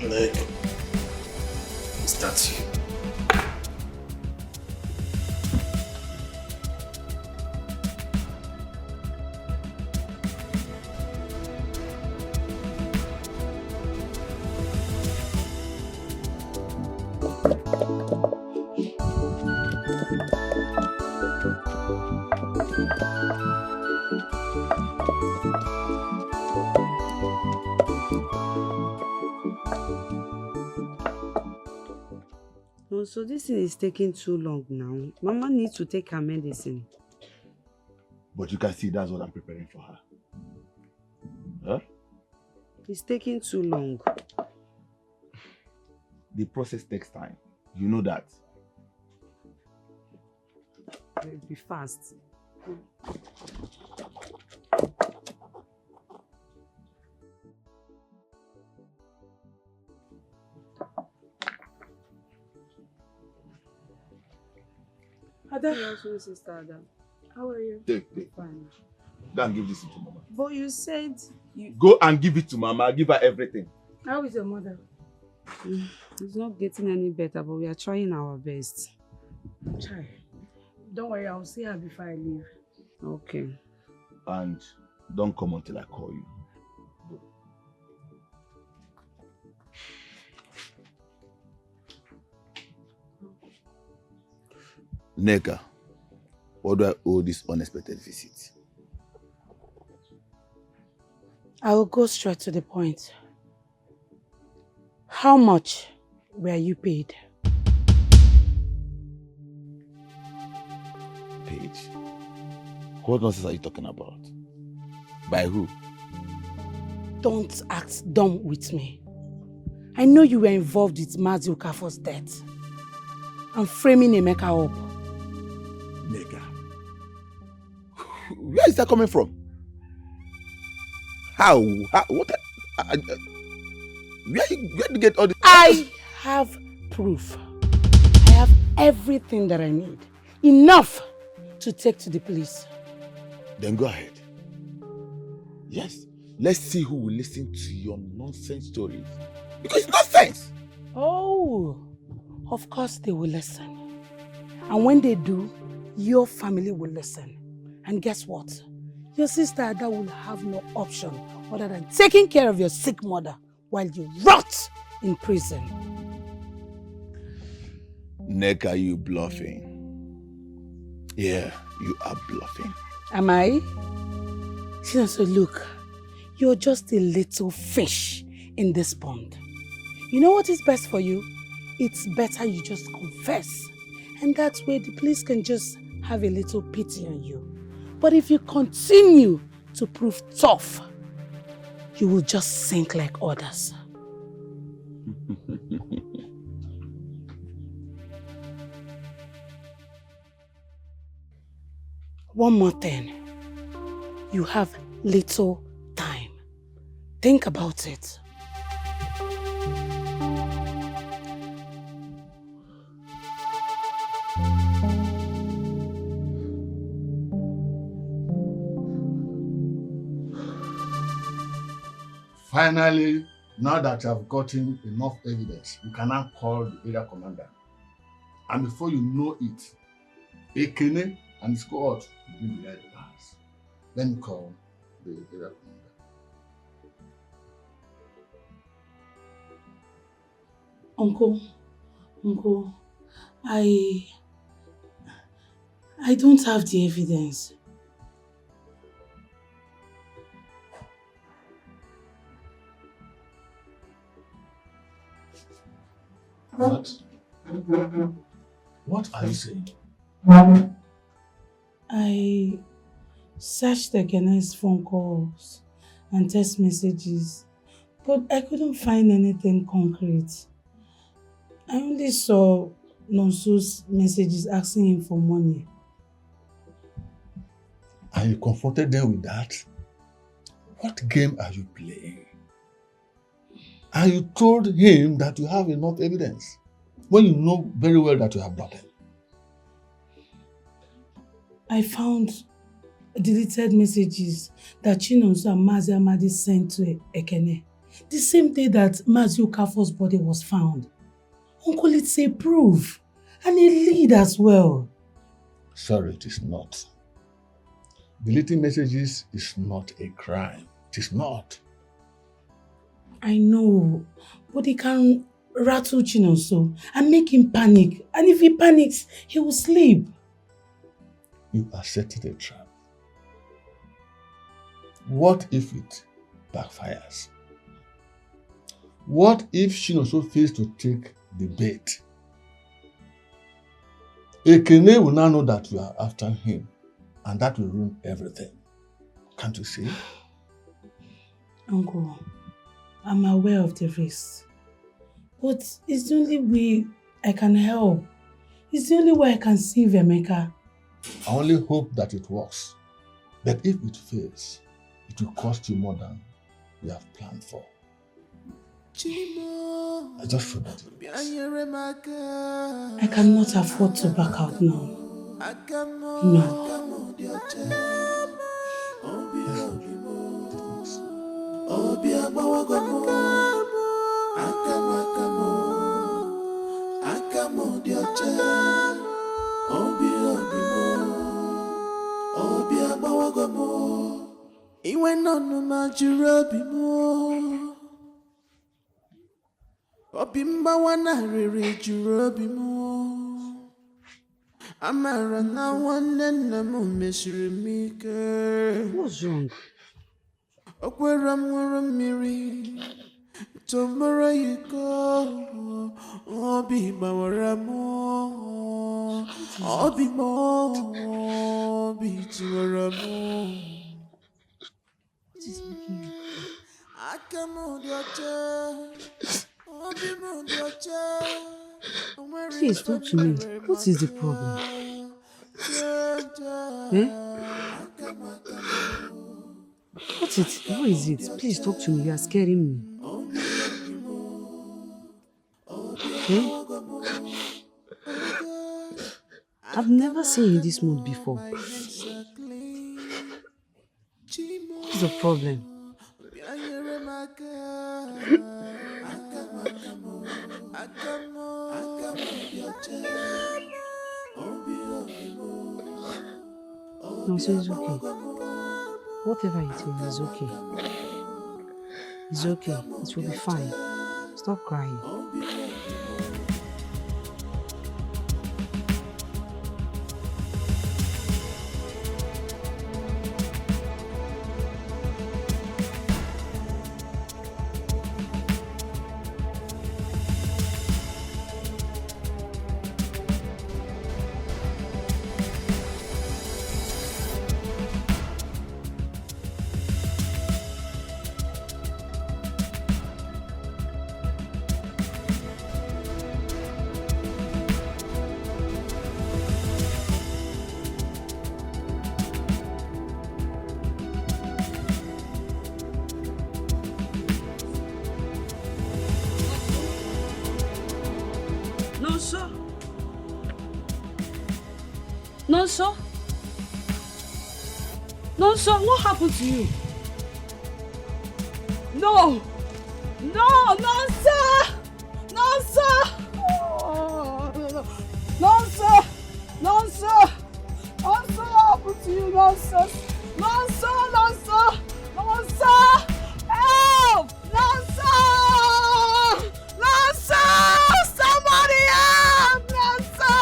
Like, is that you? Oh, so this thing is taking too long now. Mama needs to take her medicine. But you can see that's what I'm preparing for her. Huh? It's taking too long. The process takes time. You know that. Be fast. Ada. Sister Ada. How are you? Take. Fine. Go and give this to Mama. But you said you... Go and give it to Mama. Give her everything. How is your mother? It's not getting any better, but we are trying our best. Try. Don't worry, I'll see her before I leave. Okay. And don't come until I call you. Neka, what do I owe this unexpected visit? I will go straight to the point. How much were you paid? Paid? What nonsense are you talking about? By who? Don't act dumb with me. I know you were involved with Mazi Okafor's death. I'm framing Emeka up. Neka? Where is that coming from? How? What? Where did you get all this? I have proof. I have everything that I need. Enough to take to the police. Then go ahead. Yes. Let's see who will listen to your nonsense stories. Because it's nonsense. Oh, of course they will listen. And when they do, your family will listen. And guess what? Your sister Ada will have no option other than taking care of your sick mother while you rot in prison. Neka, you bluffing. Yeah, you are bluffing. Am I? So look, you're just a little fish in this pond. You know what is best for you? It's better you just confess. And that way the police can just have a little pity on you. But if you continue to prove tough, you will just sink like others. One more thing. You have little time. Think about it. Finally, now that you have gotten enough evidence, you can now call the area commander. And before you know it, Ekene and his cohort will be behind the bars. Let me call the area commander. Uncle, I don't have the evidence. What? What are you saying? I searched Ekene's phone calls and text messages, but I couldn't find anything concrete. I only saw Nonso's messages asking him for money. And you confronted them with that? What game are you playing? And you told him that you have enough evidence when you know very well that you have nothing. I found deleted messages that Chinonso and Mazi Amadi sent to Ekene the same day that Mazi Okafor's body was found. Uncle, it's a proof and a lead as well. Sorry, it is not. Deleting messages is not a crime. It is not. I know, but he can rattle Chinonso and make him panic. And if he panics, he will sleep. You are setting a trap. What if it backfires? What if Chinonso fails to take the bait? Ekene will now know that you are after him, and that will ruin everything. Can't you see? Uncle, I'm aware of the risk. But it's the only way I can help. It's the only way I can save Emeka. I only hope that it works. But if it fails, it will cost you more than you have planned for. I just feel that I cannot afford to back out now. No. Iwe nonu majuru obi mo, obi mgbawa narịrị juru obi mo, amara na nwanne nna m mesiri m ike. What's wrong? Okwere m ṅụrụ mmiri tomorrow you go, obi gbawara m, obi m, obi tiwara m. Please talk to me. What is the problem? Eh? What is it? Please talk to me. You are scaring me. Eh? I've never seen you in this mood before. What's the problem? No, so it's okay. Whatever it is okay. It's okay. It will be fine. Stop crying. Nonso? Nonso, what happened to you? No! No, Nonso! Nonso! Oh, Nonso! Nonso! Nonso, what happened to you, Nonso? Nonso! Nonso! Nonso! Help! Nonso! Nonso! Somebody help! Nonso!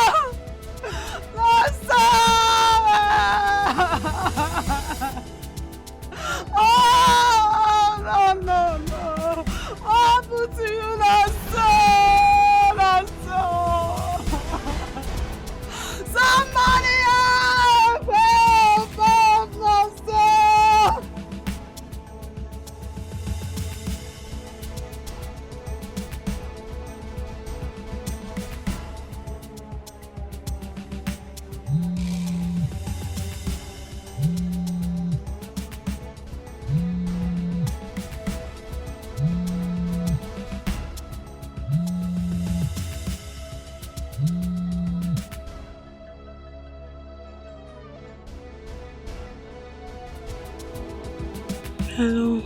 Hello.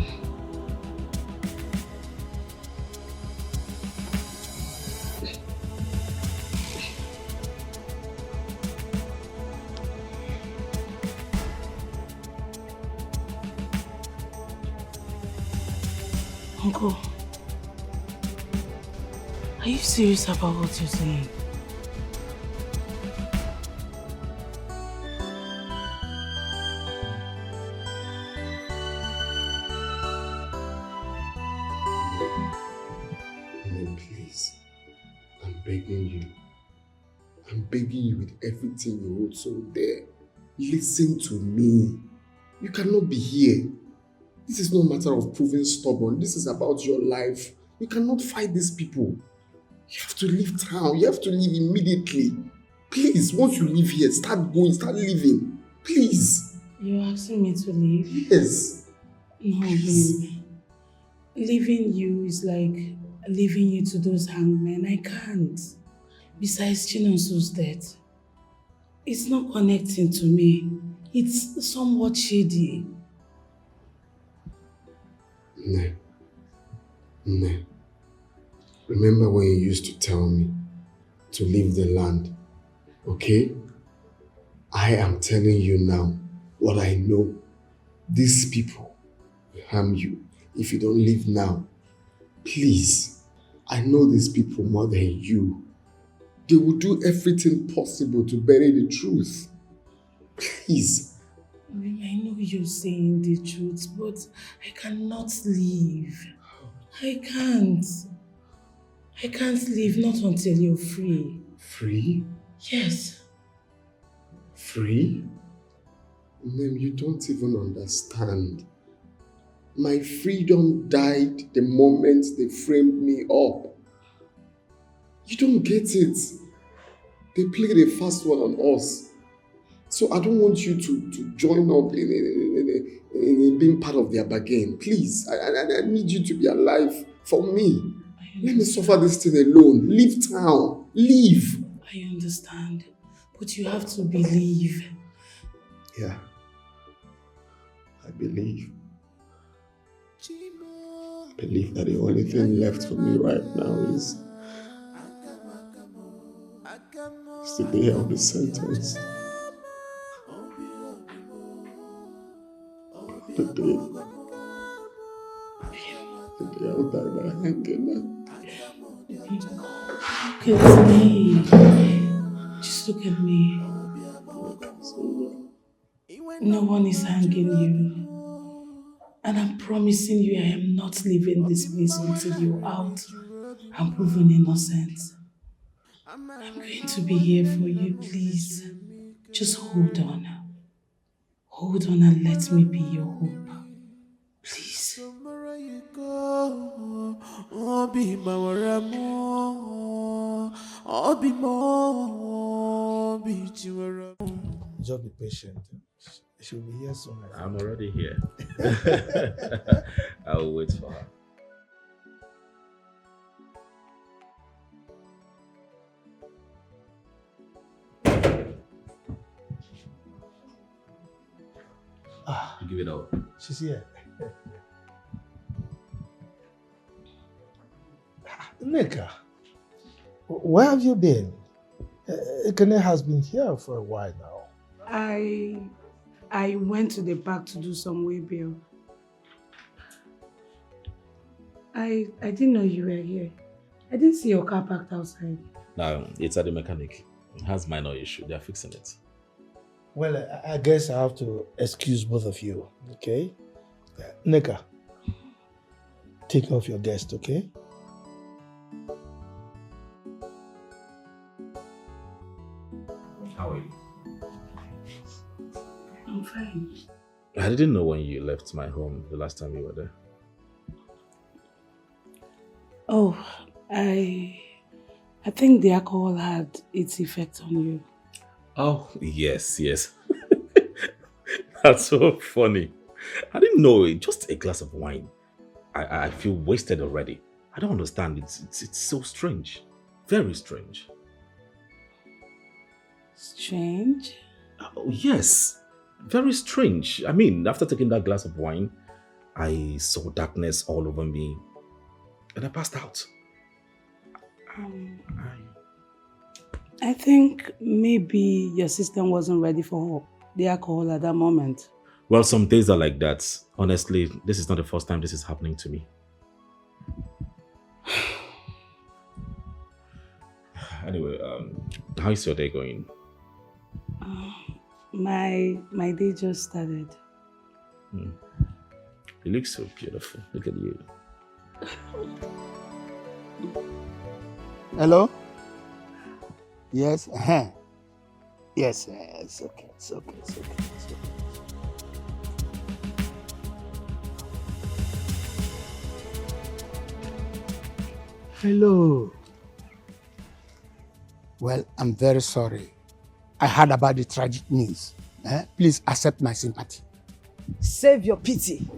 Uncle, are you serious about what you're saying? No, please. I'm begging you. I'm begging you with everything you hold so dear. Listen to me. You cannot be here. This is no matter of proving stubborn. This is about your life. You cannot fight these people. You have to leave town. You have to leave immediately. Please, once you leave here, start going, start living. Please. You're asking me to leave? Yes. No, babe. Leaving you is like leaving you to those hangmen. I can't. Besides Chinonso's death, it's not connecting to me. It's somewhat shady. No. No. Remember when you used to tell me to leave the land, okay? I am telling you now what I know. These people will harm you if you don't leave now. Please, I know these people more than you. They will do everything possible to bury the truth. Please. I know you're saying the truth, but I cannot leave. I can't. I can't leave, not until you're free. Free? Yes. Free? Ma'am, you don't even understand. My freedom died the moment they framed me up. You don't get it. They played a fast one on us. So I don't want you to join up in being part of their bargain. Please, I need you to be alive for me. Let me suffer this thing alone. Leave town. Leave. I understand. But you have to believe. Yeah. I believe. I believe that the only thing left for me right now is the day I'll be sentenced. The day I'll die by hanging. Look at me. Just look at me. No one is hanging you. And I'm promising you I am not leaving this place until you're out and proven innocent. I'm going to be here for you, please. Just hold on. Hold on and let me be your hope. Please. Just be patient. She'll be here soon. I'm already here. I'll wait for her. Give it up. She's here. Nika, where have you been? Ikene has been here for a while now. I went to the park to do some way bill. I didn't know you were here. I didn't see your car parked outside. No, it's at the mechanic. It has minor issue. They're fixing it. Well, I guess I have to excuse both of you, okay? Nika, take off your guest, okay? How are you? I'm fine. I didn't know when you left my home the last time you were there. Oh, I think the alcohol had its effect on you. Oh, yes. That's so funny. I didn't know it. Just a glass of wine. I feel wasted already. I don't understand. It's so strange. Very strange. Strange? Oh, yes. Very strange. I mean, after taking that glass of wine, I saw darkness all over me and I passed out. I think maybe your system wasn't ready for the alcohol at that moment. Well, some days are like that. Honestly, this is not the first time this is happening to me. Anyway, how is your day going? My day just started. You look so beautiful. Look at you. Hello? Yes? Yes, it's okay, it's okay, it's okay, it's okay. Hello. Well, I'm very sorry. I heard about the tragic news. Please accept my sympathy. Save your pity.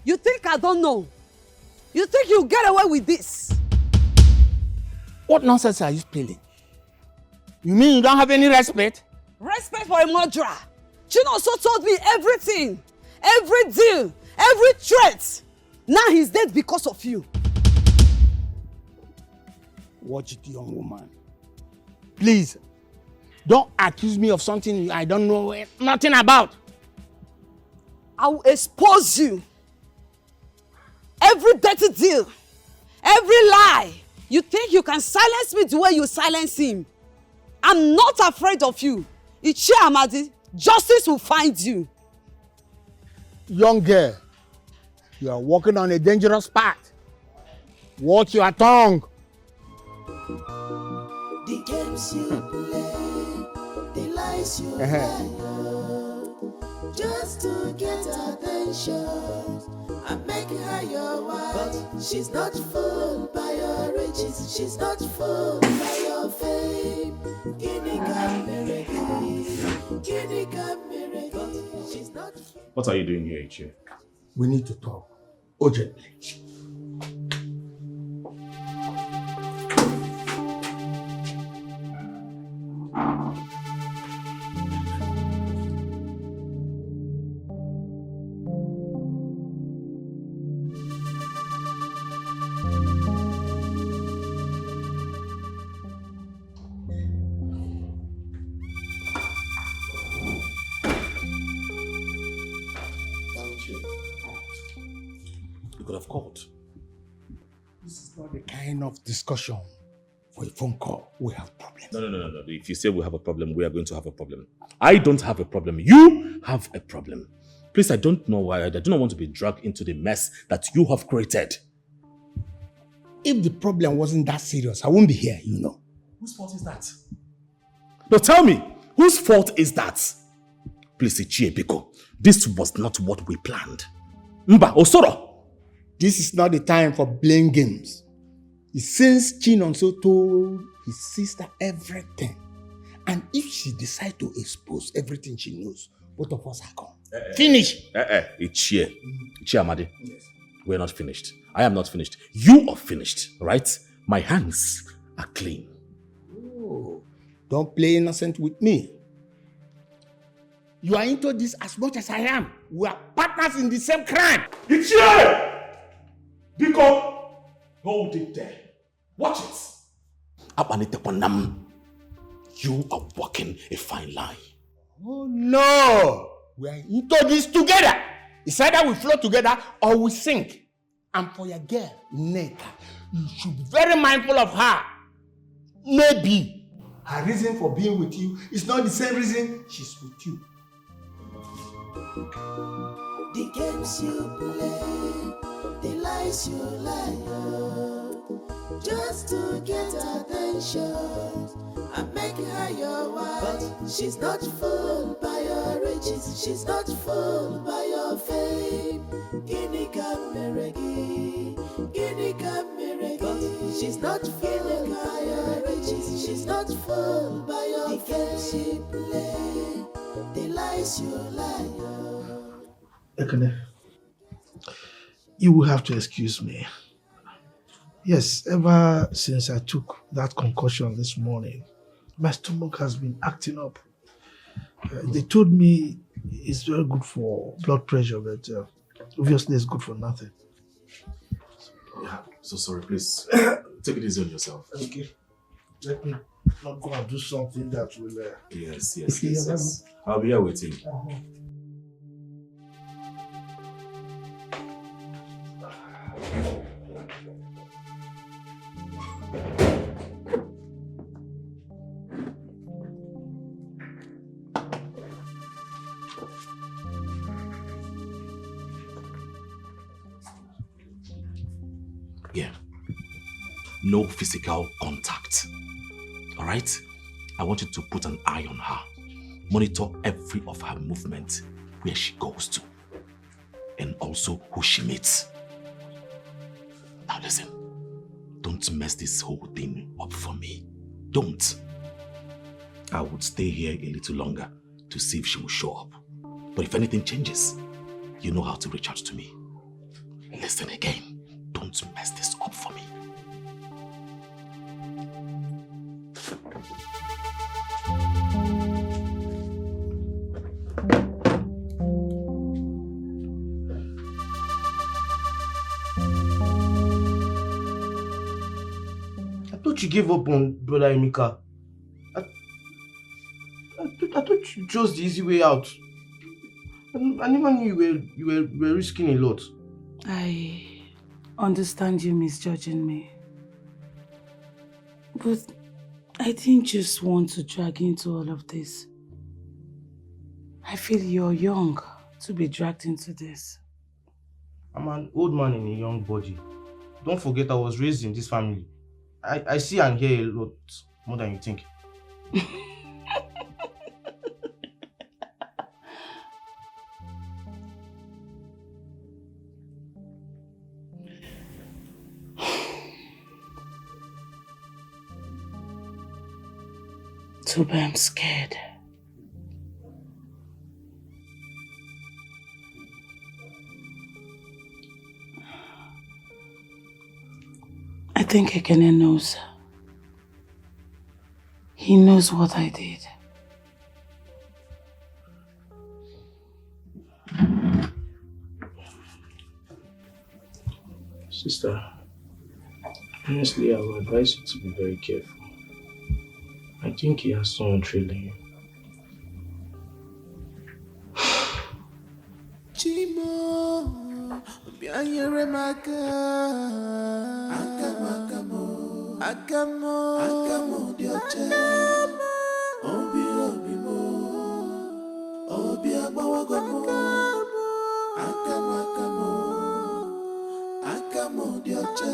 You think I don't know? You think you'll get away with this? What nonsense are you spilling? You mean you don't have any respect? Respect for a murderer. Chinoso told me everything. Every deal. Every threat. Now he's dead because of you. Watch it, young woman. Please, don't accuse me of something I don't know nothing about. I will expose you. Every dirty deal. Every lie. You think you can silence me the way you silence him? I'm not afraid of you. Ichi Amadi, justice will find you. Young girl, you are walking on a dangerous path. Watch your tongue. The games you play, the lies you lie, just to get attention. I'm making her your wife, but she's not fooled by your riches. She's not fooled by your fame. She's not. What are you doing here, Ichie? We need to talk urgently. You could have called. This is not the kind of discussion for a phone call. We have problems. No. If you say we have a problem, we are going to have a problem. I don't have a problem. You have a problem. Please, I don't know why. I do not want to be dragged into the mess that you have created. If the problem wasn't that serious, I wouldn't be here, you know. Whose fault is that? No, tell me, whose fault is that? Please, Ichie Biko, this was not what we planned. Mba, Osoro! This is not the time for blame games. Since Chinonso told his sister everything, and if she decides to expose everything she knows, both of us are gone. Finish! Ichie Amadi, yes. We're not finished. I am not finished. You are finished, right? My hands are clean. Oh, don't play innocent with me. You are into this as much as I am. We are partners in the same crime. Ichie! Biko, hold it there. Watch it. You are walking a fine line. Oh no! We are into this together. It's either we float together or we sink. And for your girl, Neka, you should be very mindful of her. Maybe her reason for being with you is not the same reason she's with you. The games you play, the lies you lie, just to get attention. I'm making her your wife, but she's not fooled by your riches. She's not fooled by your fame. Ini Edo, she's not fooled by your riches. She's not fooled by your fame. She play the lies you lie. Ekene, you will have to excuse me. Yes, ever since I took that concussion this morning, my stomach has been acting up. They told me it's very good for blood pressure, but obviously it's good for nothing. Yeah, so sorry, please. Take it easy on yourself. Okay. Let me not go and do something that will... Yes. I'll be here waiting. Yeah. No physical contact. All right? I want you to put an eye on her. Monitor every of her movement, where she goes to, and also who she meets. Now listen, don't mess this whole thing up for me. Don't. I would stay here a little longer to see if she will show up. But if anything changes, you know how to reach out to me. Listen again, don't mess this up for me. I thought you gave up on Brother Emeka. I thought you chose the easy way out. I never knew you were risking a lot. I understand you misjudging me. But I didn't just want to drag into all of this. I feel you're young to be dragged into this. I'm an old man in a young body. Don't forget I was raised in this family. I see and hear a lot more than you think. Toba, I'm scared. I think Ekene knows. He knows what I did. Sister, honestly, I would advise you to be very careful. I think he has someone trailing you. Chimo, bianyere maka. Akamo, dioche. Obi mo, obi abawagomo. Akamo, dioche.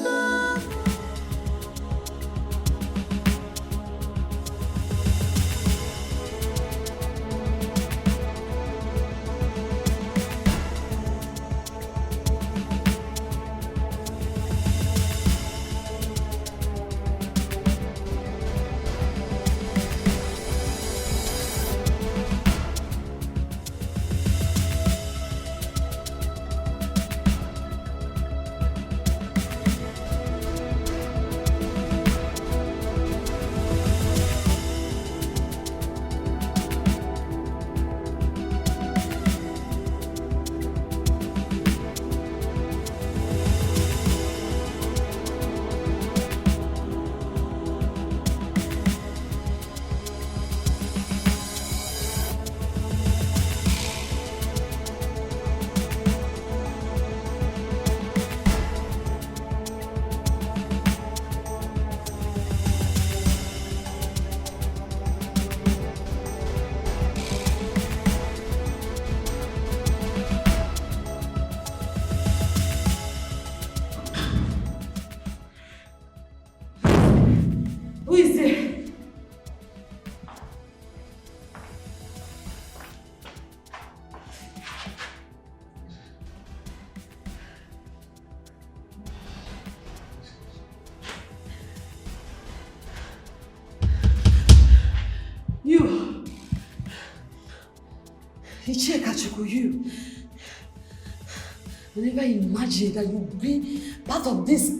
You. I never imagined that you'd be part of this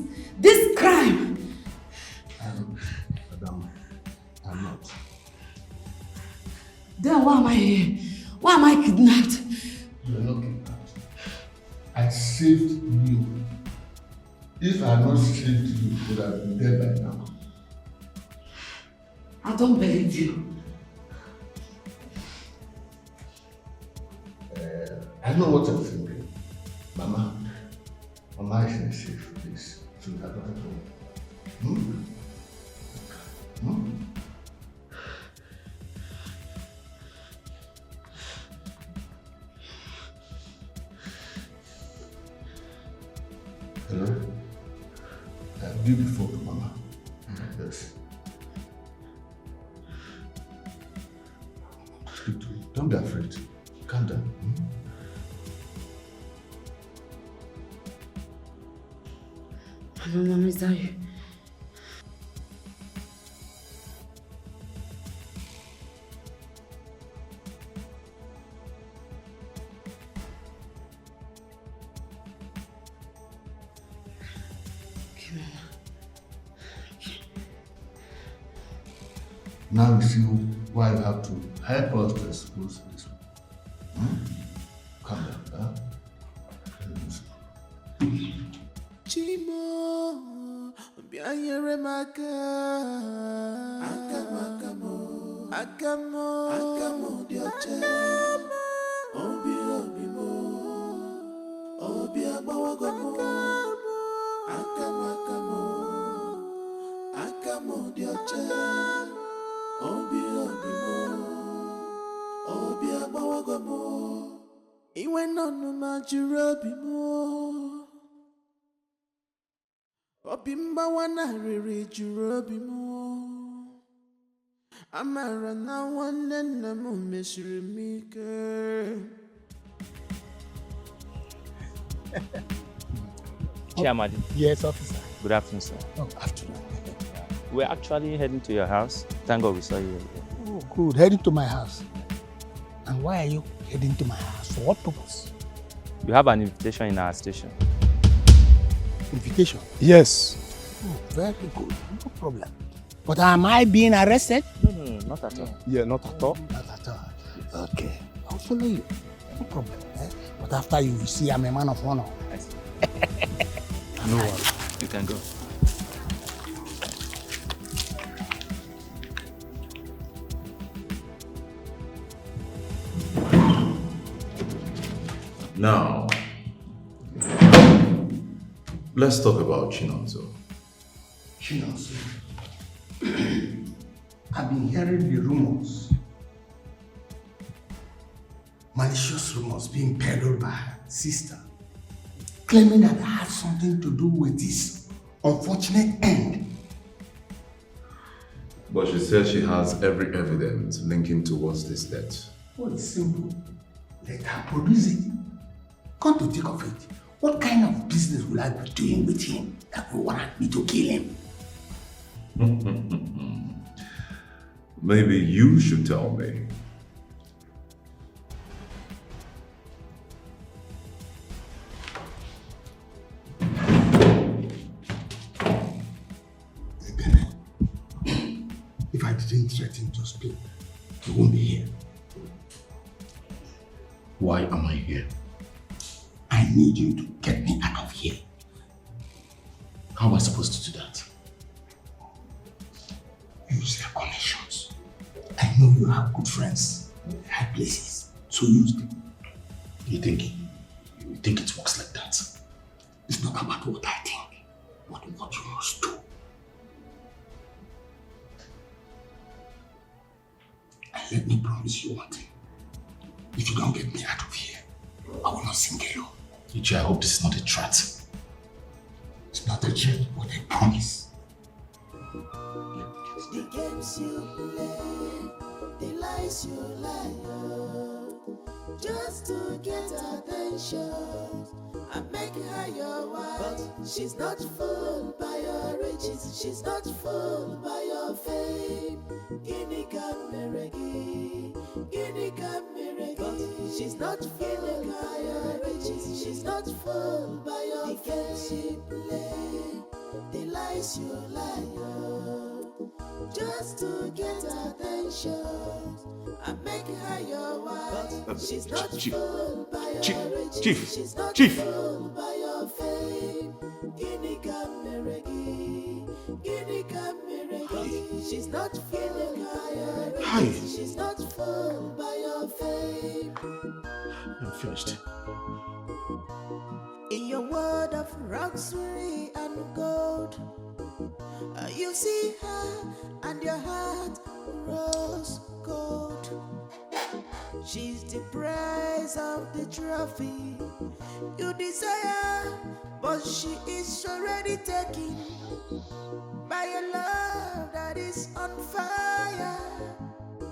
crime. Madam, I'm not. Then why am I here? Why am I kidnapped? You're not kidnapped. I saved you. If I had not saved you, you would have been dead by now. I don't believe you. I know what you're thinking. Mama is in a safe place. So that not at all. Hello? Give the phone to Mama. Yes. Speak to me. Don't be afraid. Calm down. Hello, Mama, is that you? Now you see why you have to help us to expose this one. Calm down, Chimo, bianyere maka. Akamo, dioche. Obi mo, obi abawagomo. Akamo, dioche. Obi abawagomo. Iwe nonu majuru obi mo. Obi mbawana riri juru obi mo. Amara na nwanne nna m mesiri m ike. Chairman. Yes, officer. Good afternoon, sir. Oh, afternoon. We're actually heading to your house. Thank God we saw you. Oh, good. Heading to my house. And why are you heading to my house? For what purpose? You have an invitation in our station. Invitation? Yes. Oh, very good. No problem. But am I being arrested? No, not at all. Yeah, not at all? Not at all. Yes. Okay. I'll follow you. No problem. But after you see I'm a man of honor. I see. No worry. You can go. Now, let's talk about Chinonso. Chinonso. I've been hearing the rumors. Malicious rumors being peddled by her sister, claiming that I had something to do with this unfortunate end. But she says she has every evidence linking towards this death. Well, it's simple. Let her produce it. Come to think of it, what kind of business will I be doing with him that will warrant me to kill him? Maybe you should tell me. If I didn't threaten to speak, you won't be here. Why am I here? I need you to get me out of here. How am I supposed to do that? Use your connections. I know you have good friends in high places, so use them. You think it works like that? It's not about what I think, but what you must do. And let me promise you one thing. If you don't get me out of here, I will not sing alone. Ichi, I hope this is not a threat. It's not a threat, but a promise. The games you play, the lies you lie, just to get attention and make her your wife. But she's not fooled by your riches, she's not fooled by your fame. Guinea Cameregi, Guinea Cameregi. But she's not fooled by your riches, she's not fooled by your fame. The games you play, the lies you lie, just to get attention and make her your wife. She's not fooled by your riches, she's not fooled by She's not fooled by your Hi. riches. She's not fooled by your fame. I'm finished. In your world of luxury and gold, you see her and your heart grows cold. She's the prize of the trophy you desire, but she is already taken by a love that is on fire.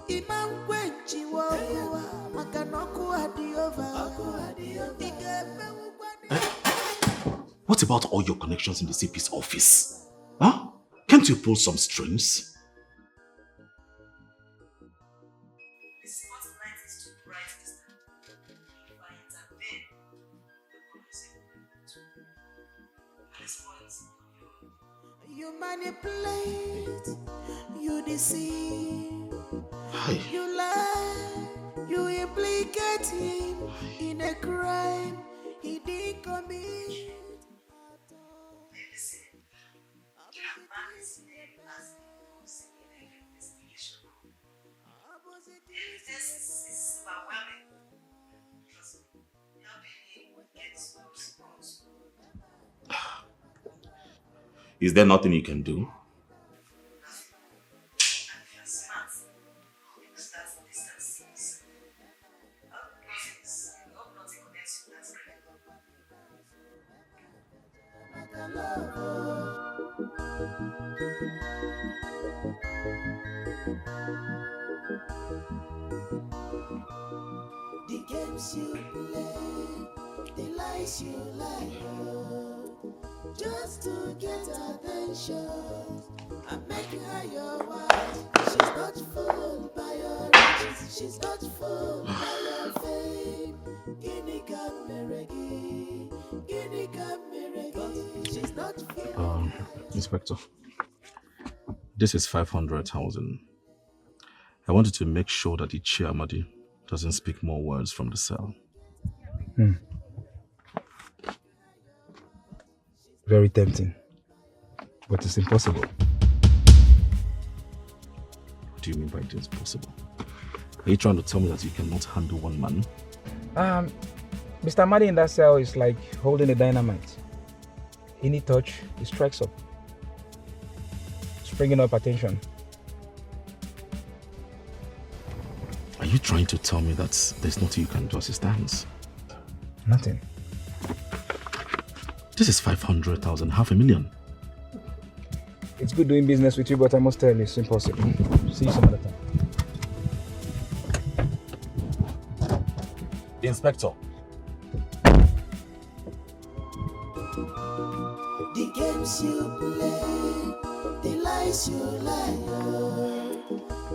Imam Kwenchi Wawa, Makanoku Adiova. What about all your connections in the CP's office? Huh? Can't you pull some strings? You manipulate, you deceive, Hi. you lie, you implicate him in a crime he didn't commit. Is there nothing you can do? The games you play, the lies you lie, just to get attention and make her your wife. She's not fooled by your riches, she's not fooled by your fame. Ini Meregi, Ini Meregi. She's not fooled. Inspector, this is 500,000. I wanted to make sure that the Chiamadi doesn't speak more words from the cell. Very tempting, but it's impossible. What do you mean by it is possible? Are you trying to tell me that you cannot handle one man? Mr. Madi in that cell is like holding a dynamite. Any touch, it strikes up. Springing up attention. Are you trying to tell me that there's nothing you can do as it stands? Nothing. This is 500,000, 500,000. It's good doing business with you, but I must tell you, it's impossible. See you some other time. Inspector. The games you play, the lies you lie,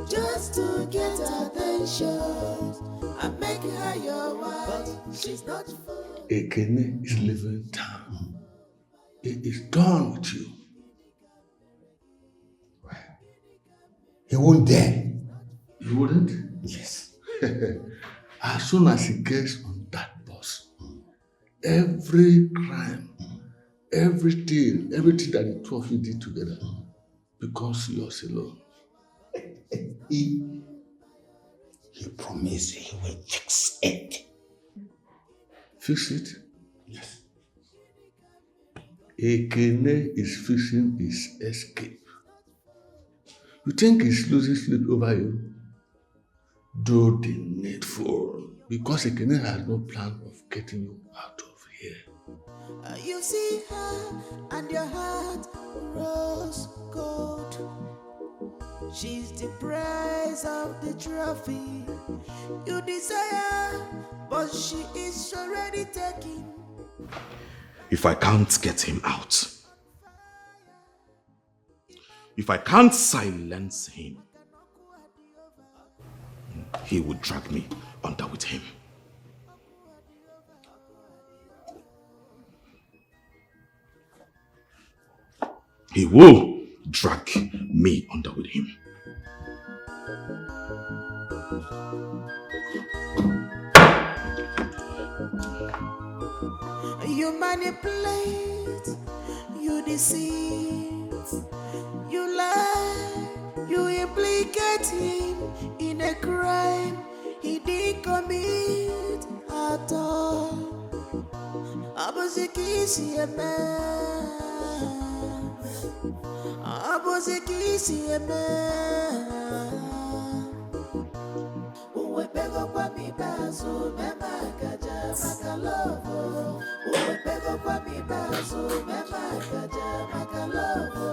just to get attention and make her your wife. She's not fooled. Ekene is leaving town. He is done with you. He won't dare. You wouldn't? Yes. As soon as he gets on that bus, every crime, everything that the two of you did together becomes yours alone. He promised he will fix it. Fix it? Yes. Ekene is fixing his escape. You think he's losing sleep over you? Do the needful, because Ekene has no plan of getting you out of here. You see her and your heart grows cold. She's the prize of the trophy you desire, but she is already taken. If I can't get him out, if I can't silence him, he would drag me under with him. He will drag me under with him. You manipulate, you deceive, you lie, implicate him in a crime he didn't commit at all. Abozekisi eme, abozekisi eme. Uwepego kwa mibazo mema kaja makalovo. Uwepego kwa mibazo mema kaja makalovo.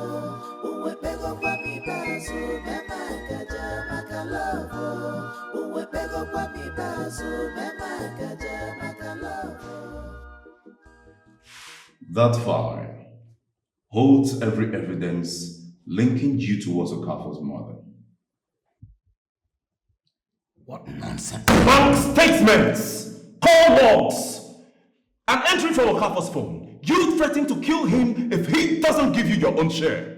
Uwepego kwa mibazo mema kaja makalovo. Uwepego kwa mibazo mema kaja makalovo. That file holds every evidence linking you towards Okafor's mother. What nonsense! Bank statements! Call logs! An entry from Okafor's phone. You threaten to kill him if he doesn't give you your own share.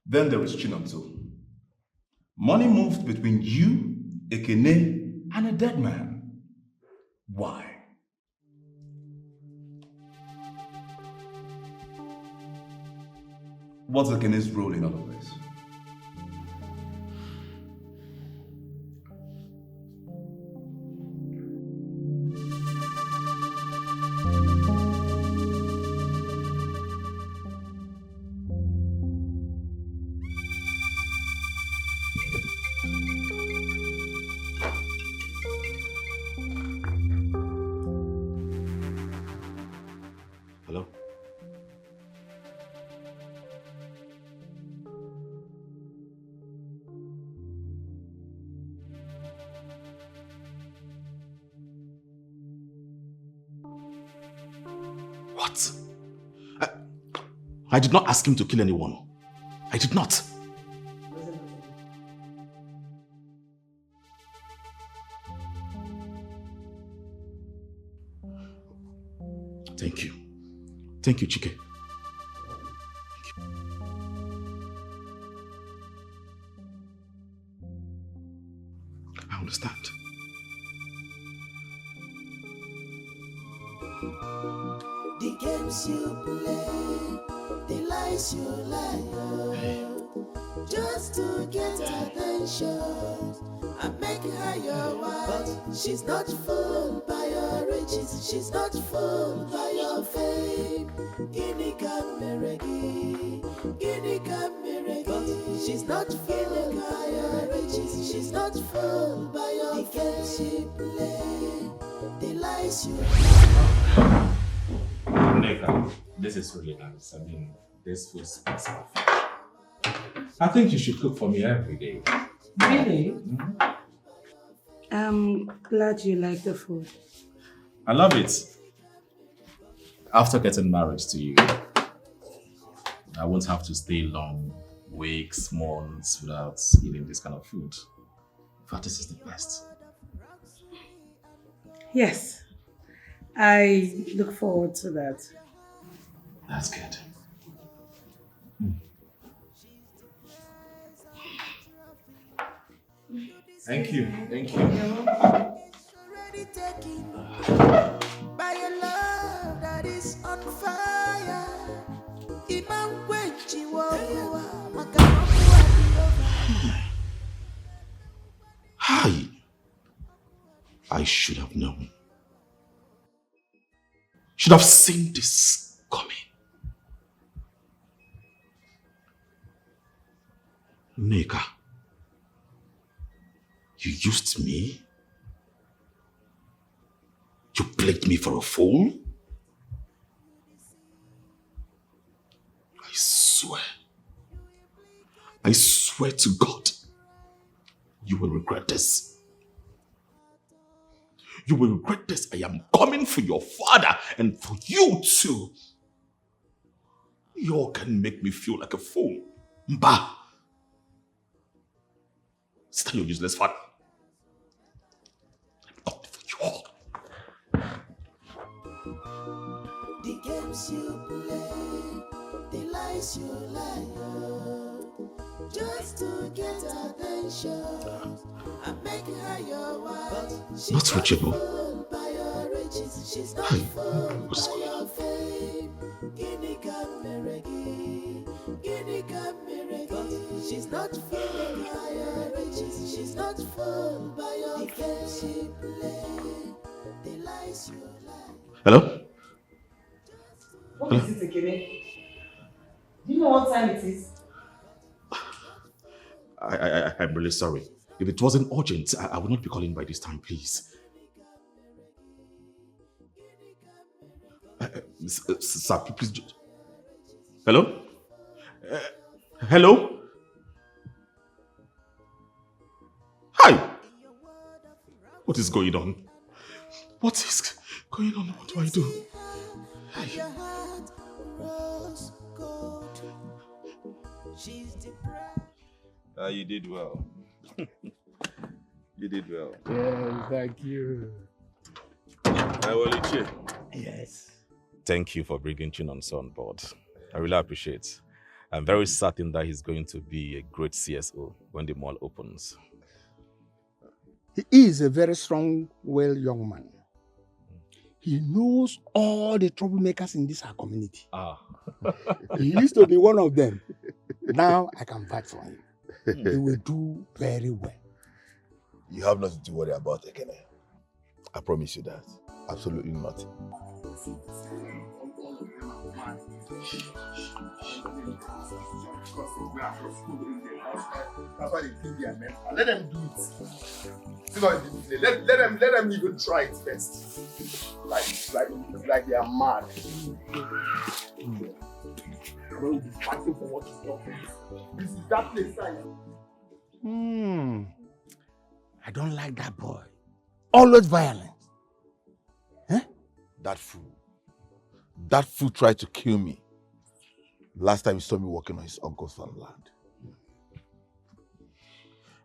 Then there is Chinonso. Money moved between you, Ekene, and a dead man. Why? What's Ekene's role in all of this? Hello? What? I did not ask him to kill anyone. I did not. Thank you. Thank you, Chike. I understand. The games you play, the lies you lie, just to get attention and make her your wife. She's not fooled by your riches, she's not fooled by your fame. Ini Kameregi, Ini Kameregi. She's not fooled by your riches, she's not fooled by your fame. The games you play, the lies you lie. Neka, this is really nice. I mean, this food smells perfect. I think you should cook for me every day. Really? I'm glad you like the food. I love it. After getting married to you, I won't have to stay long, weeks, months without eating this kind of food. In fact, this is the best. Yes, I look forward to that. That's good. Thank you. Thank you. By a love that is on fire. Hi. I should have known. Should have seen this coming. Neka, you used me? You played me for a fool? I swear to God, you will regret this. You will regret this. I am coming for your father and for you too. You all can make me feel like a fool. Mba. Stay your useless father. I'm coming for you all. The games you play, the lies you lie, just to get attention and make her your wife. She's Not reachable. fooled by your riches, she's not fooled by your fame. Ini Kameregi, Ini Kameregi. not fooled by your riches. She's not fooled by your games. She play the lies you lie. Hello? What is it again? Do you know what time it is? I'm really sorry. If it wasn't urgent, I would not be calling by this time, please. Sir, please. Hello? Hello? Hi! What is going on? What is going on? What do I do? Your heart rose gold. She's depressed. You did well. You did well. Yes, thank you. Yes. Thank you for bringing Chinonso on board. I really appreciate it. I'm very certain that he's going to be a great CSO when the mall opens. He is a very strong, well young man. He knows all the troublemakers in this our community. He used to be one of them. Now I can fight for him. He will do very well. You have nothing to worry about, Ekene. I promise you that. Absolutely nothing. That's why they think they are meant. Let them do it. Let them even try it first. Like they are mad. We'll be fighting for what is not. This is that place, I don't like that boy. Always violent. That fool. That fool tried to kill me. Last time he saw me working on his uncle's farmland.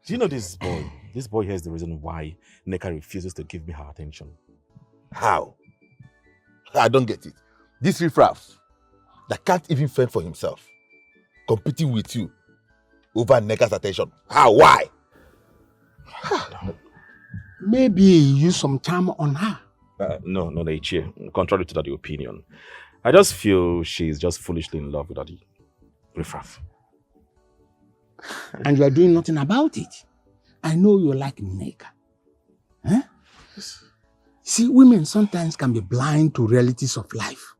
Do you know this boy? This boy here is the reason why Neka refuses to give me her attention. How? I don't get it. This riffraff that can't even fend for himself, competing with you over Neka's attention. How? Why? Maybe he used some charm on her. No, Ichie. Contrary to that opinion. I just feel she's just foolishly in love with Daddy riffraff. And you are doing nothing about it. I know you like Neka. See, women sometimes can be blind to realities of life.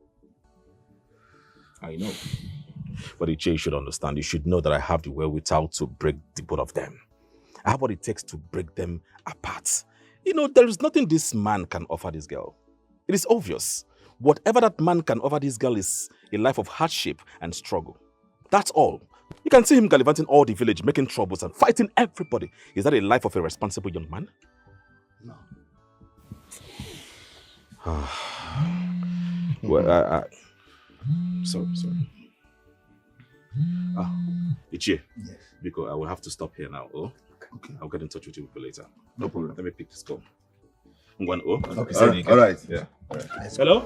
I know. But Ichie, you should understand. You should know that I have the wherewithal to break the both of them. I have what it takes to break them apart. You know, there is nothing this man can offer this girl. It is obvious. Whatever that man can offer this girl is a life of hardship and struggle. That's all. You can see him gallivanting all the village, making troubles and fighting everybody. Is that a life of a responsible young man? No. Well, sorry. Ichie. Yes. Because I will have to stop here now. Oh? Okay. I'll get in touch with you later. No problem. Let me pick this call. One, oh? Okay. All right. Yeah. All right. Hello?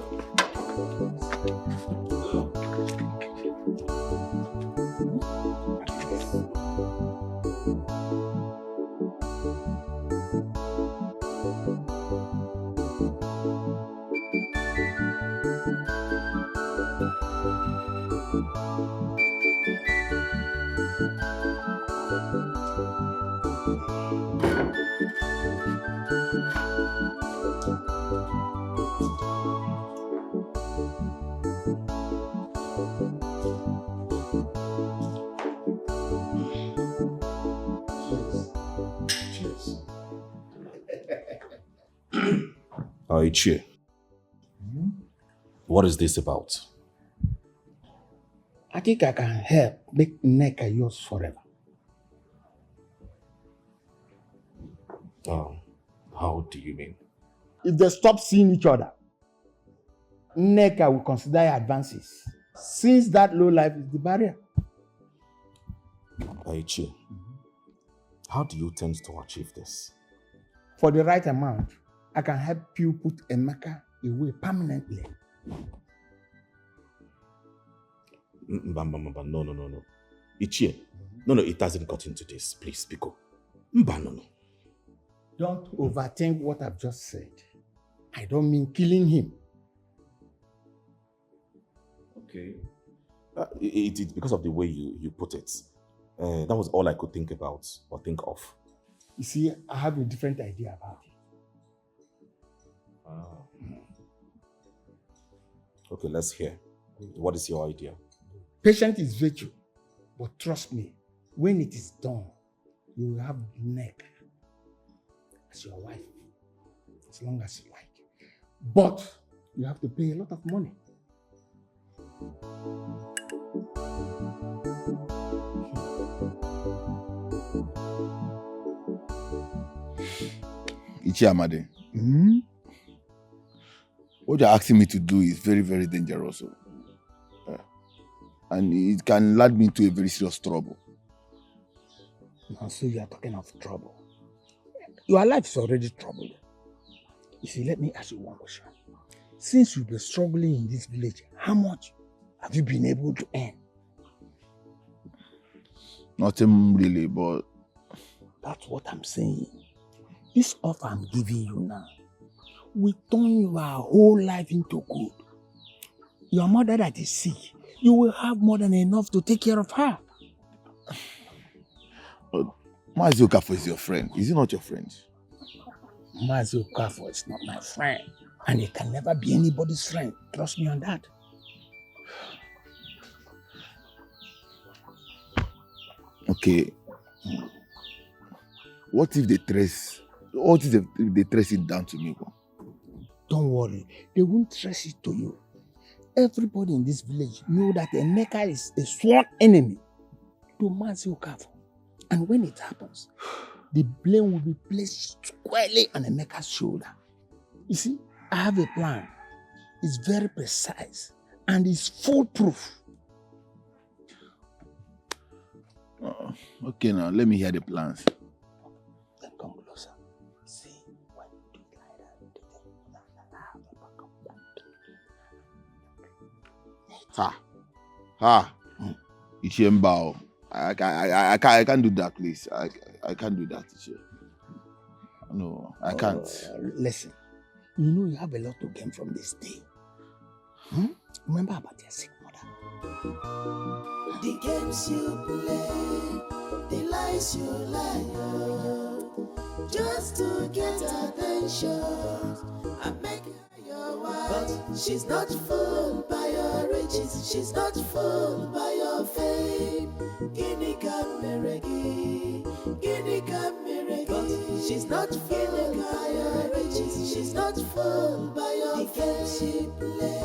Ichie, what is this about? I think I can help make Neka yours forever. How do you mean? If they stop seeing each other, Neka will consider advances, since that low life is the barrier. Ichie, how do you tend to achieve this? For the right amount, I can help you put Emeka away permanently. No. Ichie, no, it hasn't got into this. Please, Biko. No. Don't overthink what I've just said. I don't mean killing him. Okay. It's because of the way you put it. That was all I could think about or think of. You see, I have a different idea about it. Okay, let's hear. What is your idea? Patience is virtue, but trust me, when it is done, you will have neck as your wife, as long as you like. But you have to pay a lot of money. Ichi Amade. What you're asking me to do is very, very dangerous. And it can lead me to a very serious trouble. Now, so you are talking of trouble. Your life is already troubled. You see, let me ask you one question. Since you've been struggling in this village, how much have you been able to earn? Nothing really, but... That's what I'm saying. This offer I'm giving you now will turn your whole life into good. Your mother that is sick, you will have more than enough to take care of her. Mazi Okafor is your friend. Is he not your friend? Mazi Okafor is not my friend. And he can never be anybody's friend. Trust me on that. Okay. What if they trace it down to me? Don't worry. They won't trace it to you. Everybody in this village know that Emeka is a sworn enemy to Mazi Okafor. And when it happens, the blame will be placed squarely on Emeka's shoulder. You see, I have a plan. It's very precise and it's foolproof. Okay, now let me hear the plans. Then come closer. See, when you do it like that, Ha. Ichembao. I can't do that, please. I can't do that, Ichi. No, I can't. Listen, you know you have a lot to gain from this day. Remember about your sick mother. The games you play, the lies you lie, just to get attention and make her your wife. But she's not fooled by your riches, she's not fooled by your fame. Guinea Cameregi, but she's not fooled by your riches, she's not fooled by your fame. The games you play,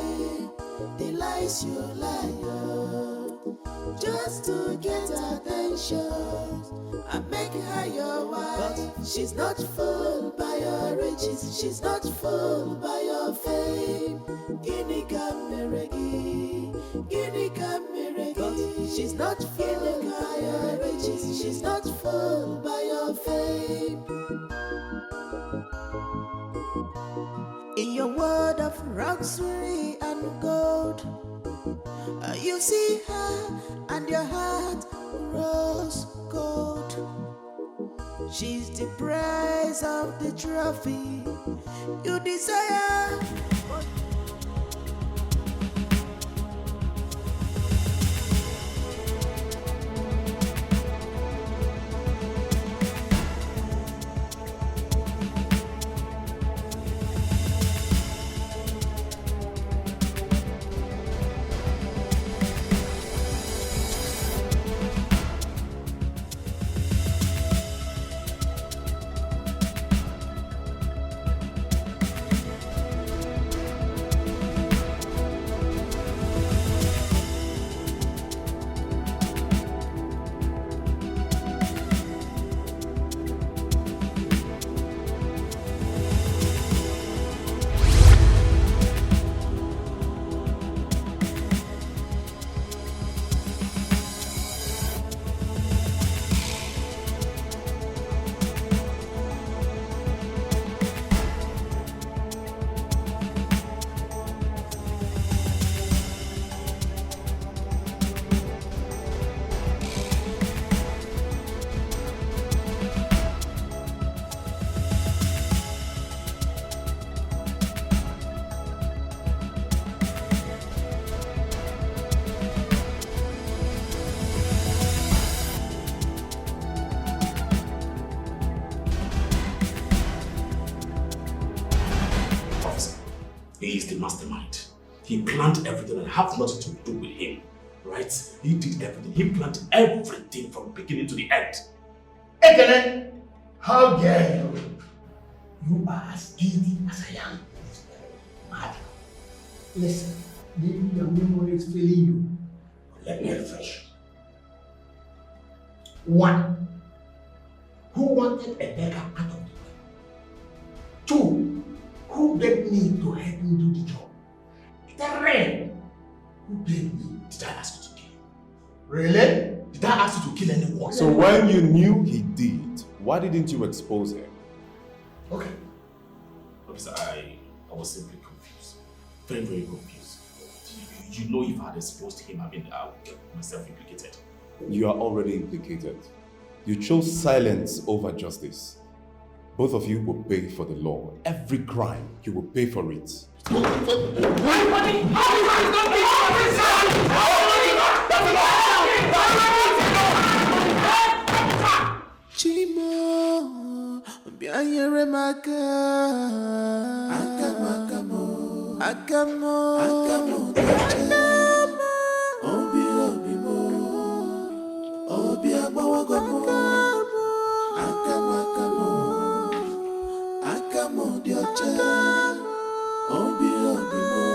the lies you lie, just to get attention and make her your wife. But she's not fooled by your riches, she's not fooled by your fame. Guinea Cameregi, but she's not fooled by your riches, she's not fooled by your fame. In your world of luxury and gold, you see her and your heart rose gold. She's the prize of the trophy you desire. mastermind. He planned everything and have nothing to do with him. Right? He did everything. He planned everything from beginning to the end. Ekene, how dare you? You are as guilty as I am. Mad. Listen, maybe your memory is failing you. Let me refresh. 1. Who wanted a beggar out of the way? 2. Who begged me to help me do the job? 3. Who paid me? Did I ask you to kill him? Really? Did I ask you to kill anyone? So when you knew he did, why didn't you expose him? Okay. Officer, I was simply confused. Very, very confused. You know if I had exposed him, I mean, I would get myself implicated. You are already implicated. You chose silence over justice. Both of you will pay for the law. Every crime, you will pay for it. Chimo, bianyere maka. Akamo, akamo, akamo, obi obi mo, obi abawagomo. Akamo, akamo, akamo dioche, obi obi mo,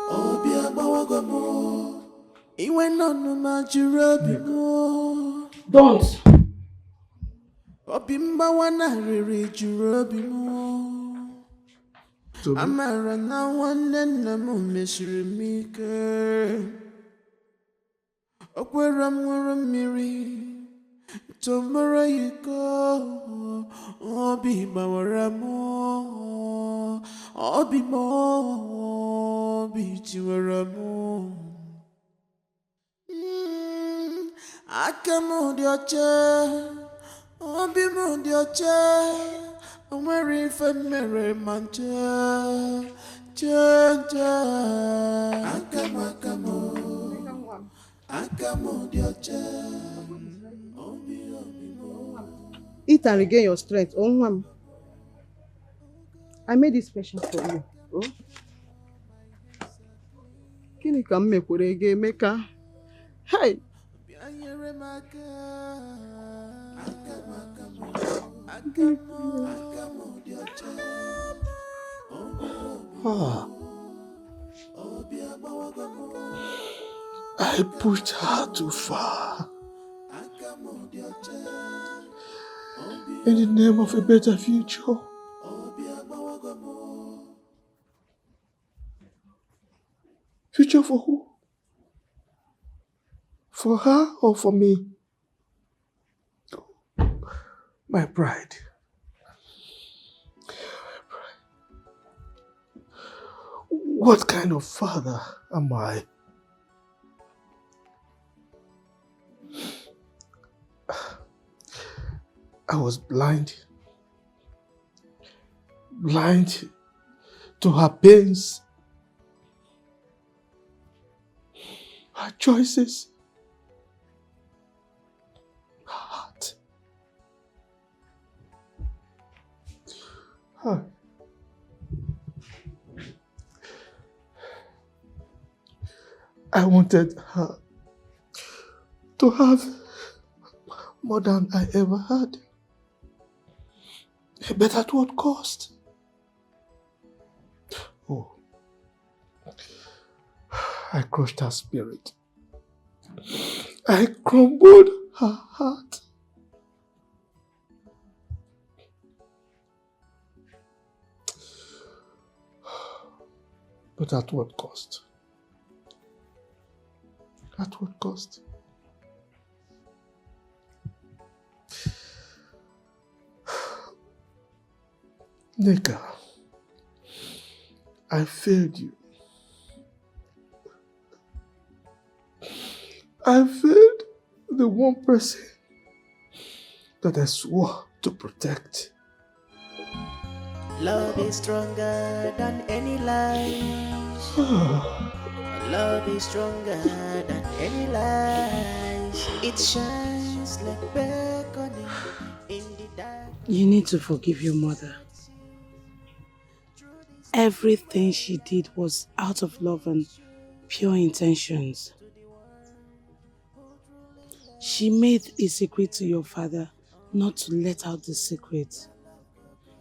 obi abawagomo. Iwe nonu majurobi mo. Don't. Obimba wana riri jurobi mo. Amara na wane na mo mesrimike. Okwera mwara miri. Tomorrow you go. Obi bawara mo. Obi mo. Obi chiwara mo. Akamo dioche, obi mo dioche, omari femere manche, cha. Akamo dioche, obi mo. Eat and regain your strength. Oh, I made this special for you. Oh. Kini ka mme kwere ga emeka. Hey. I pushed her too far. In the name of a better future. Future for who? For her or for me? My pride. What kind of father am I? I was blind to her pains, her choices, her heart. I wanted her to have more than I ever had. But at what cost? Oh, I crushed her spirit. I crumbled her heart. But at what cost? At what cost? Nika, I failed you. I failed the one person that I swore to protect. Love is stronger than any lies. Love is stronger than any lies. It shines like beckoning in the dark. You need to forgive your mother. Everything she did was out of love and pure intentions. She made a secret to your father not to let out the secret.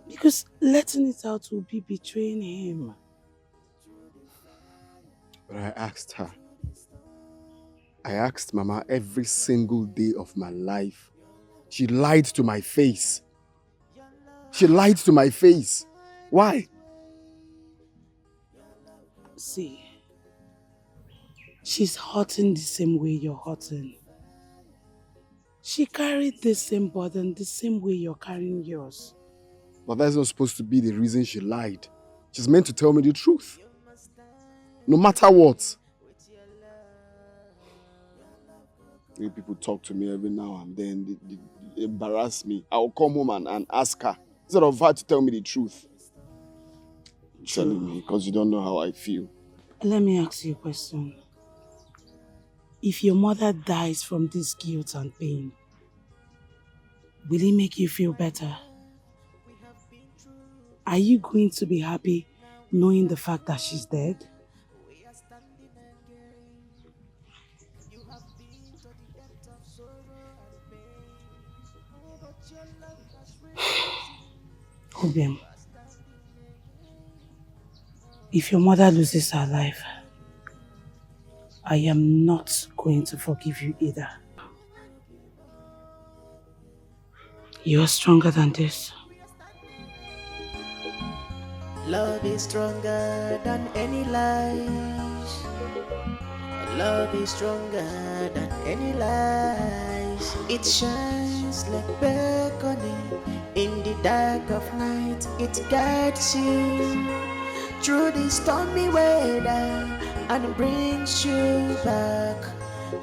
Because letting it out will be betraying him. But I asked her. I asked Mama every single day of my life. She lied to my face. She lied to my face. Why? See, she's hurting the same way you're hurting. She carried the same burden the same way you're carrying yours. But that's not supposed to be the reason she lied. She's meant to tell me the truth. No matter what. People talk to me every now and then. They embarrass me. I'll come home and ask her. Instead of her to tell me the truth. You're telling me because you don't know how I feel. Let me ask you a question. If your mother dies from this guilt and pain, will it make you feel better? Are you going to be happy knowing the fact that she's dead? Obiem, if your mother loses her life, I am not going to forgive you either. You are stronger than this. Love is stronger than any lies. Love is stronger than any lies. It shines like beckoning in the dark of night. It guides you through the stormy weather and brings you back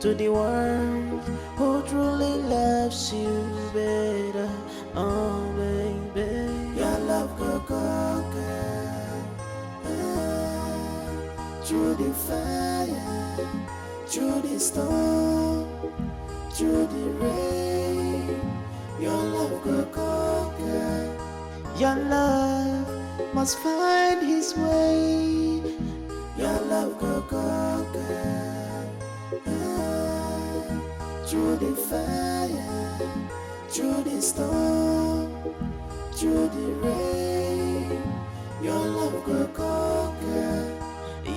to the one who truly loves you better. Oh baby, your love go conquer through the fire, through the storm, through the rain. Your love go conquer. Your love must find his way. Your love go conquer through the fire, through the storm, through the rain. Your love go conquer.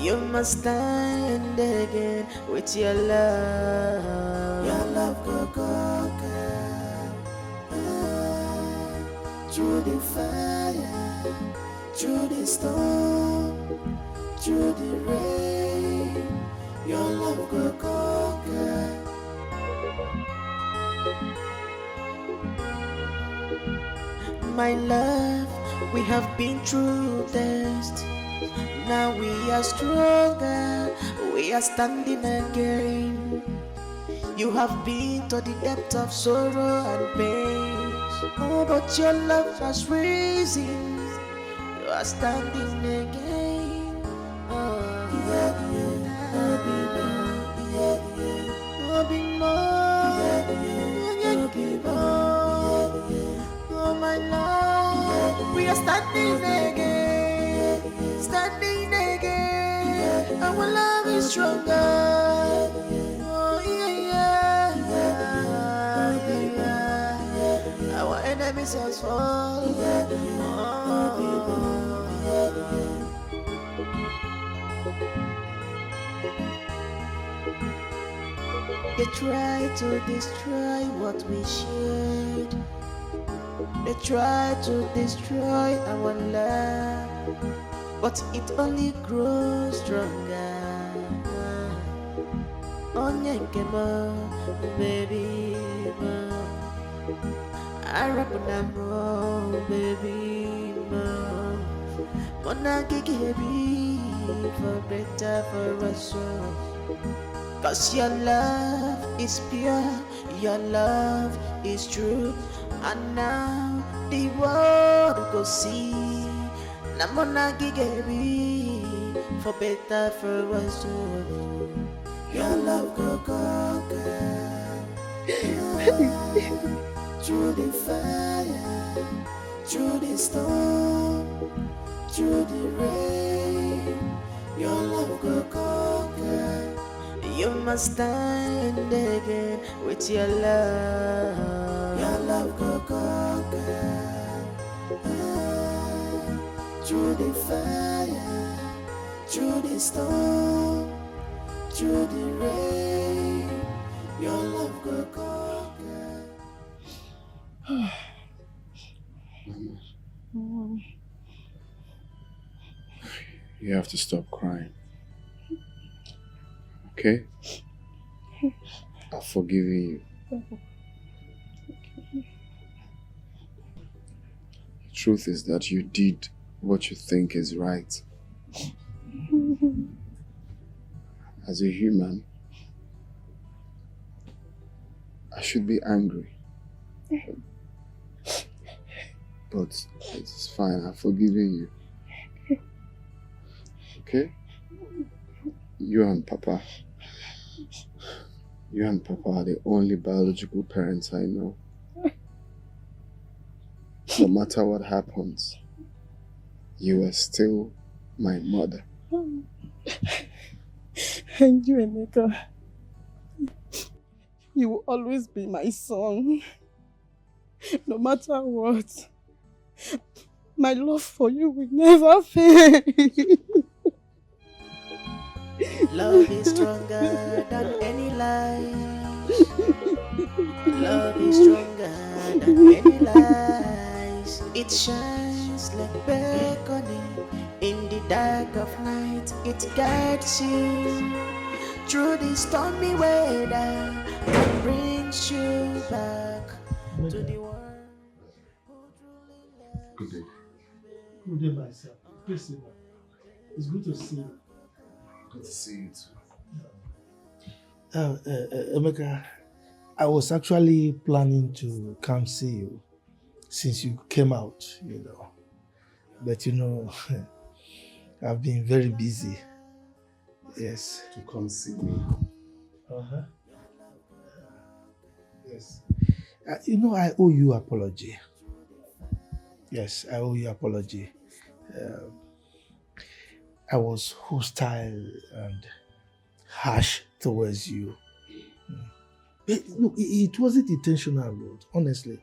You must stand again with your love. Your love go conquer through the fire, through the storm, through the rain. Your love go conquer. My love, we have been through tests. Now we are stronger. We are standing again. You have been to the depth of sorrow and pain. Oh, but your love has risen. You are standing again. Oh, yeah, yeah. Oh, be more. Oh, my love, we are standing again. Standing again. Our love is stronger. Oh, yeah, yeah. Our enemies has fallen. They try to destroy what we shared. They try to destroy our love, but it only grows stronger. Onyekemo, baby, Arapunamo, baby, Monagigi, for better for us all. 'Cause your love is pure, your love is true, and now the world go see. Namona gigebi for better for us all. Your love go conquer through the fire, through the storm, through the rain, your love go conquer. You must stand again with your love. Your love go conquer. Through the fire, through the storm, through the rain, your love go conquer. You have to stop crying. Okay? I've forgiven you. The truth is that you did what you think is right. As a human, I should be angry. But it's fine, I've forgiven you. Okay? You and Papa are the only biological parents I know. No matter what happens, you are still my mother. And you, Emeka, you will always be my son. No matter what, my love for you will never fade. Love is stronger than any lies. Love is stronger than any lies. It shines like beckoning in the dark of night. It guides you through the stormy weather and brings you back to the world. Good day. Good day, myself. Please sit down. It's good to see you. Good to see you too. Emeka, I was actually planning to come see you since you came out, you know. But you know, I've been very busy. Yes. To come see me. Uh-huh. Yes. You know, I owe you apology. Yes, I owe you apology. I was hostile and harsh towards you. But look, it wasn't intentional, Lord, honestly.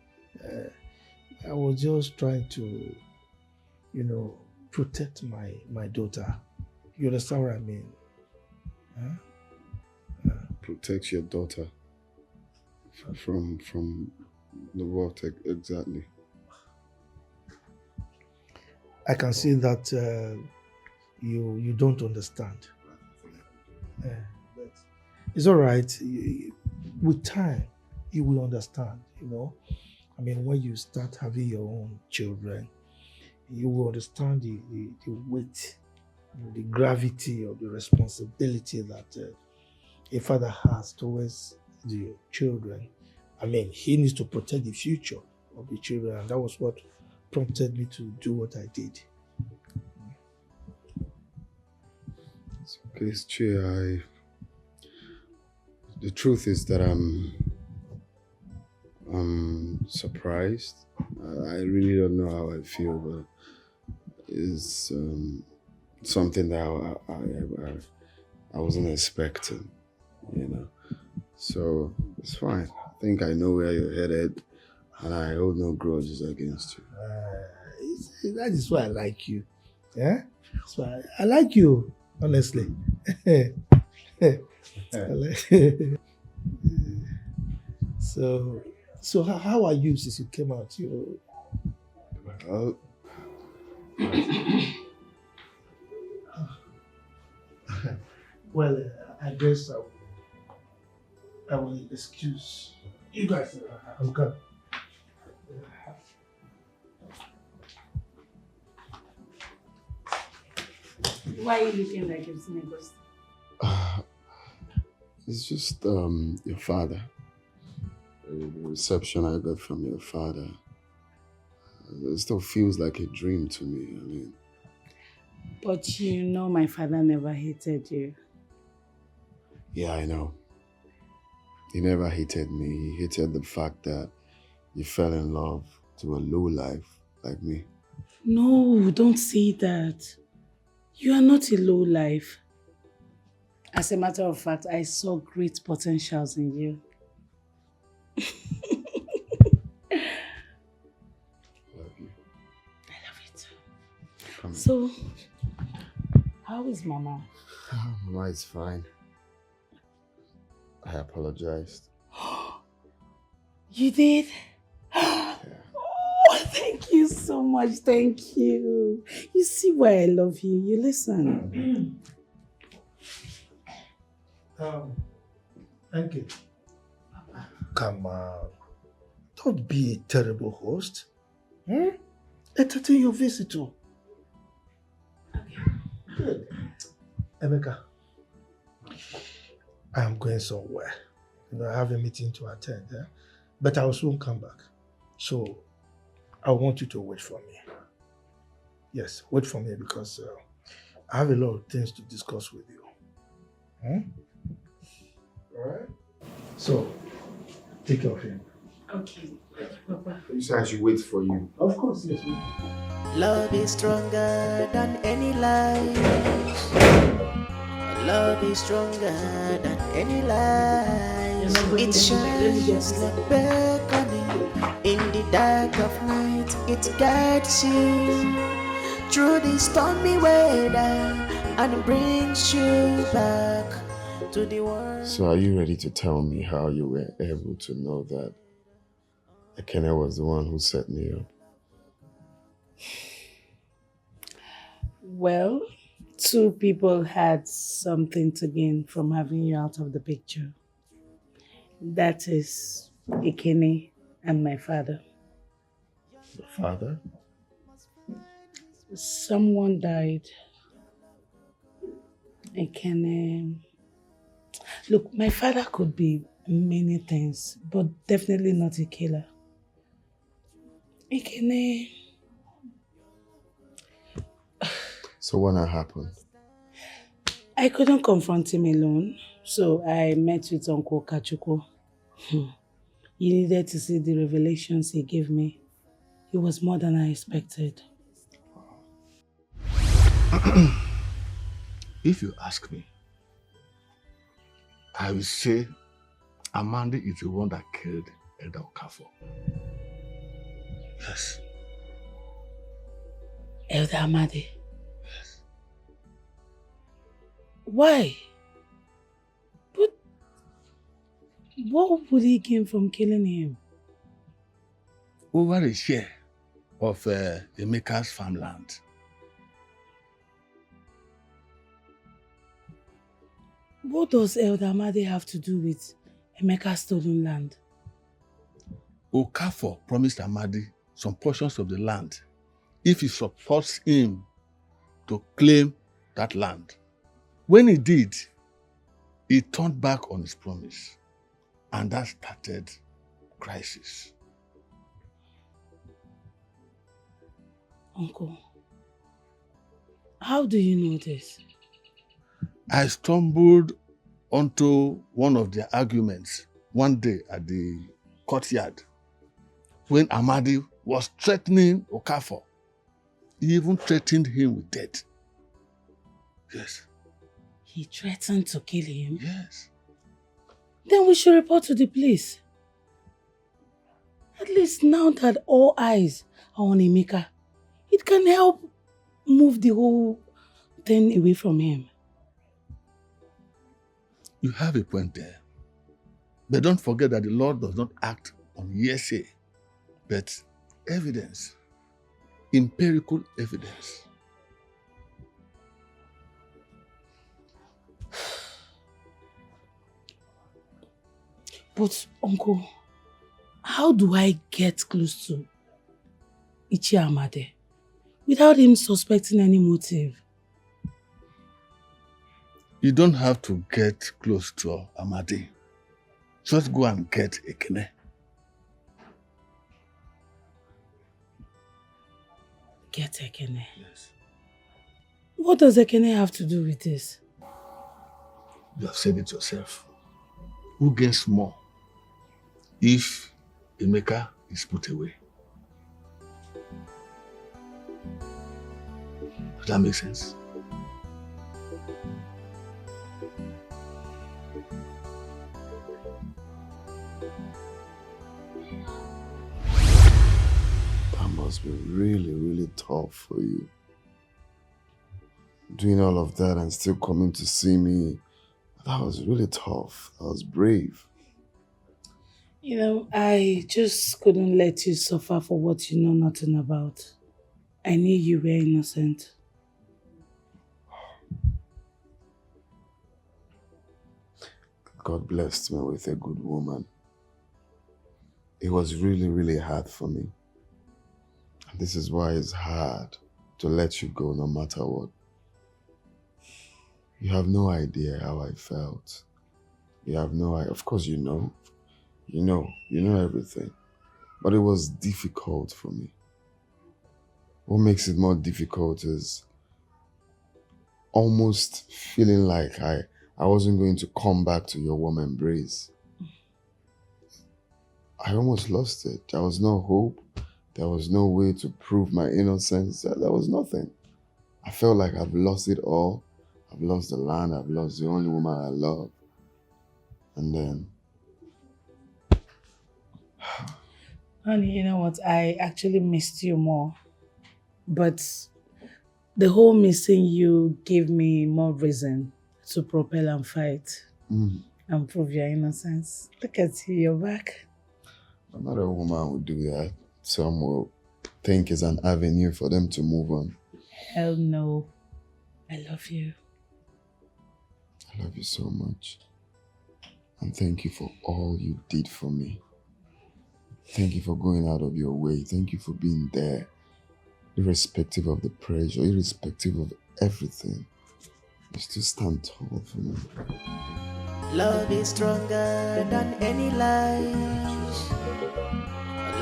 I was just trying to, you know, protect my daughter. You understand what I mean? Huh? Protect your daughter from the what exactly? I can see that you don't understand. But it's all right. With time, you will understand, you know. I mean, when you start having your own children, you will understand the weight, the gravity of the responsibility that a father has towards the children. I mean, he needs to protect the future of the children, and that was what prompted me to do what I did. It's okay, Chi. The truth is that I'm surprised. I really don't know how I feel, but it's something that I wasn't expecting, you know. So it's fine. I think I know where you're headed, and I hold no grudges against you. That is why I like you. Yeah? That's why I like you, honestly. So how are you since you came out? Well, I guess I will excuse you guys. I'm coming. Why are you looking like you've seen a ghost? It's just your father. The reception I got from your father. It still feels like a dream to me. I mean. But you know my father never hated you. Yeah, I know. He never hated me. He hated the fact that you fell in love to a low life like me. No, don't say that. You are not a low life. As a matter of fact, I saw great potentials in you. So, how is Mama? Mama is fine. I apologized. You did? Oh, thank you so much. Thank you. You see why I love you. You listen. Thank you. Come on. Don't be a terrible host. Entertain your visitor. Good. Emeka, I am going somewhere. I have a meeting to attend, but I will soon come back. So, I want you to wait for me. Yes, wait for me because I have a lot of things to discuss with you. Alright? So, take care of him. Okay. Papa. You said I should wait for you. Of course, yes. Love is stronger than any life. Love is stronger than any life. It shines like beckoning in the dark of night. It guides you through the stormy weather and brings you back to the world. So are you ready to tell me how you were able to know that Ekene was the one who set me up? Well, two people had something to gain from having you out of the picture. That is Ekene and my father. Your father? Someone died. Ekene. Look, my father could be many things, but definitely not a killer. Ekene. So what happened? I couldn't confront him alone, so I met with Uncle Kachuko. He needed to see the revelations he gave me. It was more than I expected. If you ask me, I will say Amandi is the one that killed Elder Okafor. Yes. Elder Amadi? Yes. Why? But what would he gain from killing him? Over a share of Emeka's farmland. What does Elder Amadi have to do with Emeka's stolen land? Okafor promised Amadi some portions of the land if he supports him to claim that land. When he did, he turned back on his promise, and that started crisis. Uncle, how do you know this? I stumbled onto one of their arguments one day at the courtyard when Amadi was threatening Okafor. He even threatened him with death. Yes. He threatened to kill him? Yes. Then we should report to the police. At least now that all eyes are on Emeka, it can help move the whole thing away from him. You have a point there. But don't forget that the Lord does not act on hearsay, but evidence, empirical evidence. But, Uncle, how do I get close to Ichie Amade without him suspecting any motive? You don't have to get close to Amadi. Just go and get Ekene. Get Ekene? Yes. What does Ekene have to do with this? You have said it yourself. Who gains more if Emeka is put away? Does that make sense? That must be really, really tough for you. Doing all of that and still coming to see me, that was really tough. That was brave. You know, I just couldn't let you suffer for what you know nothing about. I knew you were innocent. God blessed me with a good woman. It was really, really hard for me. And this is why it's hard to let you go no matter what. You have no idea how I felt. You have no idea. Of course you know. You know everything. But it was difficult for me. What makes it more difficult is almost feeling like I wasn't going to come back to your warm embrace. I almost lost it. There was no hope. There was no way to prove my innocence. There was nothing. I felt like I've lost it all. I've lost the land. I've lost the only woman I love. And then... Honey, you know what? I actually missed you more. But the whole missing you gave me more reason to propel and fight. And prove your innocence. Look at you, you're back. Not a woman would do that. Some will think it's an avenue for them to move on. Hell no. I love you. I love you so much. And thank you for all you did for me. Thank you for going out of your way. Thank you for being there. Irrespective of the pressure, irrespective of everything. You still stand tall for me. Love is stronger than any lies.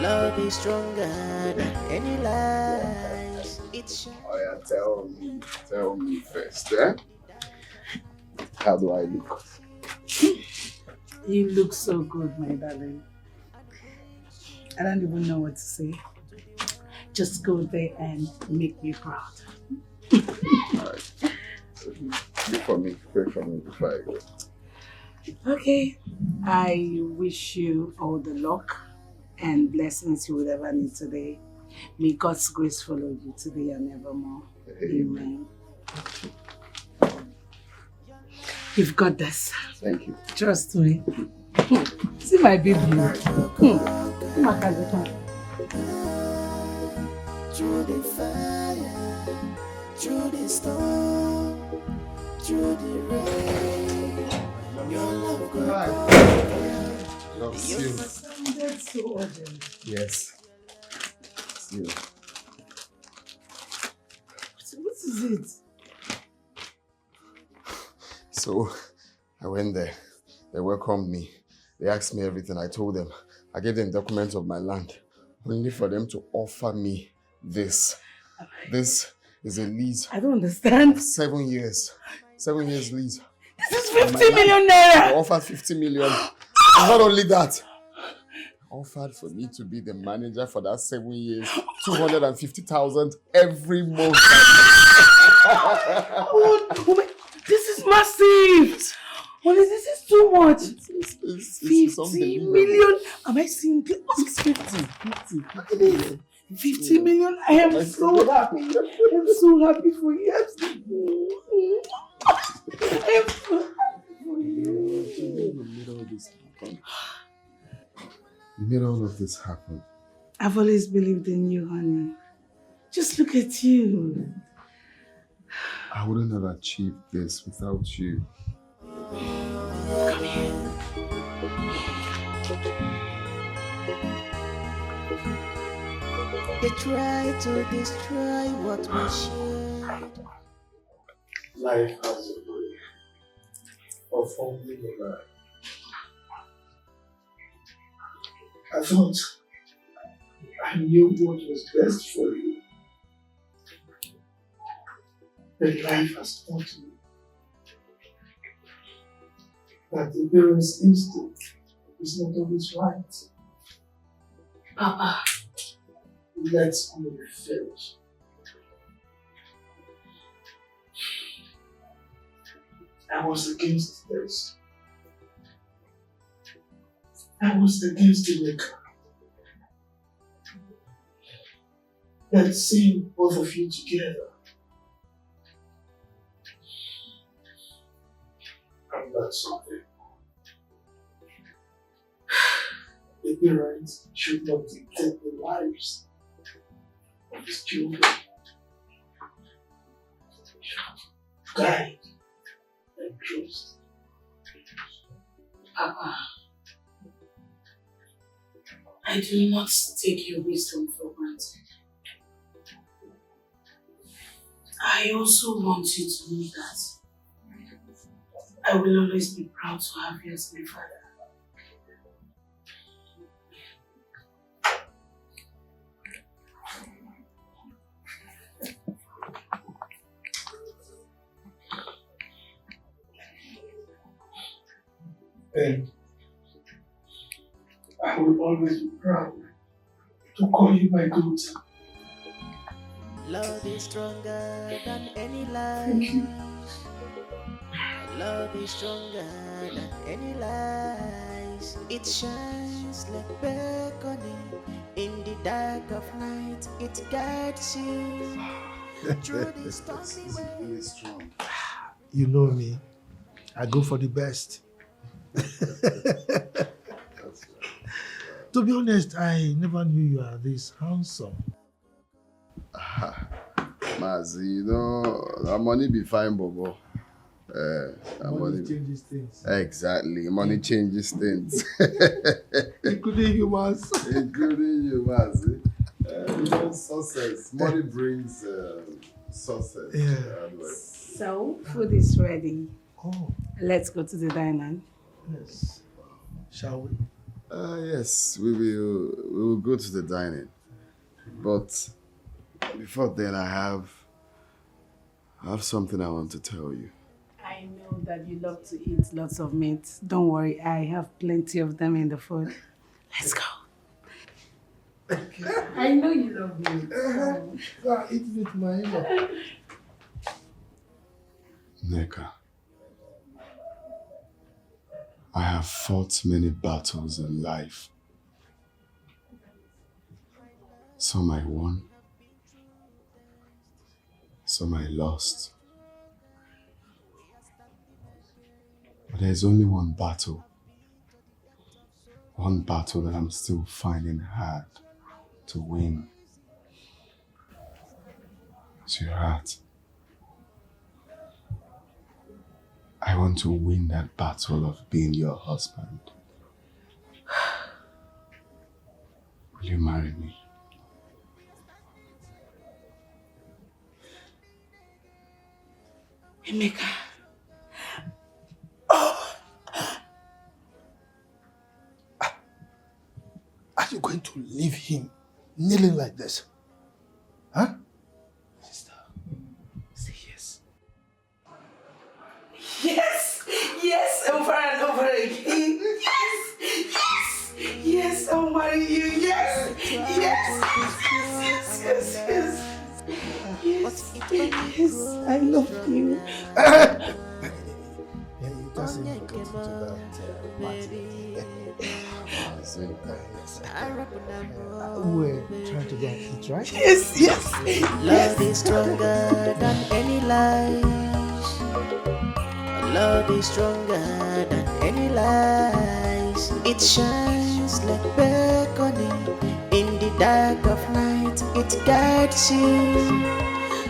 Love is stronger than any lies. It's... Oh yeah, tell me first, eh? How do I look? You look so good, my darling. I don't even know what to say. Just go there and make me proud. Alright. Pray for me before I go. Okay. I wish you all the luck and blessings you would ever need today. May God's grace follow you today and evermore. Amen. You've got this. Thank you. Trust me. See my baby. See my cousin. Through the fire, through the storm, through the rain, your love goes. Love you. That's so urgent. Yes. See you. What is it? So, I went there. They welcomed me. They asked me everything. I told them. I gave them documents of my land. Only for them to offer me this. This is a lease. I don't understand. 7 years. 7 years lease. This is 50 million naira. They offered 50 million. And not only that, offered for me to be the manager for that 7 years. 250,000 every month. Oh my, this is massive. Honey, this is too much. It's 50 million. Am I seeing? What's 50? 50. Look at this. 50 million. I am so happy. I'm so happy for you. I am so happy for you. You made all of this happen. I've always believed in you, honey. Just look at you. I wouldn't have achieved this without you. Come here. They try to destroy what we share. Life has a way of fumbling around. I thought I knew what was best for you. But life has taught me that the parent's instinct is not always right. Papa, let's me finish. I was against this. I was against the maker. But seeing both of you together, I'm not something. The parents should not dictate the lives of his children. Guide and trust. Papa, I do not take your wisdom for granted. I also want you to know that I will always be proud to have you as my father. And I will always be proud to call you my daughter. Love is stronger than any lie. Thank you. Love is stronger than any lies. It shines like beckoning in the dark of night. It guides you through the stormy way. Strong. You know me. I go for the best. To be honest, I never knew you are this handsome. Mazi, you know, that money be fine, Bobo. Money changes things. Exactly, money changes things. Including humans. Including humans. You know, success. Money brings success. Yeah. So, food is ready. Oh. Let's go to the diner. Yes. Shall we? Yes, we will go to the dining. But before then, I have something I want to tell you. I know that you love to eat lots of meat. Don't worry, I have plenty of them in the food. Let's go. I know you love meat. Eat with my in-law. Neka, I have fought many battles in life. Some I won, some I lost. But there's only one battle that I'm still finding hard to win. Sweetheart, I want to win that battle of being your husband. Will you marry me? Emeka. Are you going to leave him kneeling like this? Huh? Sister, say yes. Yes! Yes! Over and over again! Yes! Yes! Yes! I'll marry you! Yes! Yes! Yes! Yes! Yes! Yes! Yes! I love you. You can say you get into we're trying to get it right? Yes, yes. Love is stronger than any lies. Love is stronger than any lies. It shines like beckoning in the dark of night. It guides you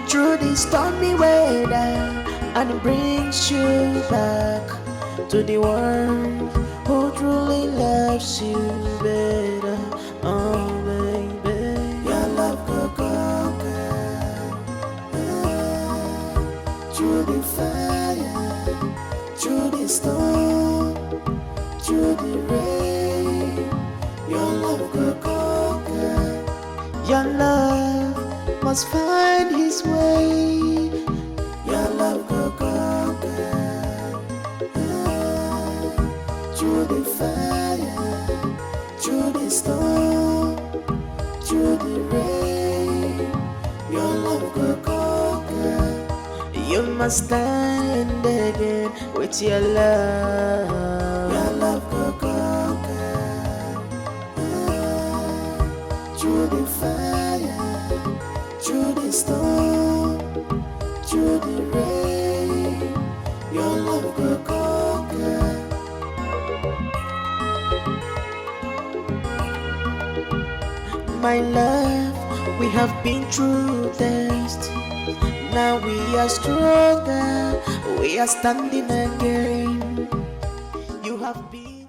through the stormy weather and brings you back to the one who truly loves you better. Oh baby, your love could conquer through the fire, through the storm, through the rain. Your love could conquer. Your love must find his way. Your love could conquer. Through the fire, through the storm, through the rain, your love will conquer. You must stand again with your love. Your love go conquer. Through the fire, through the storm, through the rain, your love go conquer. My love, we have been through test. Now we are stronger. We are standing again. You have been